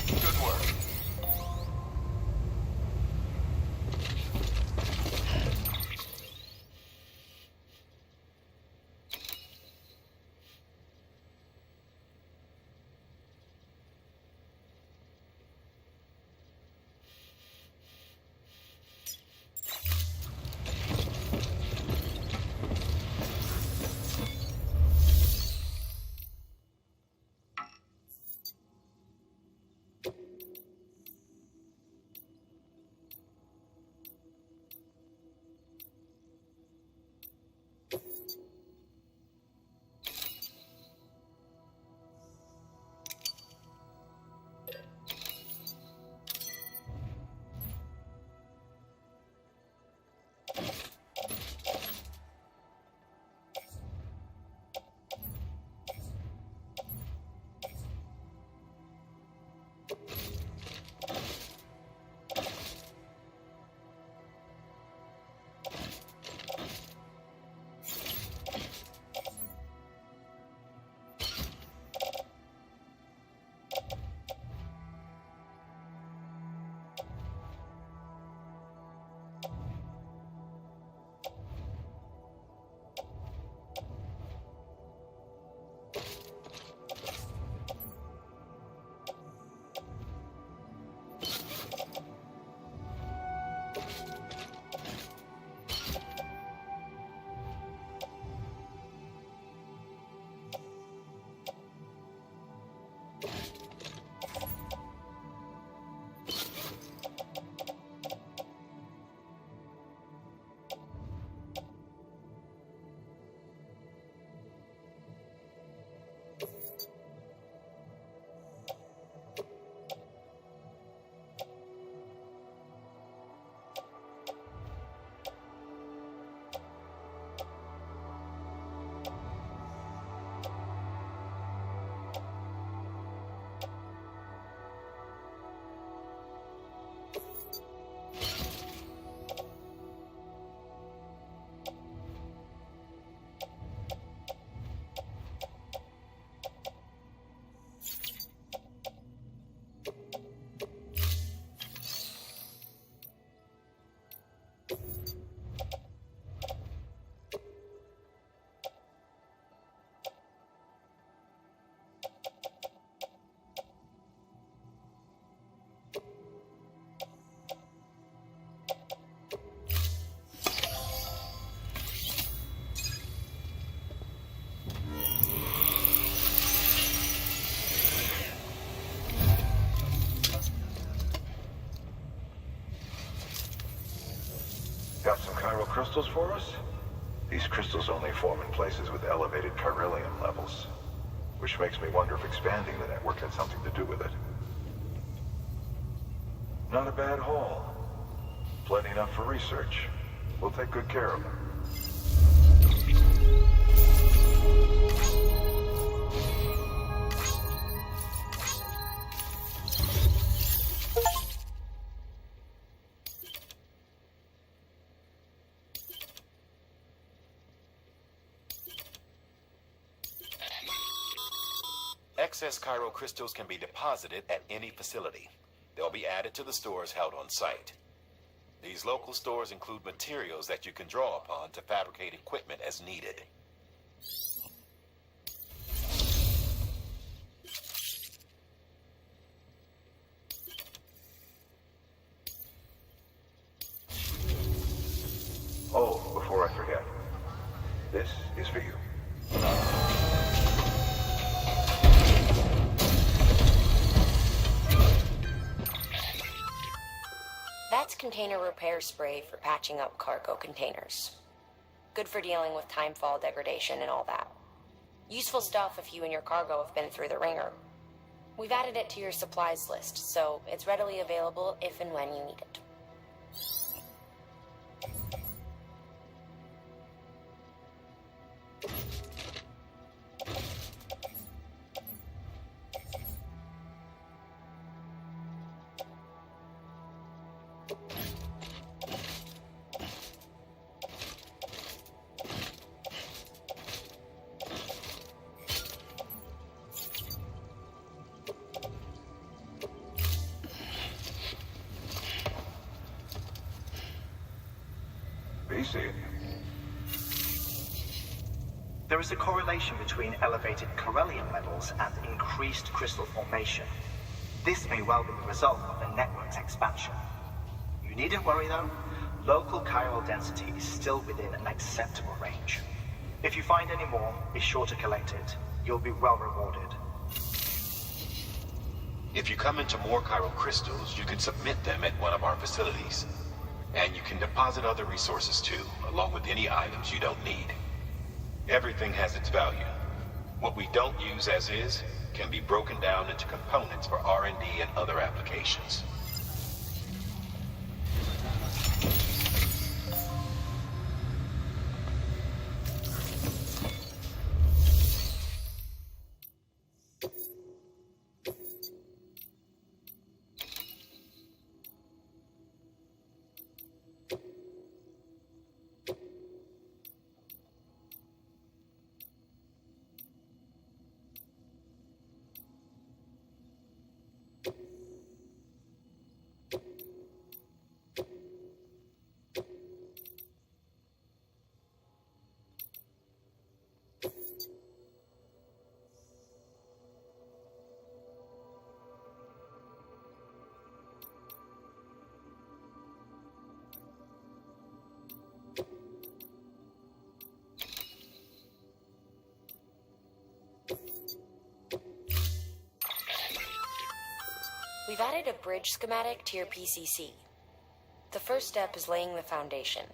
Good work. Got some chiral crystals for us? These crystals only form in places with elevated chiralium levels, which makes me wonder if expanding the network had something to do with it. Not a bad haul. Plenty enough for research. We'll take good care of them. Excess chiral crystals can be deposited at any facility. They'll be added to the stores held on site. These local stores include materials that you can draw upon to fabricate equipment as needed. Oh, before I forget, this is for you. That's container repair spray for patching up cargo containers. Good for dealing with timefall degradation and all that. Useful stuff if you and your cargo have been through the ringer. We've added it to your supplies list, so it's readily available if and when you need it. me see it. There is a correlation between elevated Corellium levels and increased crystal formation. This may well be the result of the network's expansion. You needn't worry though. Local chiral density is still within an acceptable range. If you find any more, be sure to collect it. You'll be well rewarded. If you come into more chiral crystals, you can submit them at one of our facilities. And you can deposit other resources too, along with any items you don't need. Everything has its value. What we don't use as is can be broken down into components for R&D and other applications. We've added a bridge schematic to your PCC. The first step is laying the foundation,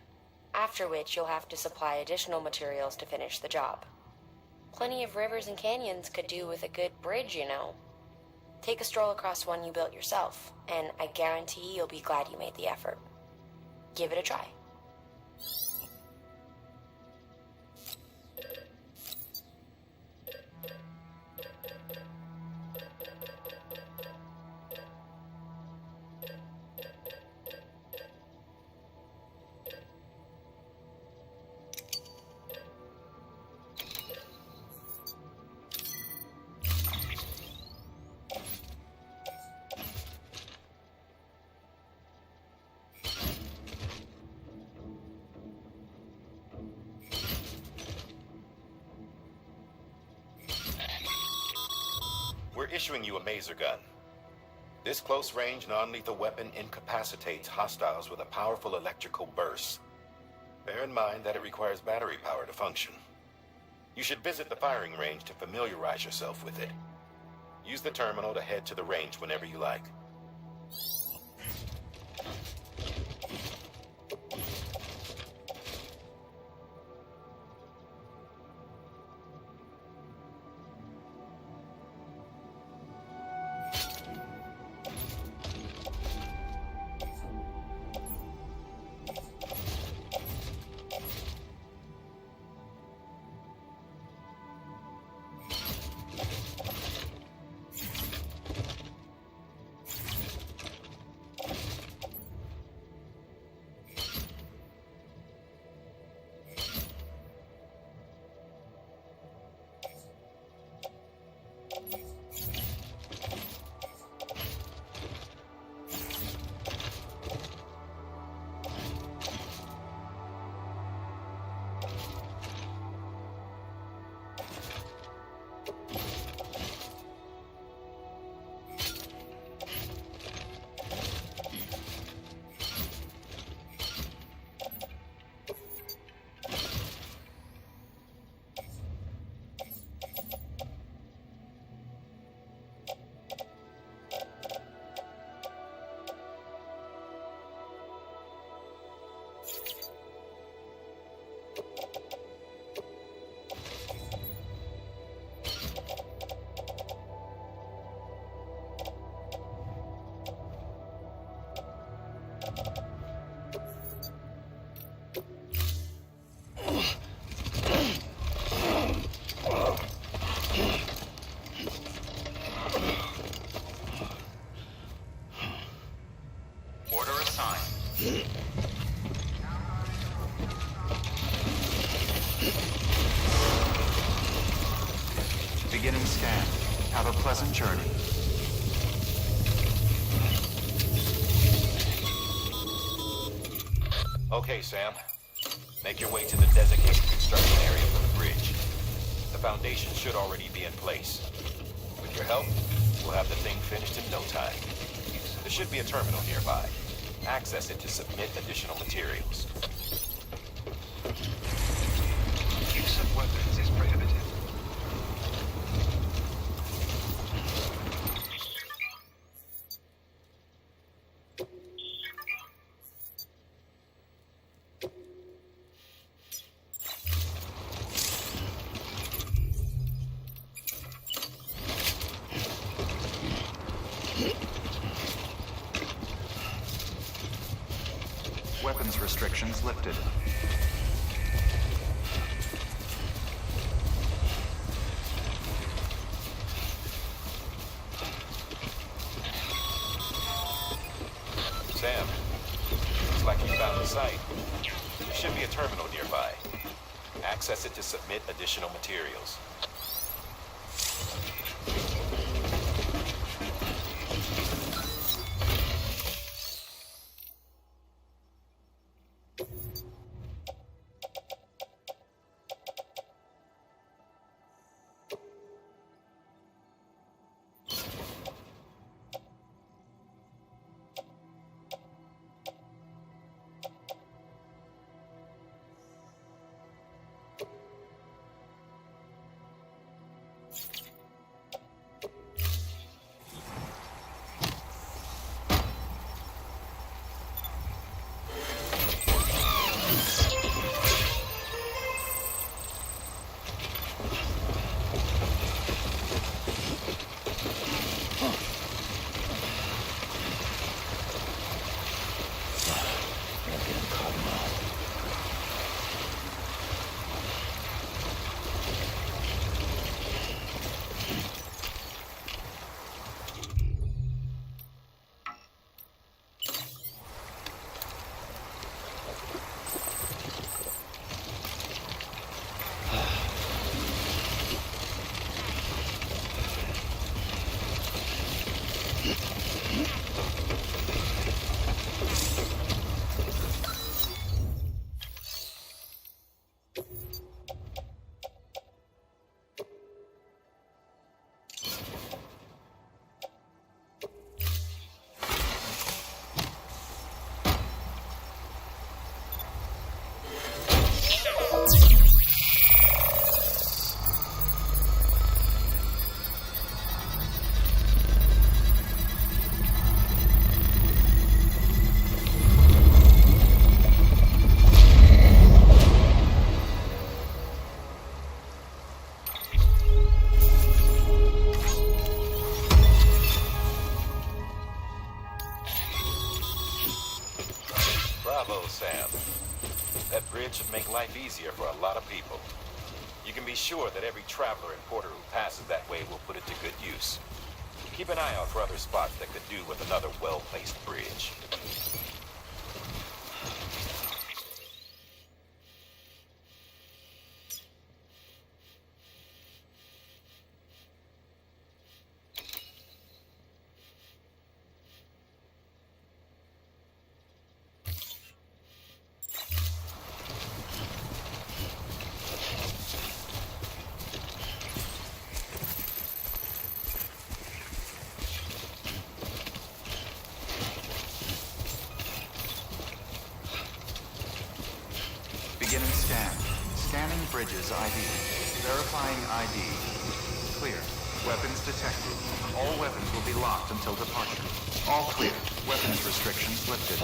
after which you'll have to supply additional materials to finish the job. Plenty of rivers and canyons could do with a good bridge, you know. Take a stroll across one you built yourself, and I guarantee you'll be glad you made the effort. Give it a try. We're issuing you a maser gun. This close-range, non-lethal weapon incapacitates hostiles with a powerful electrical burst. Bear in mind that it requires battery power to function. You should visit the firing range to familiarize yourself with it. Use the terminal to head to the range whenever you like. Beginning scan. Have a pleasant journey. Okay, Sam. Make your way to the designated construction area for the bridge. The foundation should already be in place. With your help, we'll have the thing finished in no time. There should be a terminal nearby. Access it to submit additional materials. Use of weapons is prohibited. Weapons restrictions lifted. Sam, looks like you found the site. There should be a terminal nearby. Access it to submit additional materials. Bravo, Sam. That bridge should make life easier for a lot of people. You can be sure that every traveler and porter who passes that way will put it to good use. Keep an eye out for other spots that could do with another well-placed bridge. Beginning scan. Scanning bridges ID. Verifying ID. Clear. Weapons detected. All weapons will be locked until departure. All clear. Weapons restrictions lifted.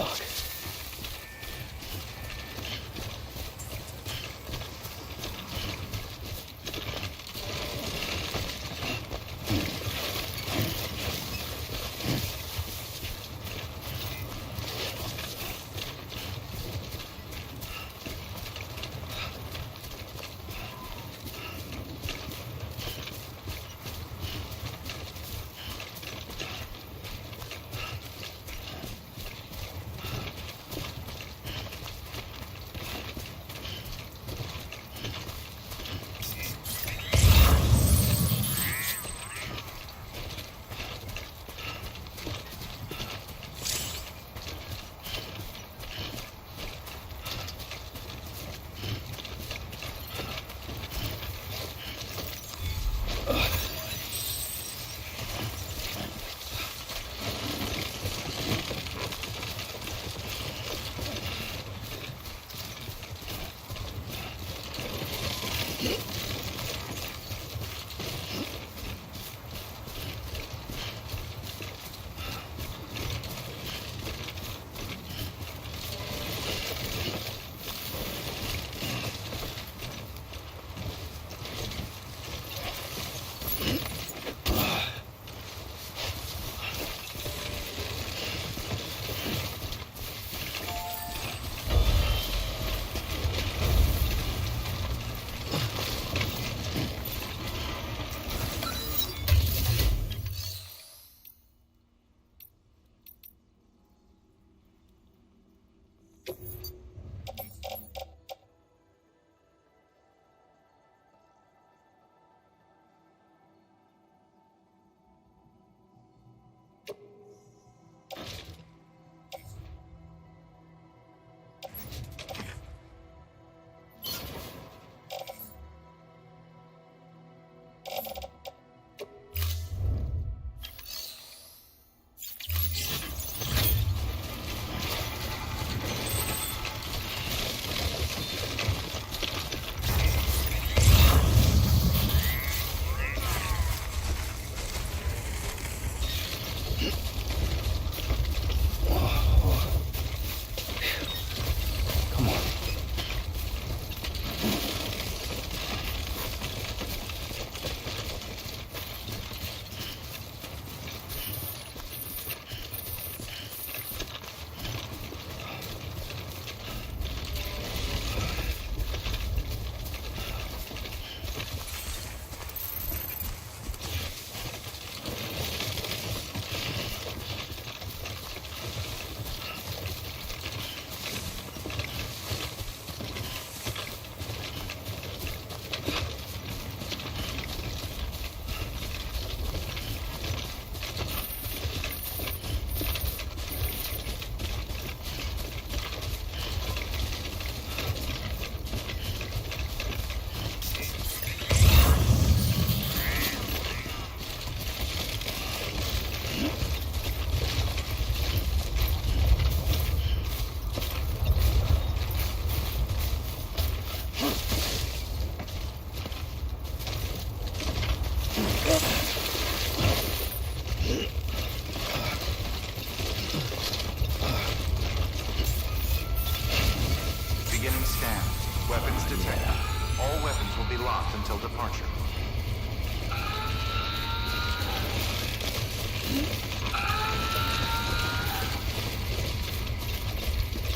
until departure.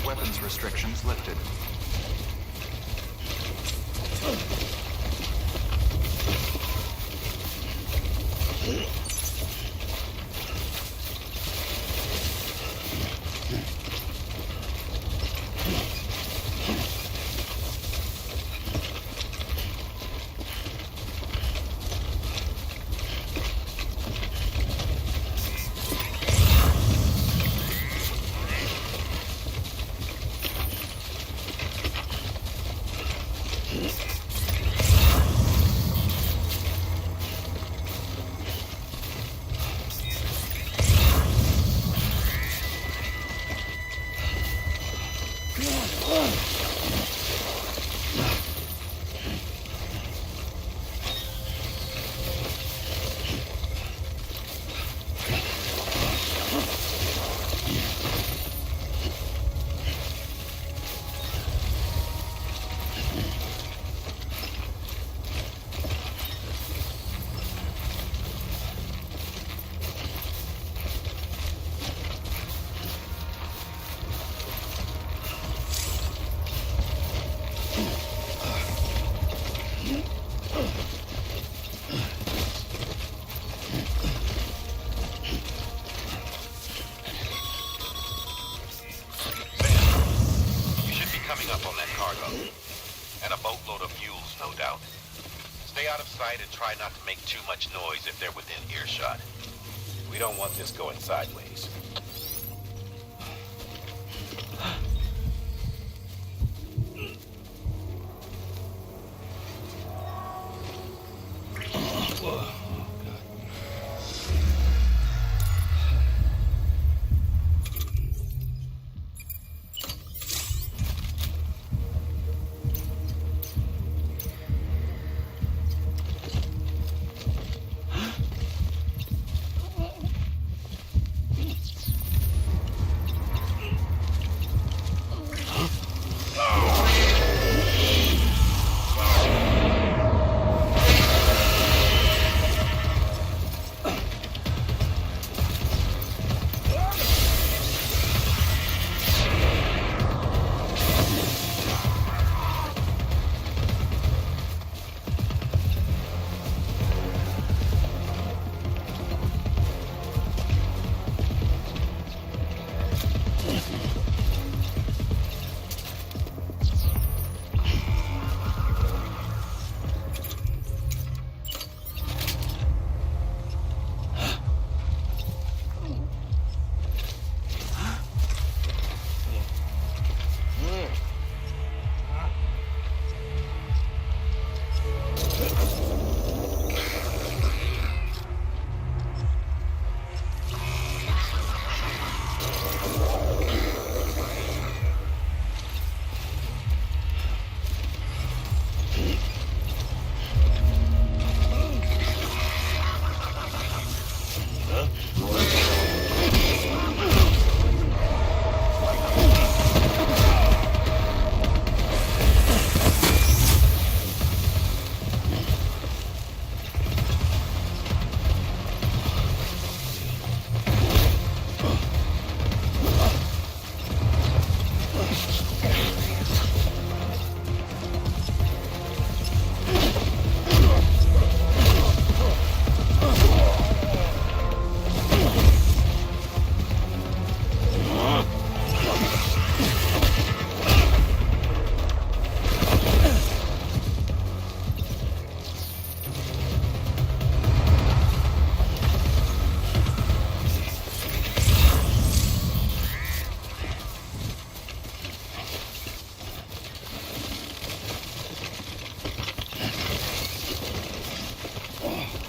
Weapons restrictions lifted. And try not to make too much noise if they're within earshot. We don't want this going sideways.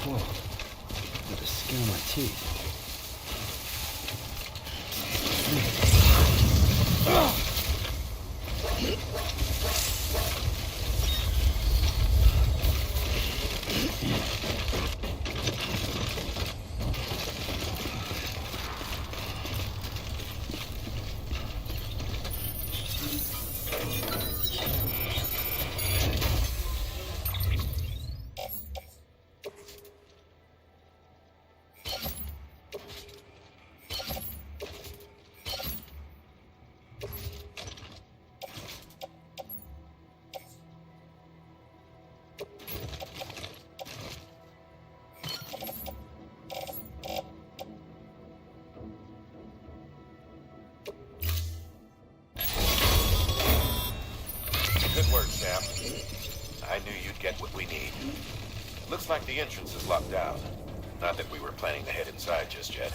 Whoa. Look at the skin on my teeth. Good work, Sam. I knew you'd get what we need. Looks like the entrance is locked down. Not that we were planning to head inside just yet.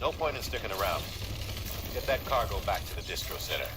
No point in sticking around. Get that cargo back to the distro center.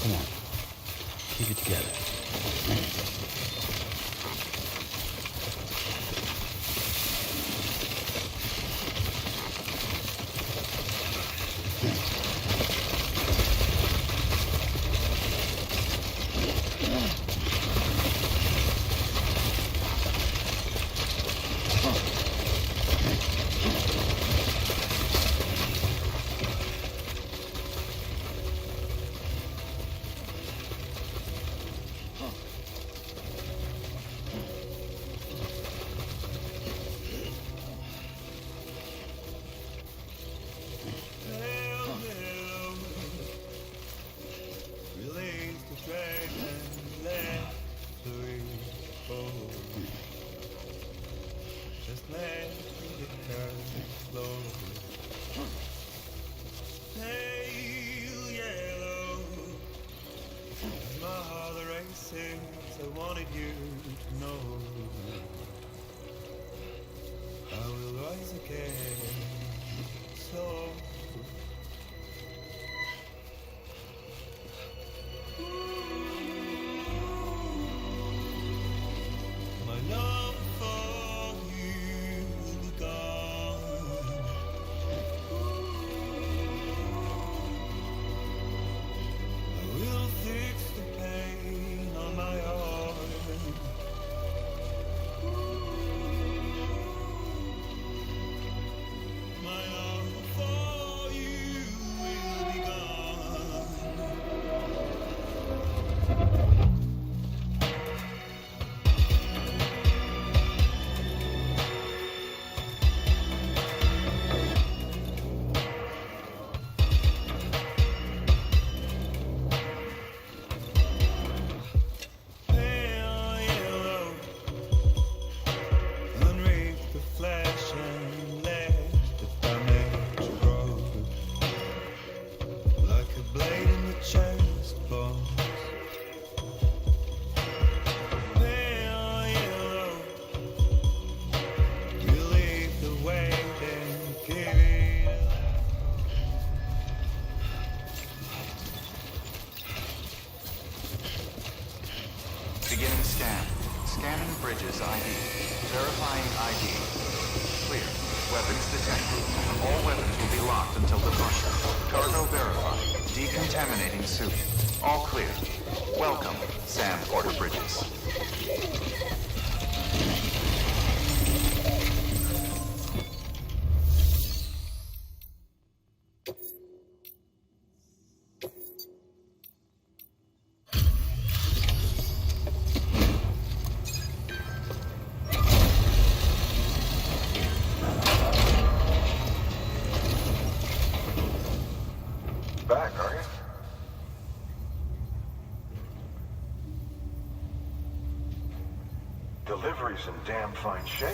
Come on. Keep it together. I wanted you to know I will rise again. So my love for you will be gone. I will fix the pain on my heart. My love for Decontaminating suit. All clear. Welcome, Sam Porter Bridges. Back, are you? Delivery's in damn fine shape.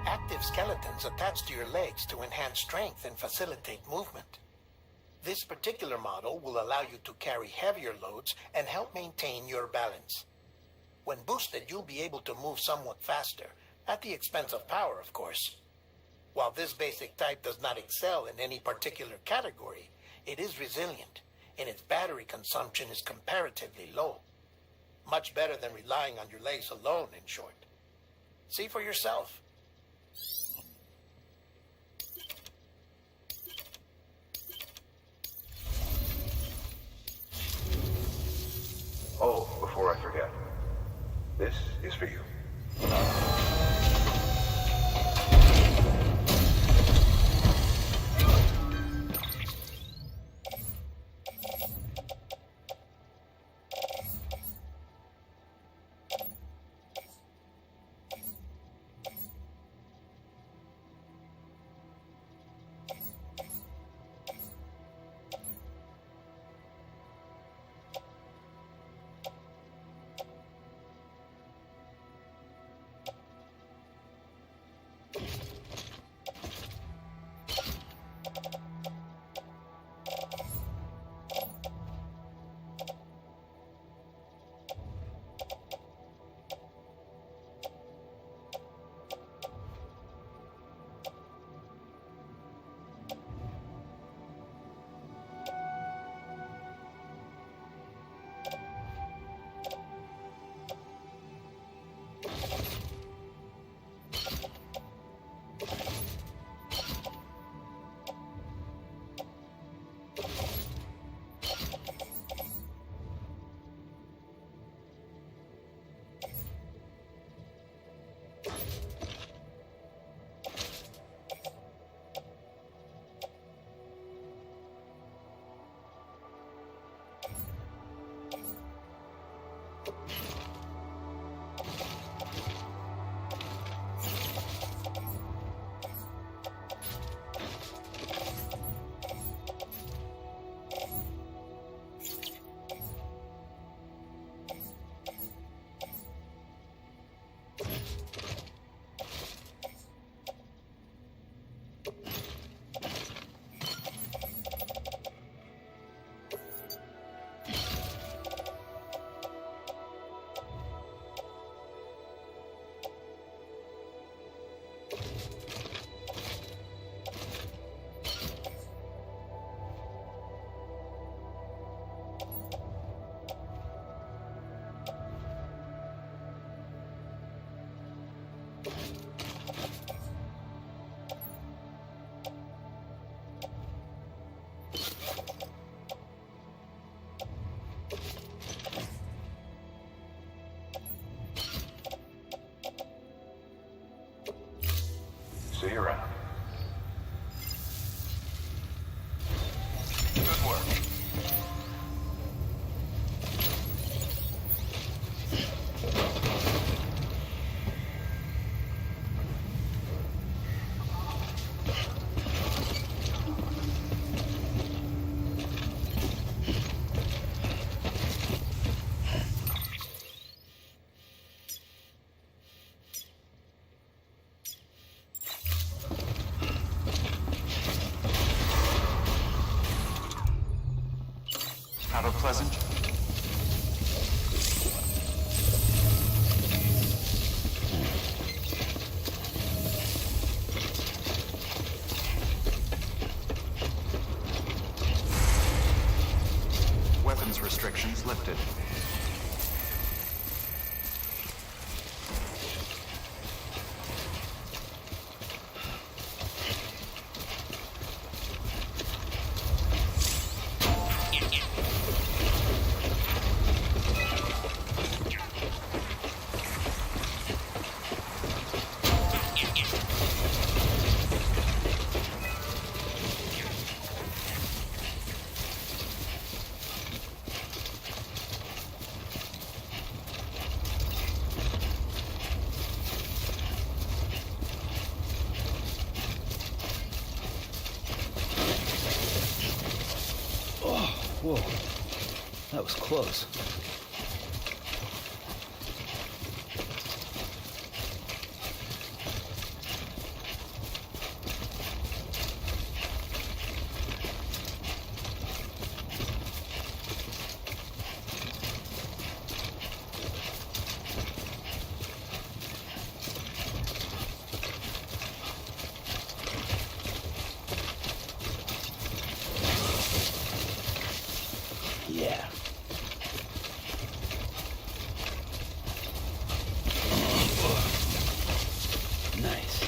Active skeletons attached to your legs to enhance strength and facilitate movement. This particular model will allow you to carry heavier loads and help maintain your balance. When boosted, you'll be able to move somewhat faster, at the expense of power, of course. While this basic type does not excel in any particular category, it is resilient, and its battery consumption is comparatively low. Much better than relying on your legs alone, in short. See for yourself. Oh, before I forget, this is for you. See you around. Good work. Rather pleasant. Weapons restrictions lifted. Whoa. That was close. Yeah. Nice.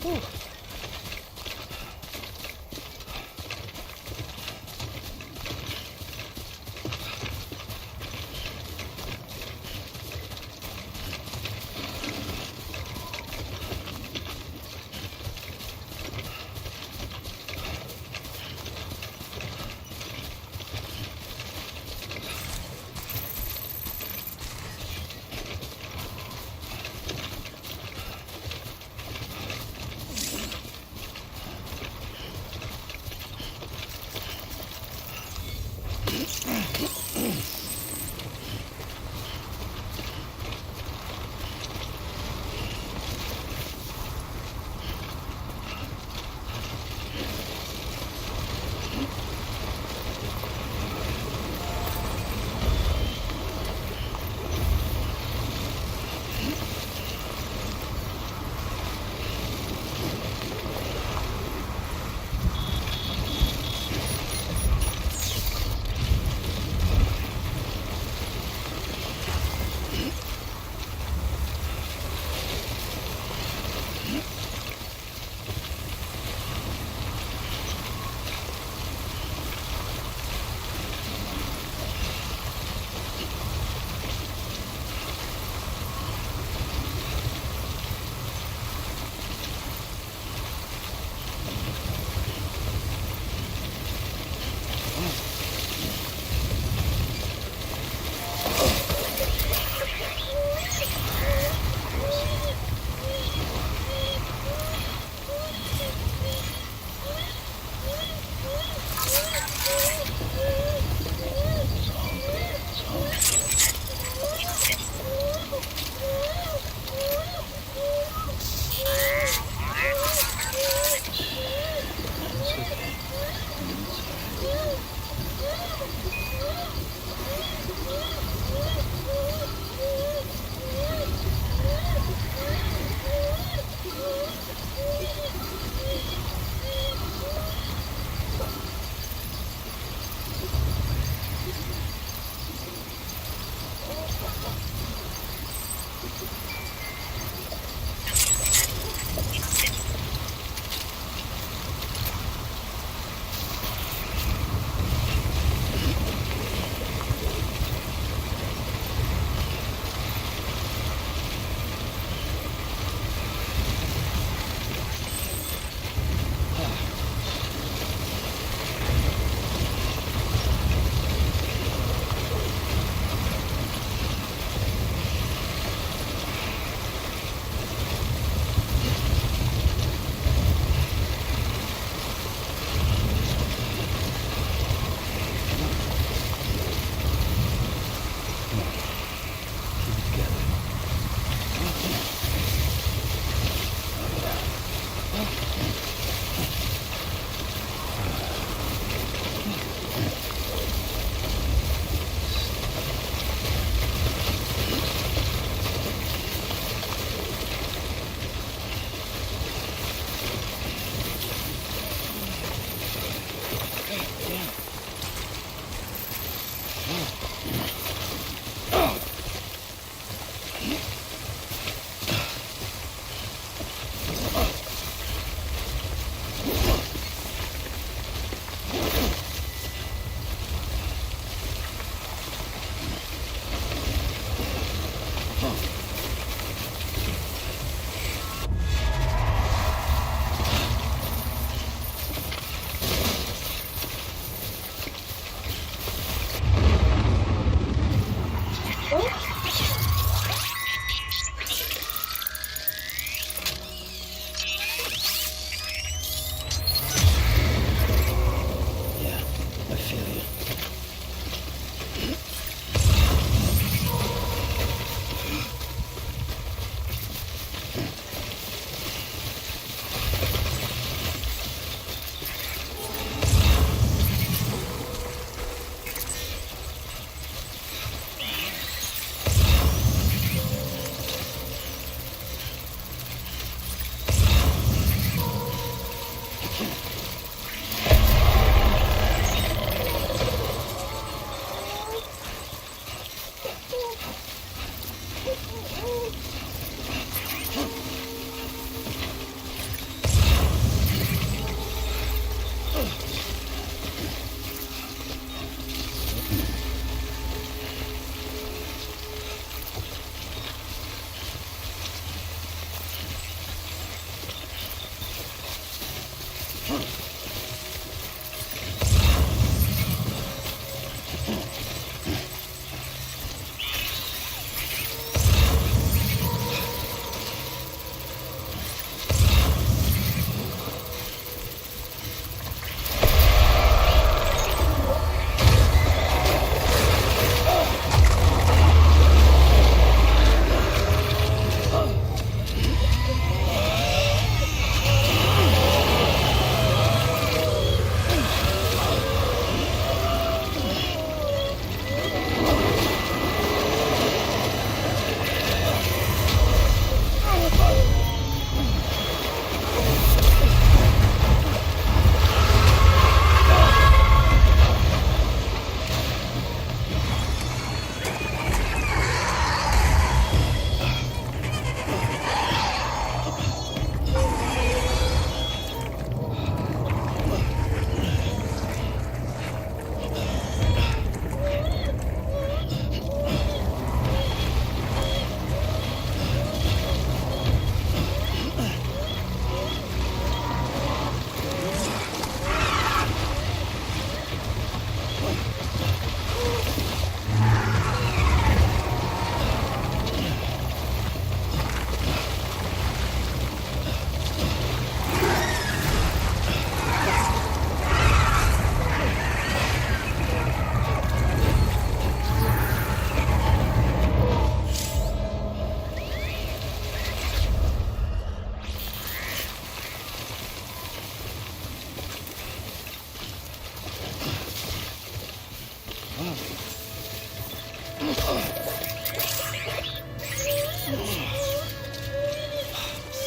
Whew.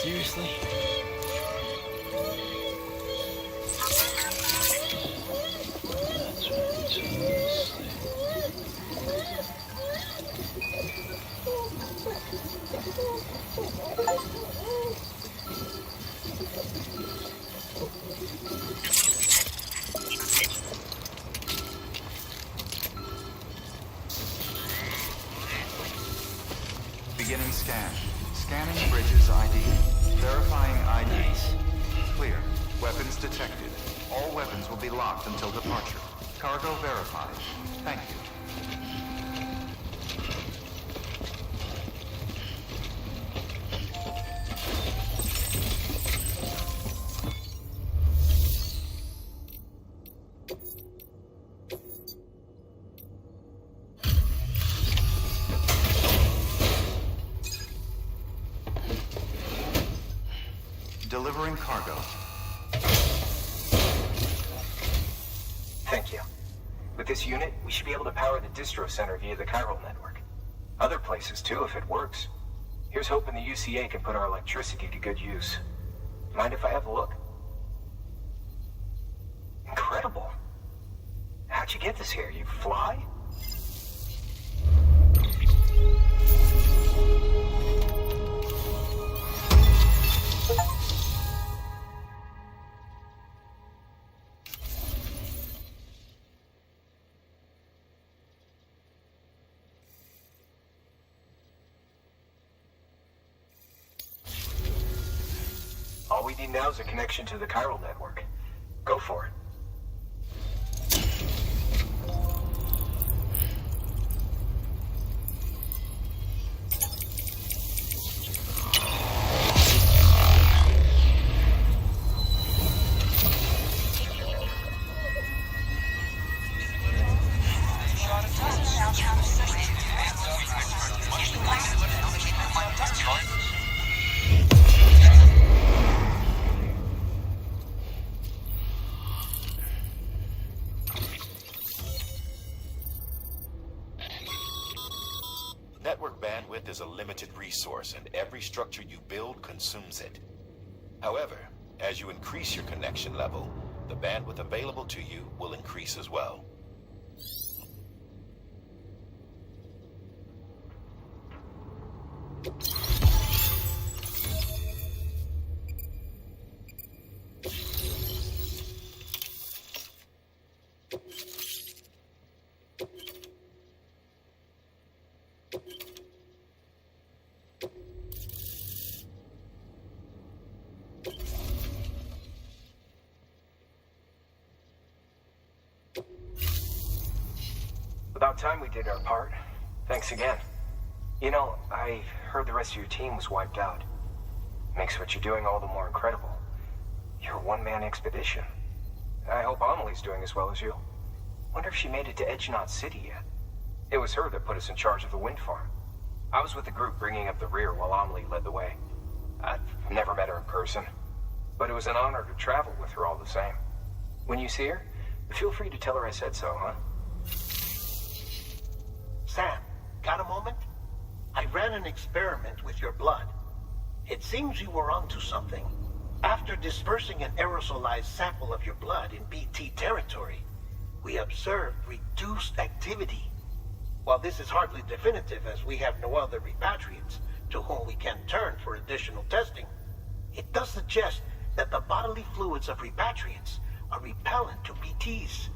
Seriously? Beginning scan. Scanning bridges ID. Verifying ID. Nice. Clear. Weapons detected. All weapons will be locked until departure. Cargo verified. Thank you. Delivering cargo. Thank you. With this unit, we should be able to power the distro center via the chiral network. Other places too, if it works. Here's hoping the UCA can put our electricity to good use. Mind if I have a look? Incredible. How'd you get this here? You fly? All we need now is a connection to the chiral network. Go for it. Network bandwidth is a limited resource, and every structure you build consumes it. However, as you increase your connection level, the bandwidth available to you will increase as well. About time we did our part. Thanks again. You know, I heard the rest of your team was wiped out. Makes what you're doing all the more incredible. You're a one-man expedition. I hope Amelie's doing as well as you. Wonder if she made it to Edgenot City yet. It was her that put us in charge of the wind farm. I was with the group bringing up the rear while Amelie led the way. I've never met her in person, but it was an honor to travel with her all the same. When you see her, feel free to tell her I said so, huh? Sam, got a moment? I ran an experiment with your blood. It seems you were onto something. After dispersing an aerosolized sample of your blood in BT territory, we observed reduced activity. While this is hardly definitive, as we have no other repatriates to whom we can turn for additional testing, it does suggest that the bodily fluids of repatriates are repellent to BTs.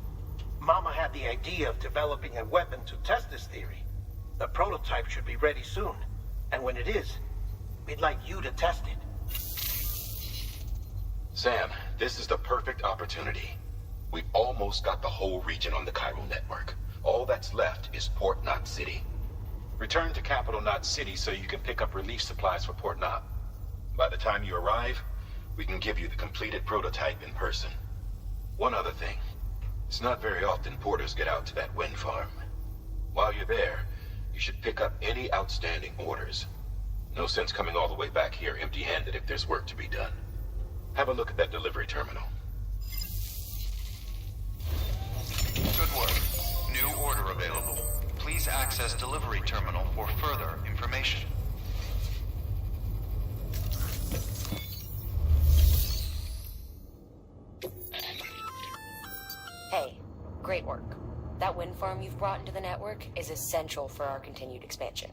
Mama had the idea of developing a weapon to test this theory. The prototype should be ready soon, and when it is, we'd like you to test it. Sam, this is the perfect opportunity. We almost got the whole region on the chiral network. All that's left is Port Knot City. Return to Capital Knot City so you can pick up relief supplies for Port Knot. By the time you arrive, we can give you the completed prototype in person. One other thing. It's not very often porters get out to that wind farm. While you're there, you should pick up any outstanding orders. No sense coming all the way back here empty-handed if there's work to be done. Have a look at that delivery terminal. Good work. New order available. Please access delivery terminal for further information. Great work. That wind farm you've brought into the network is essential for our continued expansion.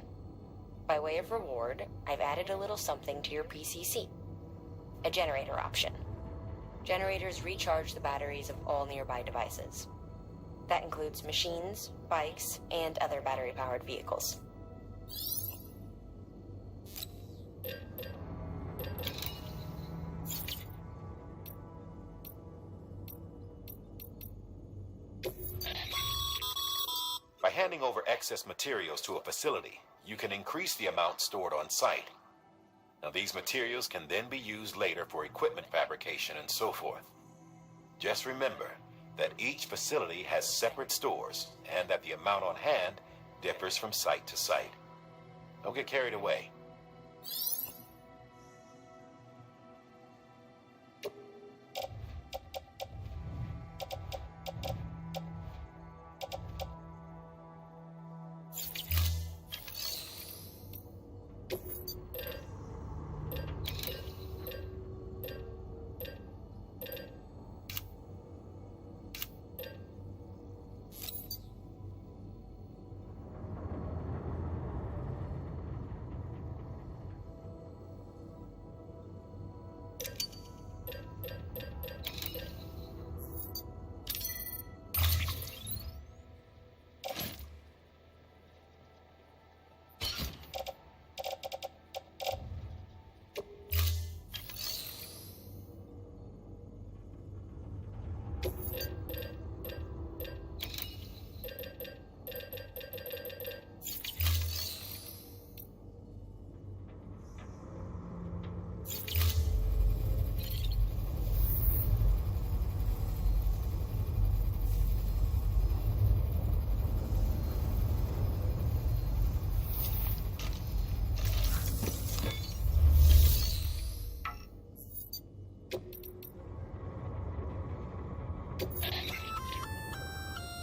By way of reward, I've added a little something to your PCC. A generator option. Generators recharge the batteries of all nearby devices. That includes machines, bikes, and other battery-powered vehicles. By handing over excess materials to a facility, you can increase the amount stored on site. Now, these materials can then be used later for equipment fabrication and so forth. Just remember that each facility has separate stores and that the amount on hand differs from site to site. Don't get carried away.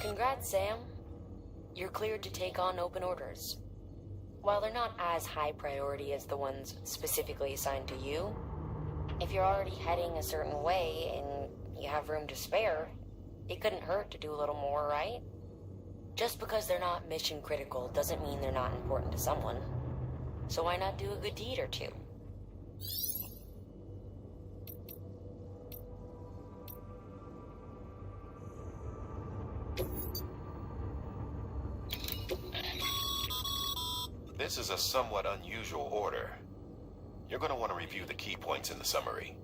Congrats, Sam. You're cleared to take on open orders. While they're not as high priority as the ones specifically assigned to you, if you're already heading a certain way and you have room to spare, it couldn't hurt to do a little more, right? Just because they're not mission critical doesn't mean they're not important to someone. So why not do a good deed or two? This is a somewhat unusual order. You're going to want to review the key points in the summary.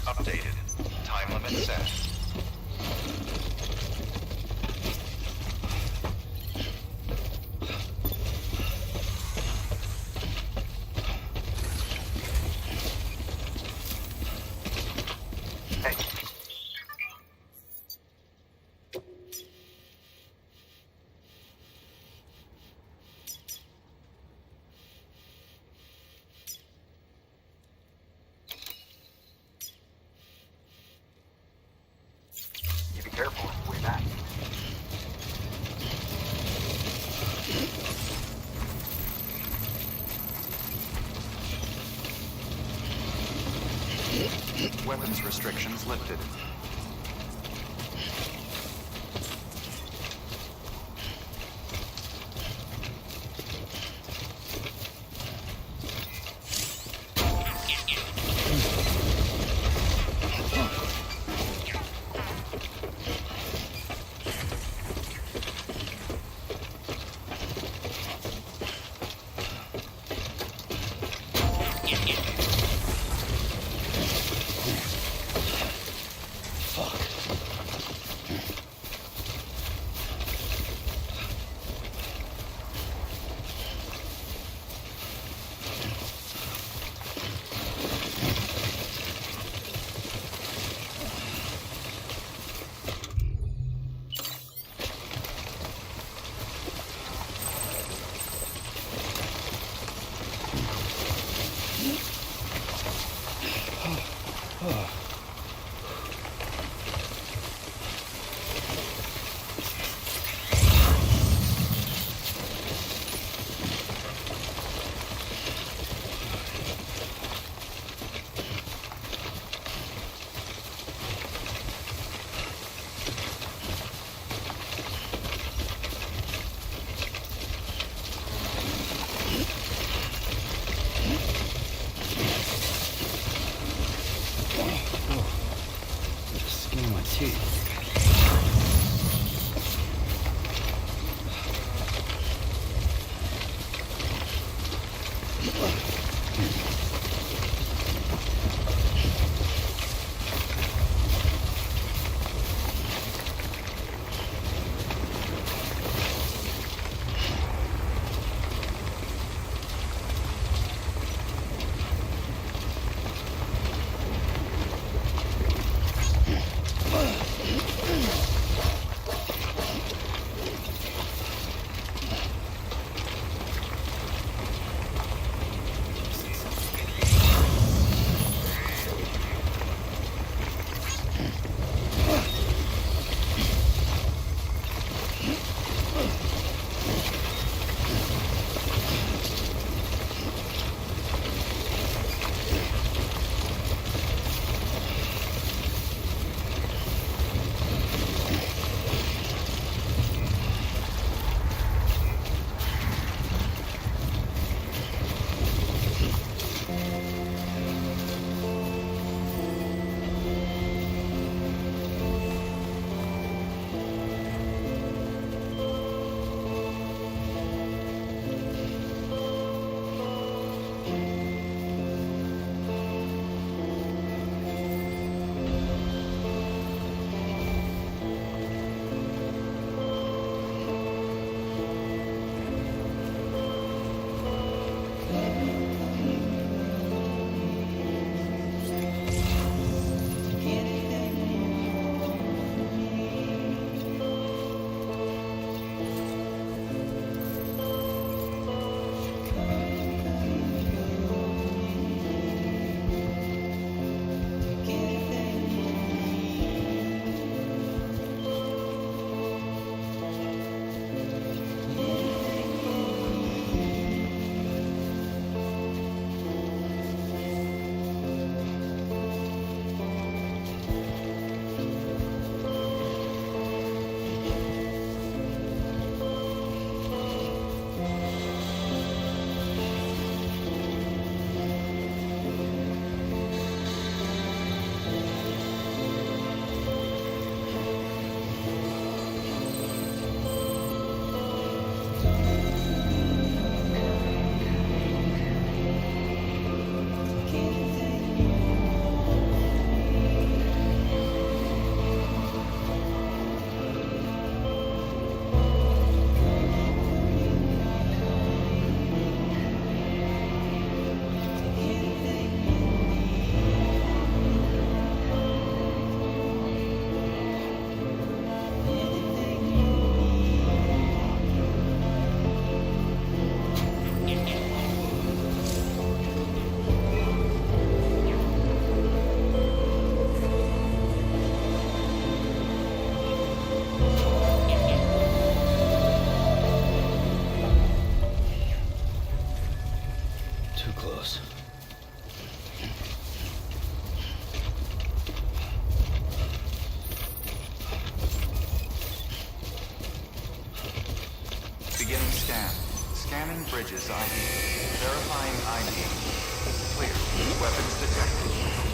Updated. Time limit set. Careful on the way back. Weapons restrictions lifted. Scanning bridges ID. Verifying ID. Clear. Weapons detected.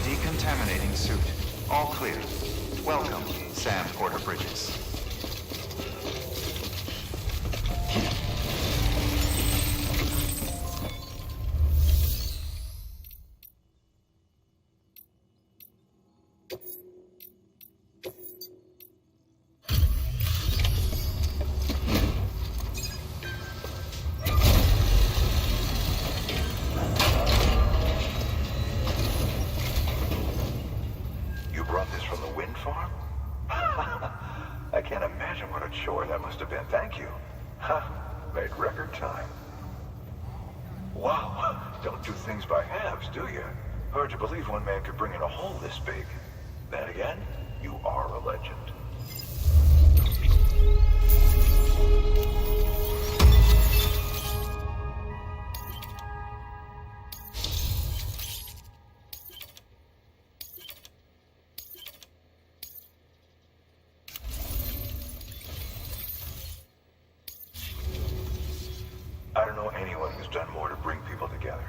Decontaminating suit. All clear. Welcome, Sam Porter Bridges. don't do things by halves, do you? Hard to believe one man could bring in a hole this big. Then again, you are a legend. I don't know anyone who's done more to bring people together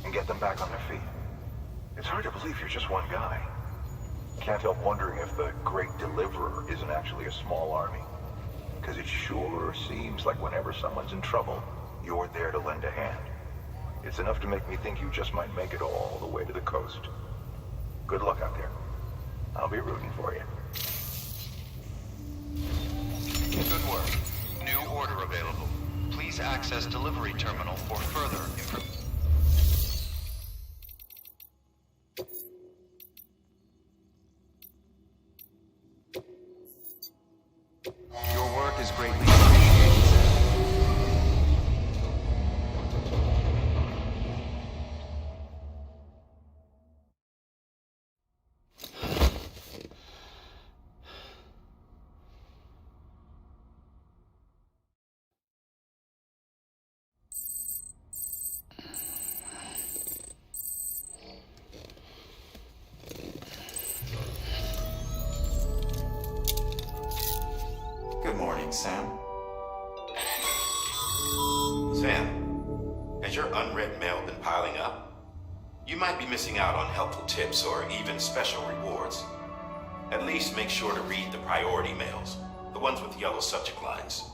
and get them back on their feet. It's hard to believe you're just one guy. Can't help wondering if the Great Deliverer isn't actually a small army. Because it sure seems like whenever someone's in trouble, you're there to lend a hand. It's enough to make me think you just might make it all the way to the coast. Good luck out there. I'll be rooting for you. Good work. New order available. Please access delivery terminal for further information. Your work is greatly appreciated, sir. Good morning, Sam. Sam, has your unread mail been piling up? You might be missing out on helpful tips or even special rewards. At least make sure to read the priority mails, the ones with yellow subject lines.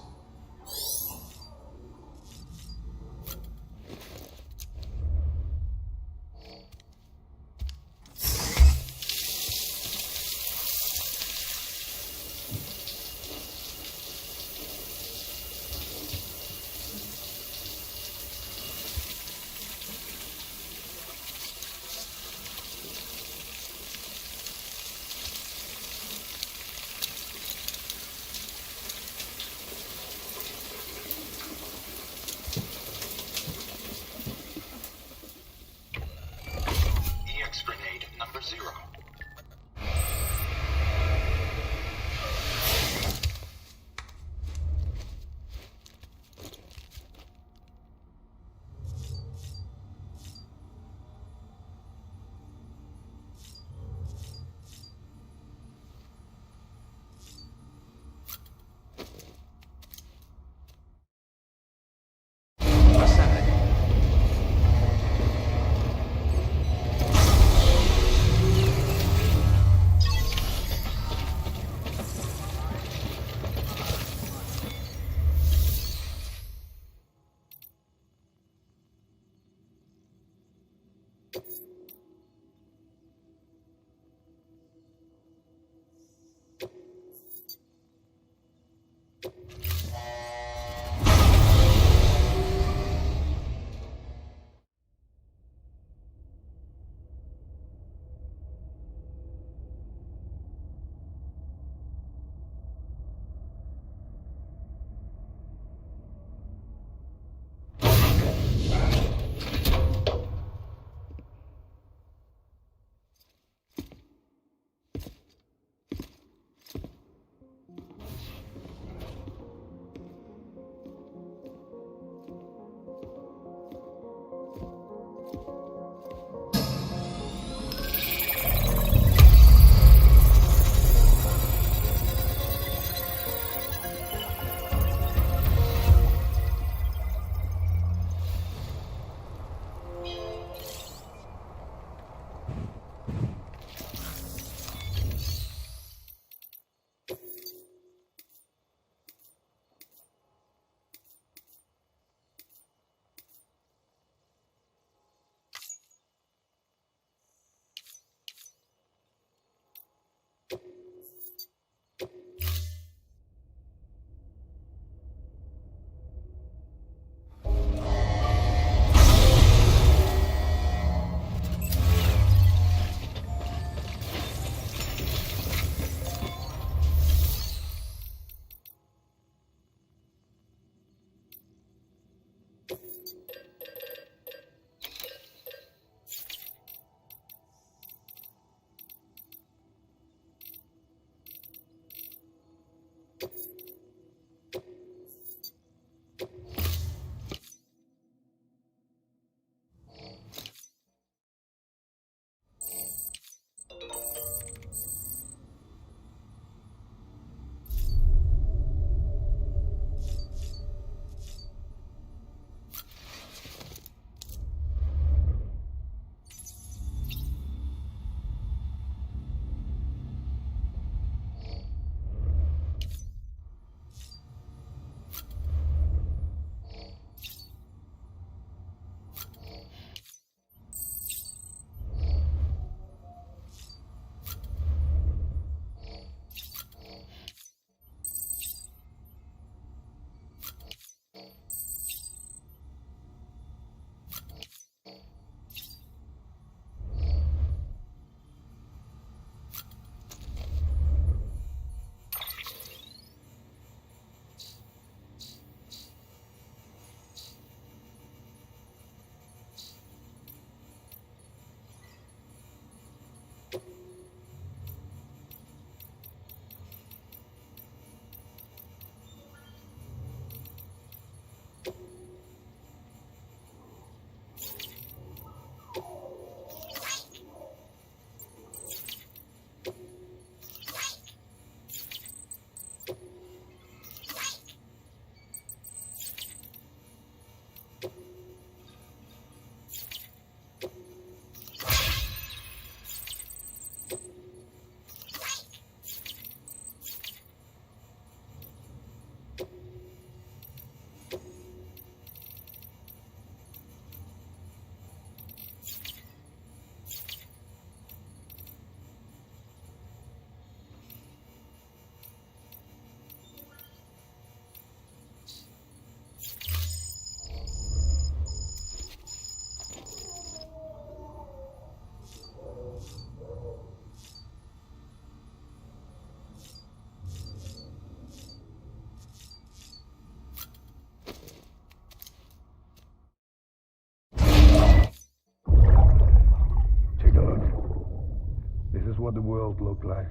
what the world looked like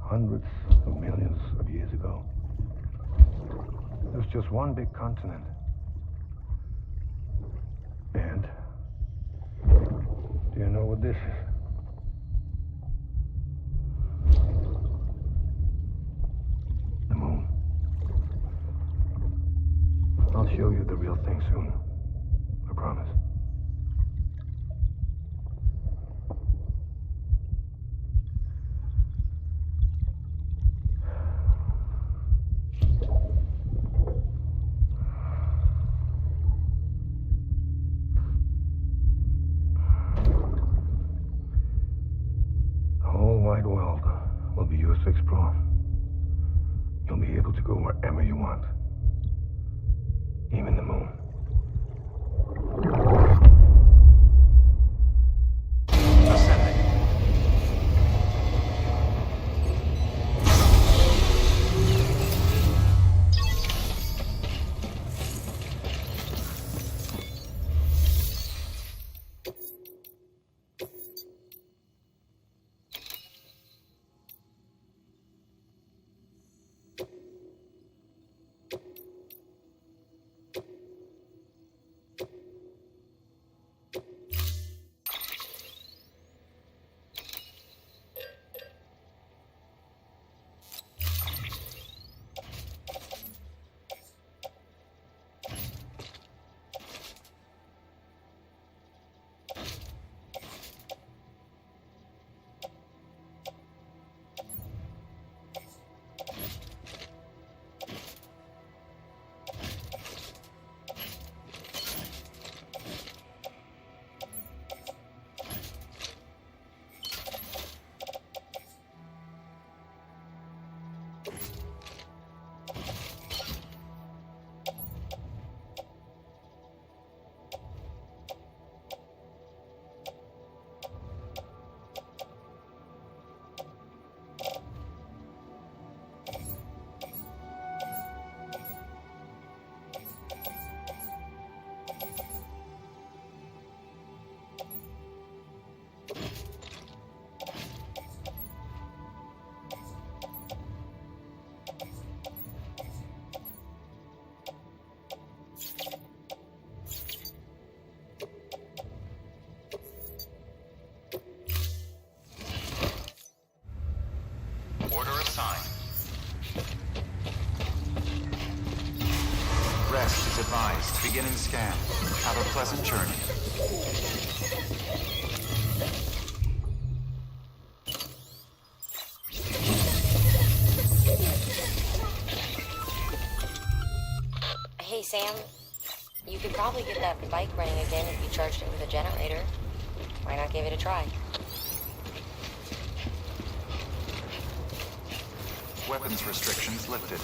hundreds of millions of years ago. There's just one big continent. And do you know what this is? The moon. I'll show you the real thing soon. I promise. The whole wide world will be yours to explore. You'll be able to go wherever you want. Even the moon. Order assigned. Rest is advised. Beginning scan. Have a pleasant journey. Hey, Sam. You could probably get that bike running again if you charged it with a generator. Why not give it a try? Weapons restrictions lifted.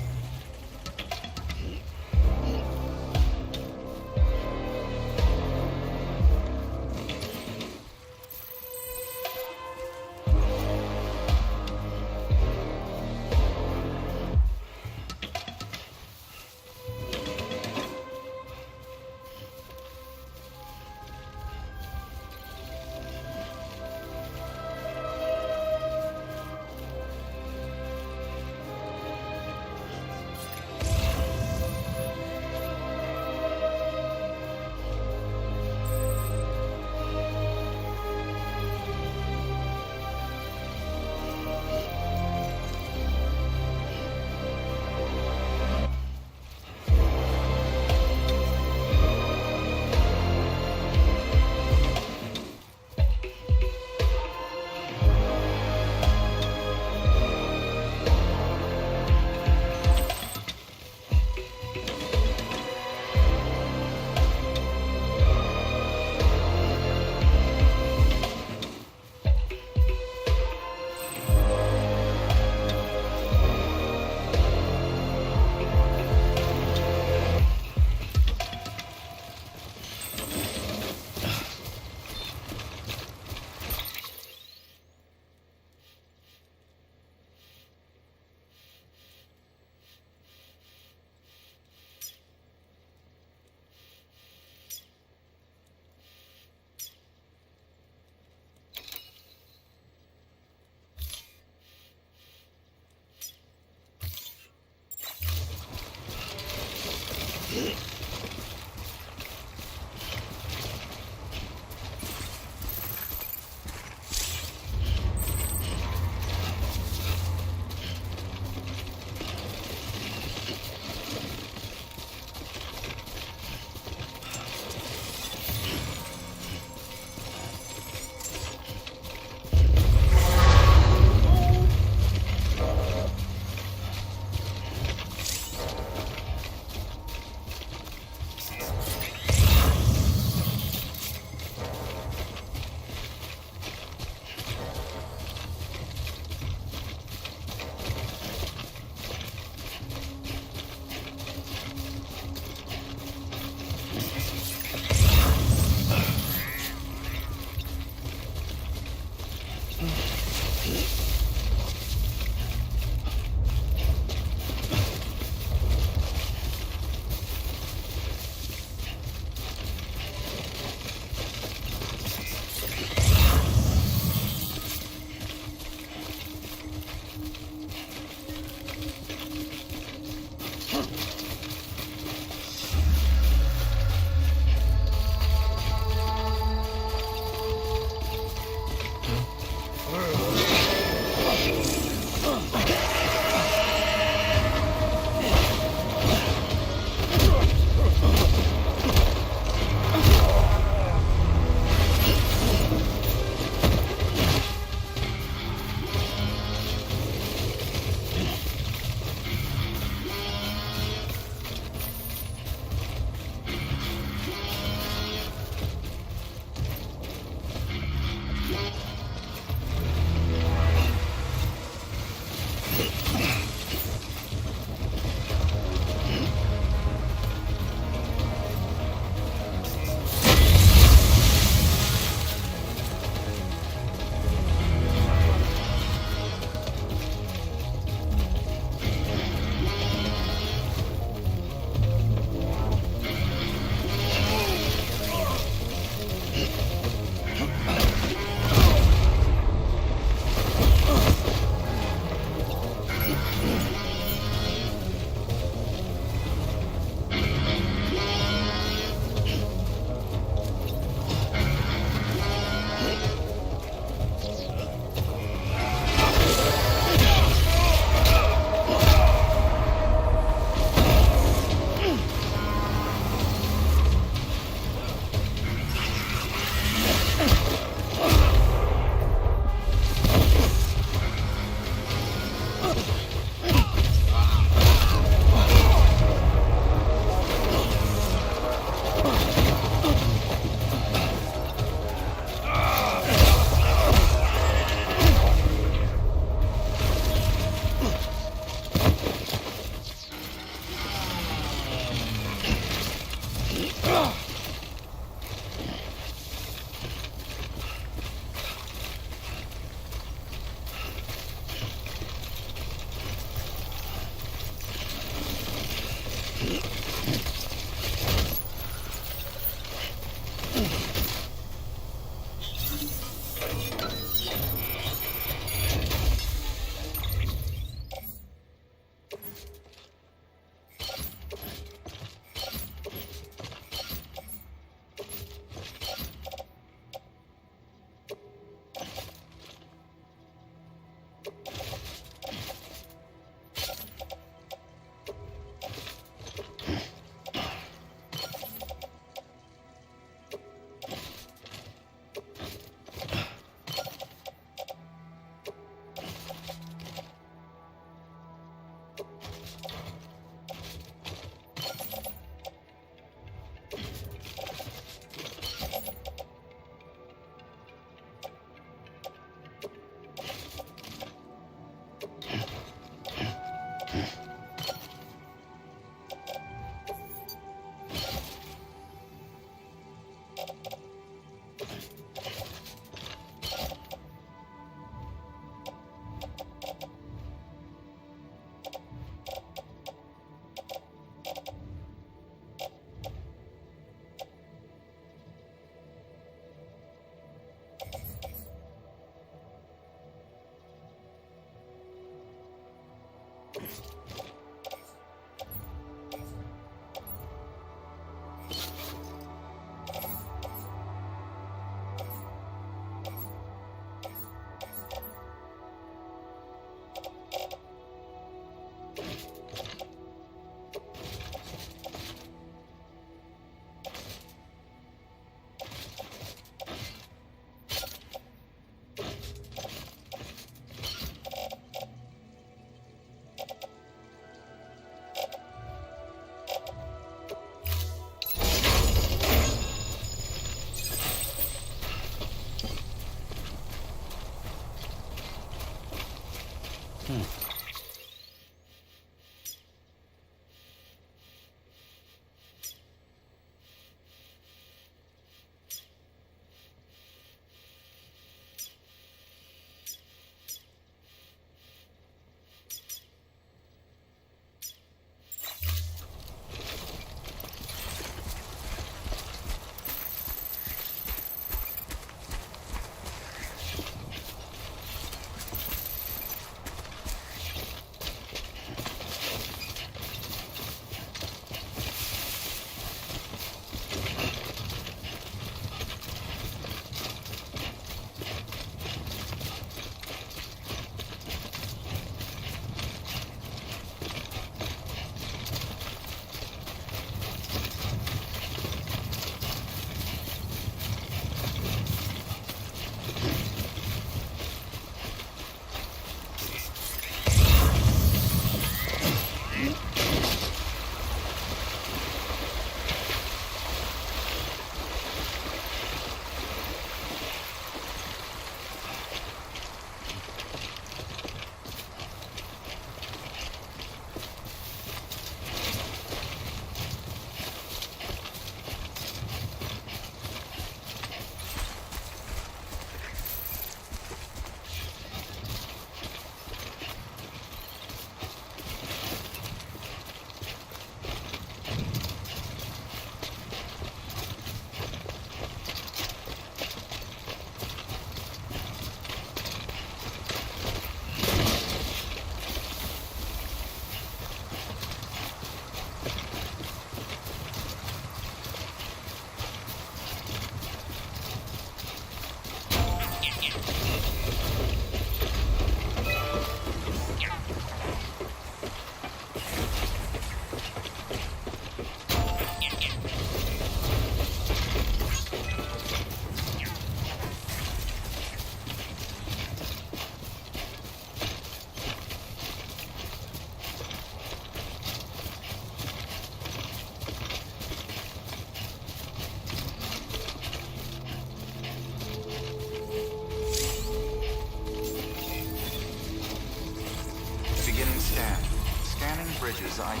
Bridges ID.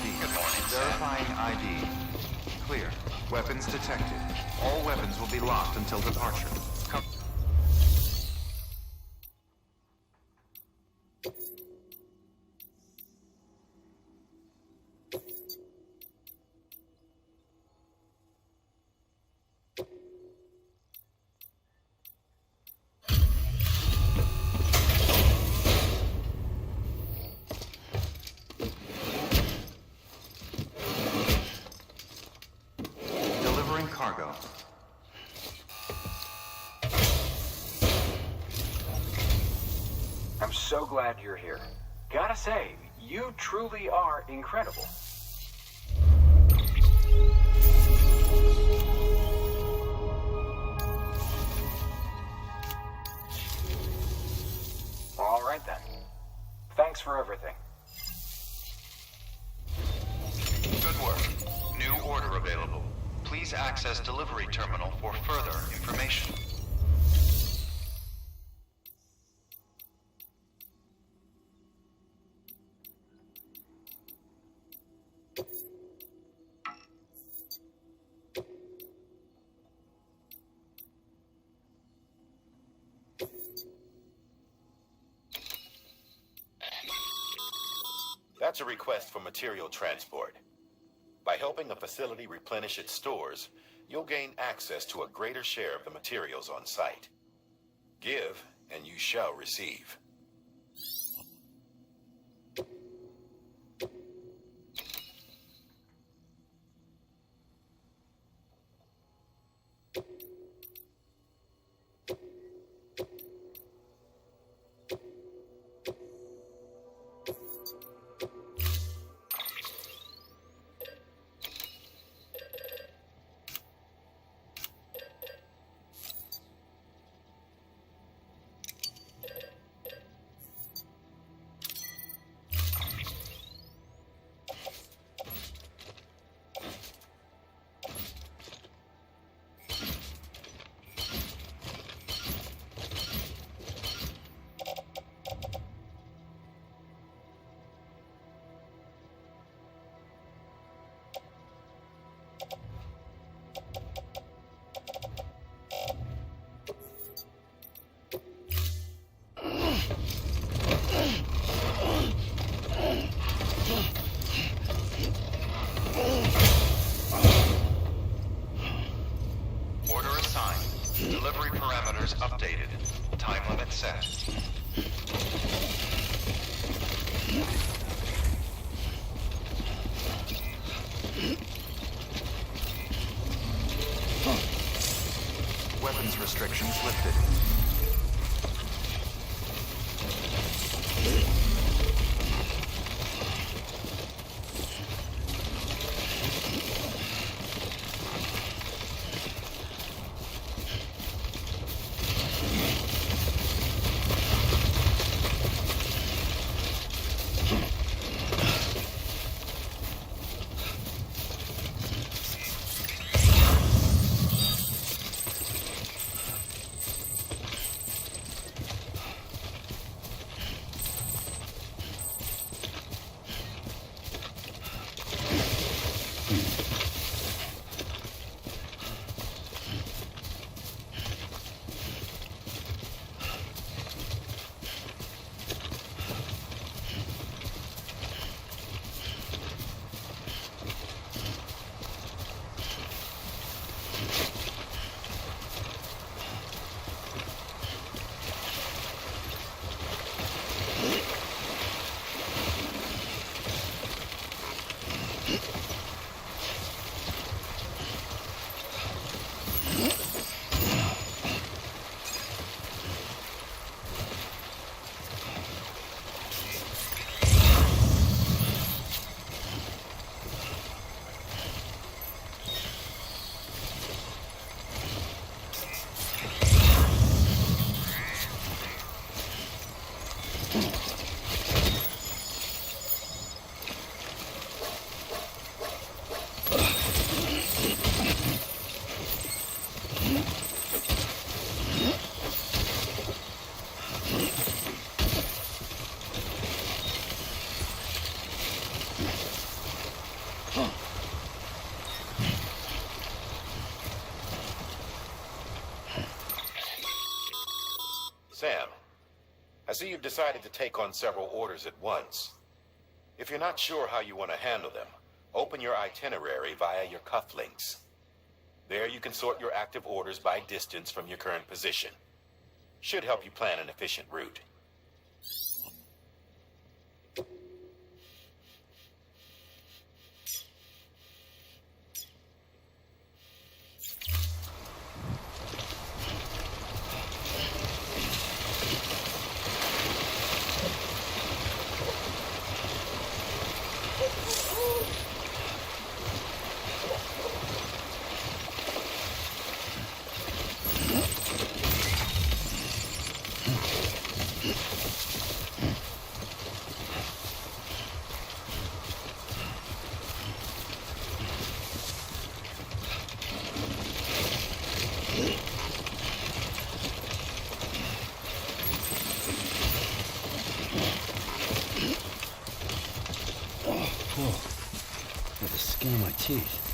Verifying ID. Clear. Weapons detected. All weapons will be locked until departure. Cargo. I'm so glad you're here. Gotta say, you truly are incredible. All right then. Thanks for everything. Good work. New order available. Please access delivery terminal for further information. That's a request for material transport. By helping a facility replenish its stores, you'll gain access to a greater share of the materials on site. Give, and you shall receive. set. Weapons restrictions lifted. Sam, I see you've decided to take on several orders at once. If you're not sure how you want to handle them, open your itinerary via your cufflinks. There you can sort your active orders by distance from your current position. Should help you plan an efficient route. Whoa. Got the skin on my teeth.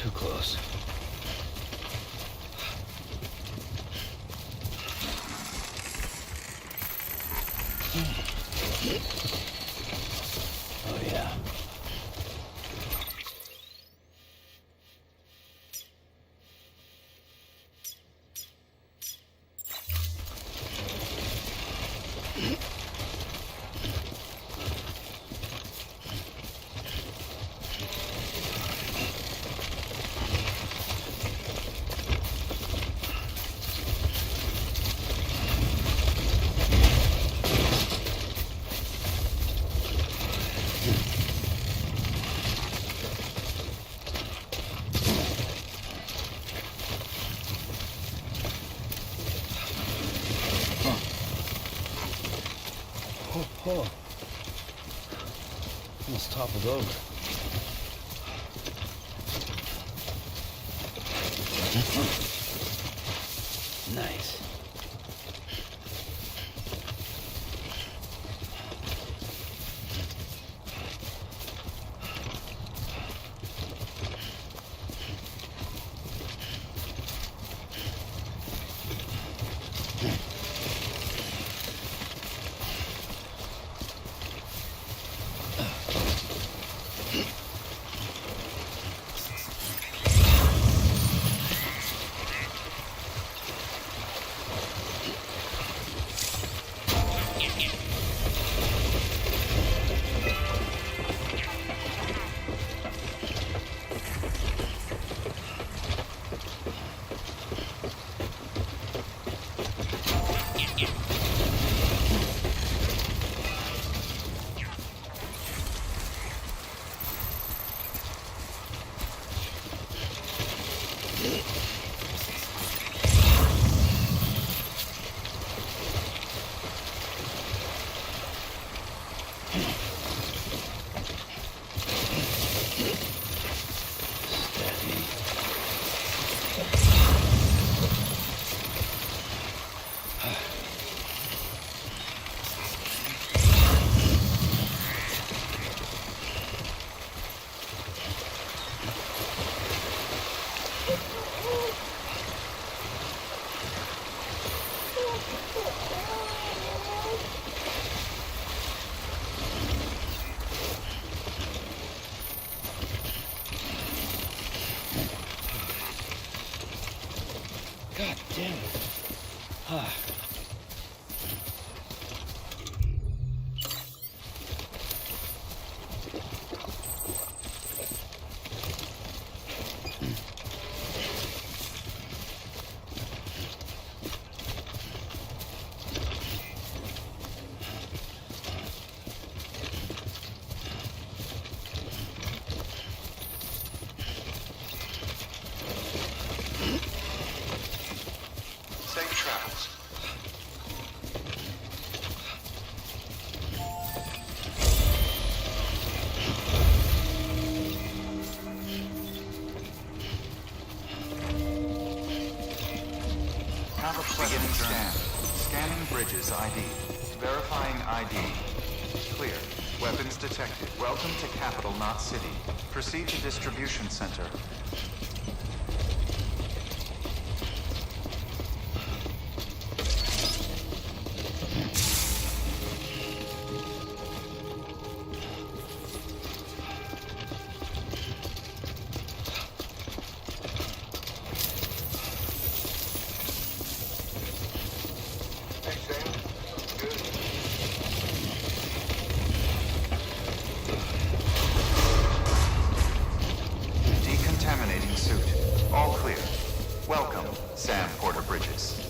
Too close. Oh, yeah. Oh. Almost toppled over. Nice. God damn it. Safe travels. Have a pleasant scan. Scanning bridges ID. Verifying ID. Clear. Weapons detected. Welcome to Capital, not City. Proceed to distribution center. Decontaminating suit. All clear. Welcome, Sam Porter Bridges.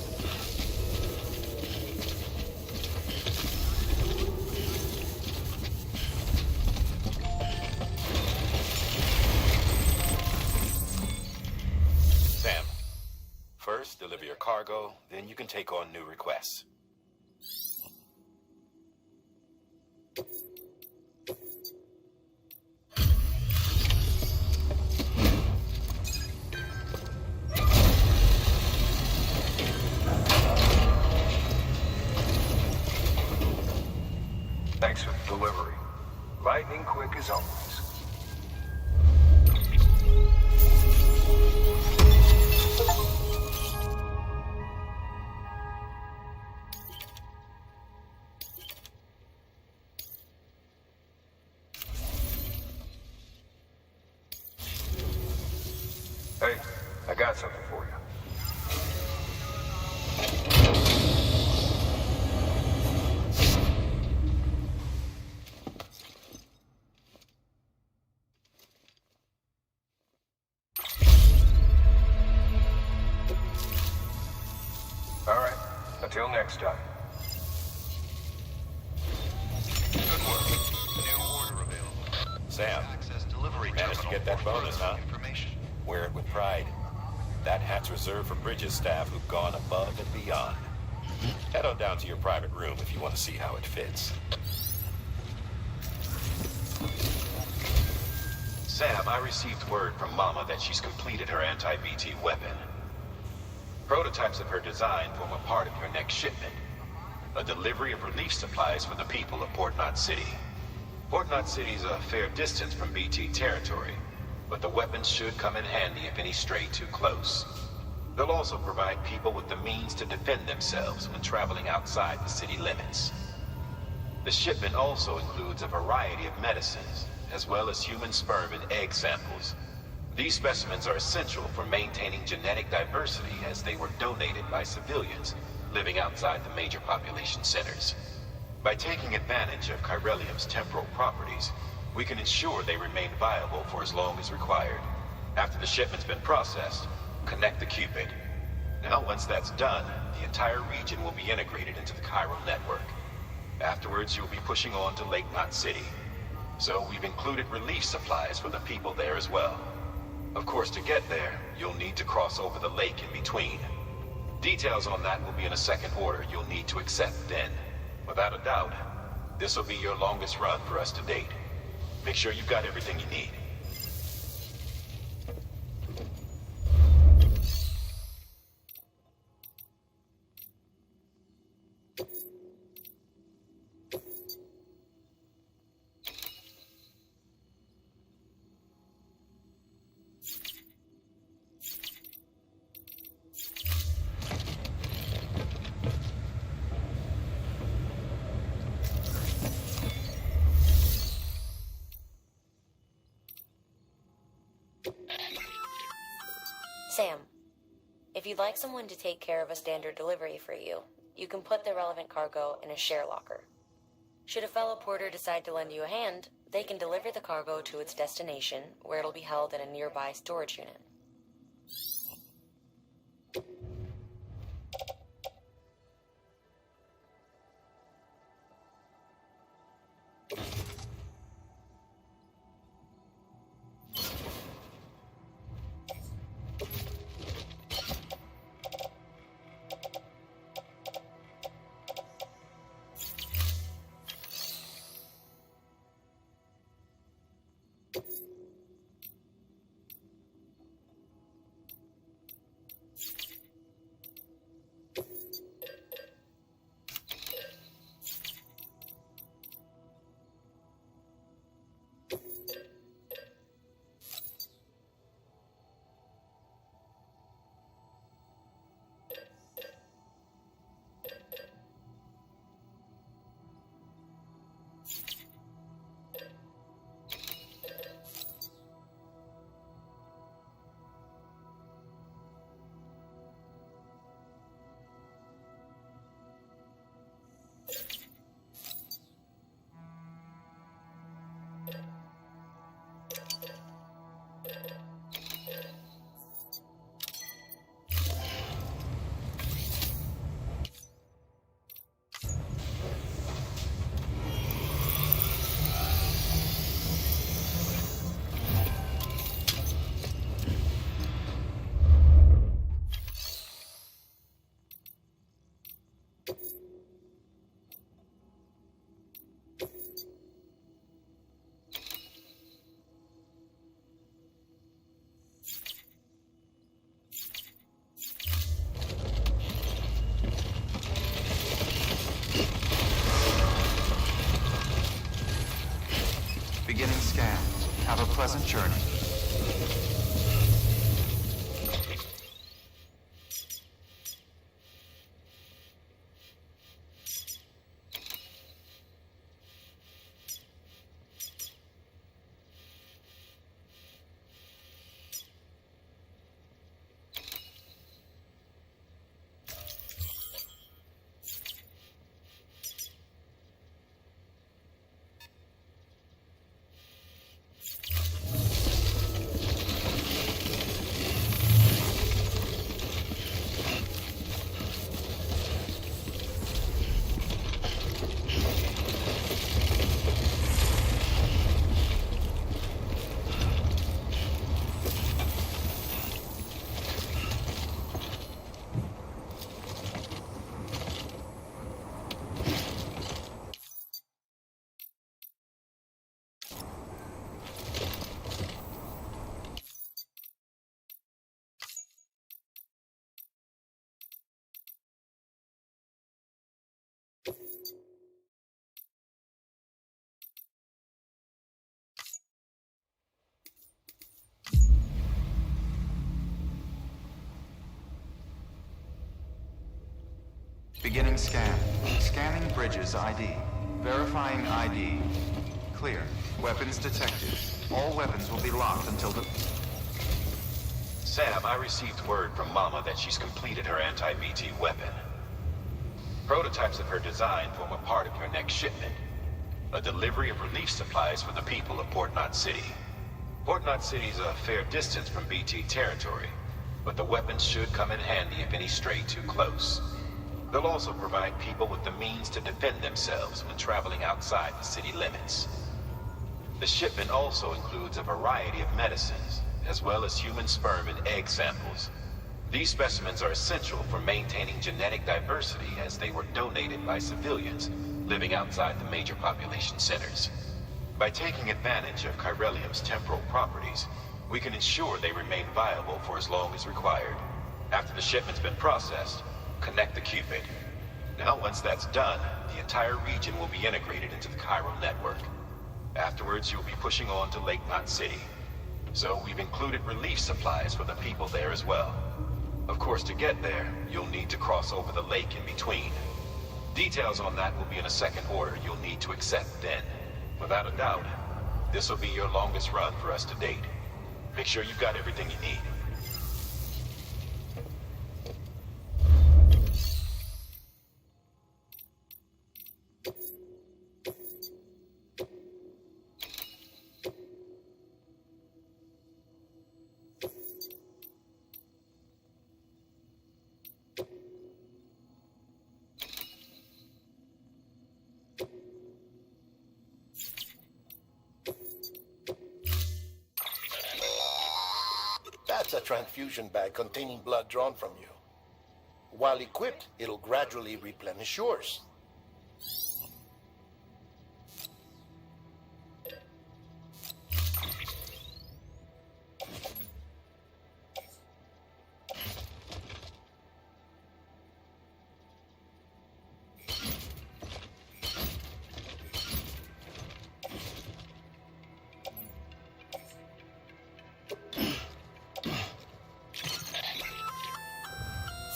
Sam, first deliver your cargo, then you can take on new requests. Thanks for the delivery. Lightning quick as always. got something for you. All right. Until next time. Good work. New order available. Sam, managed to get that bonus, huh? Wear it with pride. That hat's reserved for Bridges staff who've gone above and beyond. Head on down to your private room if you want to see how it fits. Sam, I received word from Mama that she's completed her anti-BT weapon. Prototypes of her design form a part of your next shipment. A delivery of relief supplies for the people of Port Knot City. Port Knot City is a fair distance from BT territory, but the weapons should come in handy if any stray too close. They'll also provide people with the means to defend themselves when traveling outside the city limits. The shipment also includes a variety of medicines, as well as human sperm and egg samples. These specimens are essential for maintaining genetic diversity as they were donated by civilians living outside the major population centers. By taking advantage of chiralium's temporal properties, we can ensure they remain viable for as long as required. After the shipment's been processed, connect the Cupid. Now, once that's done, the entire region will be integrated into the chiral network. Afterwards, you'll be pushing on to Lake Knot City. So we've included relief supplies for the people there as well. Of course, to get there, you'll need to cross over the lake in between. Details on that will be in a second order you'll need to accept then. Without a doubt, this will be your longest run for us to date. Make sure you've got everything you need. Sam, if you'd like someone to take care of a standard delivery for you, you can put the relevant cargo in a share locker. Should a fellow porter decide to lend you a hand, they can deliver the cargo to its destination, where it'll be held in a nearby storage unit. Beginning scan. Have a pleasant journey. Beginning scan. Scanning bridges ID. Verifying ID. Clear. Weapons detected. All weapons will be locked until the... Sam, I received word from Mama that she's completed her anti-BT weapon. Prototypes of her design form a part of your next shipment. A delivery of relief supplies for the people of Port Knot City. Port Knot City's a fair distance from BT territory, but the weapons should come in handy if any stray too close. They'll also provide people with the means to defend themselves when traveling outside the city limits. The shipment also includes a variety of medicines, as well as human sperm and egg samples. These specimens are essential for maintaining genetic diversity as they were donated by civilians living outside the major population centers. By taking advantage of chiralium's temporal properties, we can ensure they remain viable for as long as required. After the shipment's been processed, connect the Cupid. Now, once that's done, the entire region will be integrated into the chiral network. Afterwards, you'll be pushing on to Lake Knot City. So we've included relief supplies for the people there as well. Of course, to get there, you'll need to cross over the lake in between. Details on that will be in a second order you'll need to accept then. Without a doubt, this will be your longest run for us to date. Make sure you've got everything you need. That's a transfusion bag containing blood drawn from you. While equipped, it'll gradually replenish yours.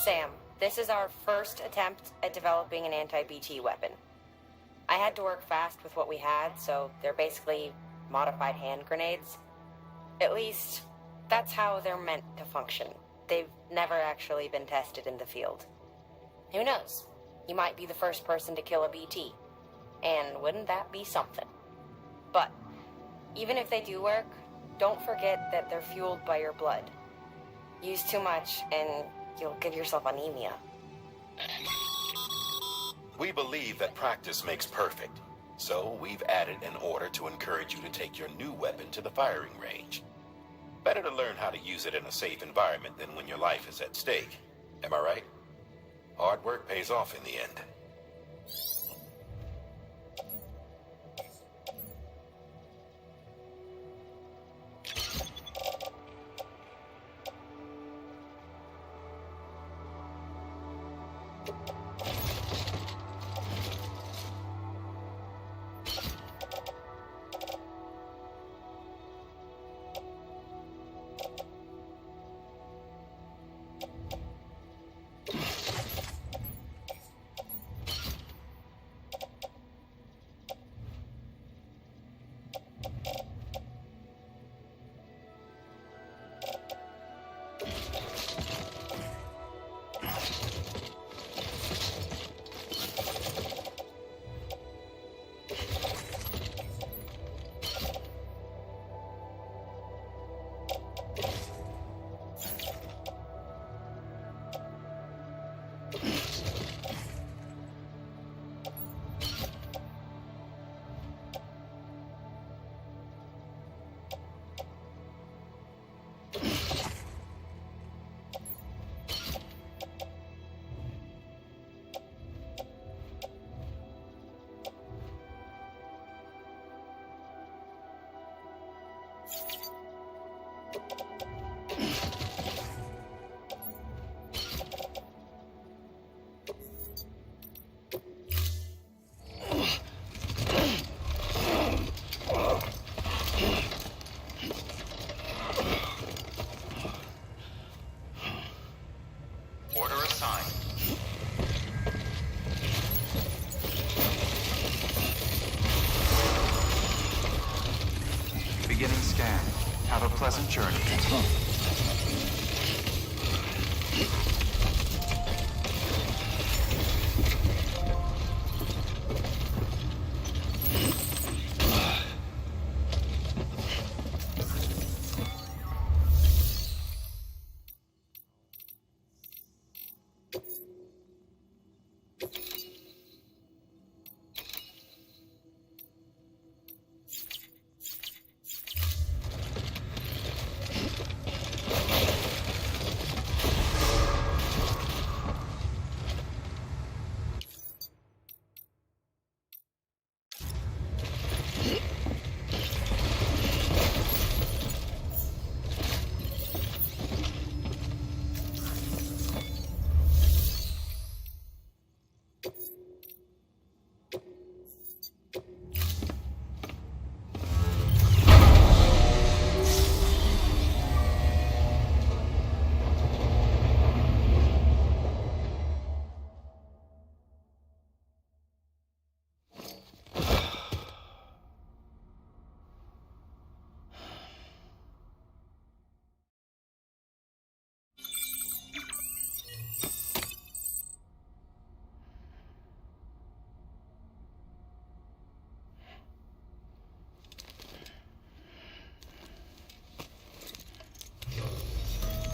Sam, this is our first attempt at developing an anti-BT weapon. I had to work fast with what we had, so they're basically modified hand grenades. At least, that's how they're meant to function. They've never actually been tested in the field. Who knows? You might be the first person to kill a BT. And wouldn't that be something? But, even if they do work, don't forget that they're fueled by your blood. Use too much, and you'll give yourself anemia. We believe that practice makes perfect, so we've added an order to encourage you to take your new weapon to the firing range. Better to learn how to use it in a safe environment than when your life is at stake. Am I right? Hard work pays off in the end.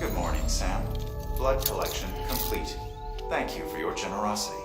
Good morning, Sam. Blood collection complete. Thank you for your generosity.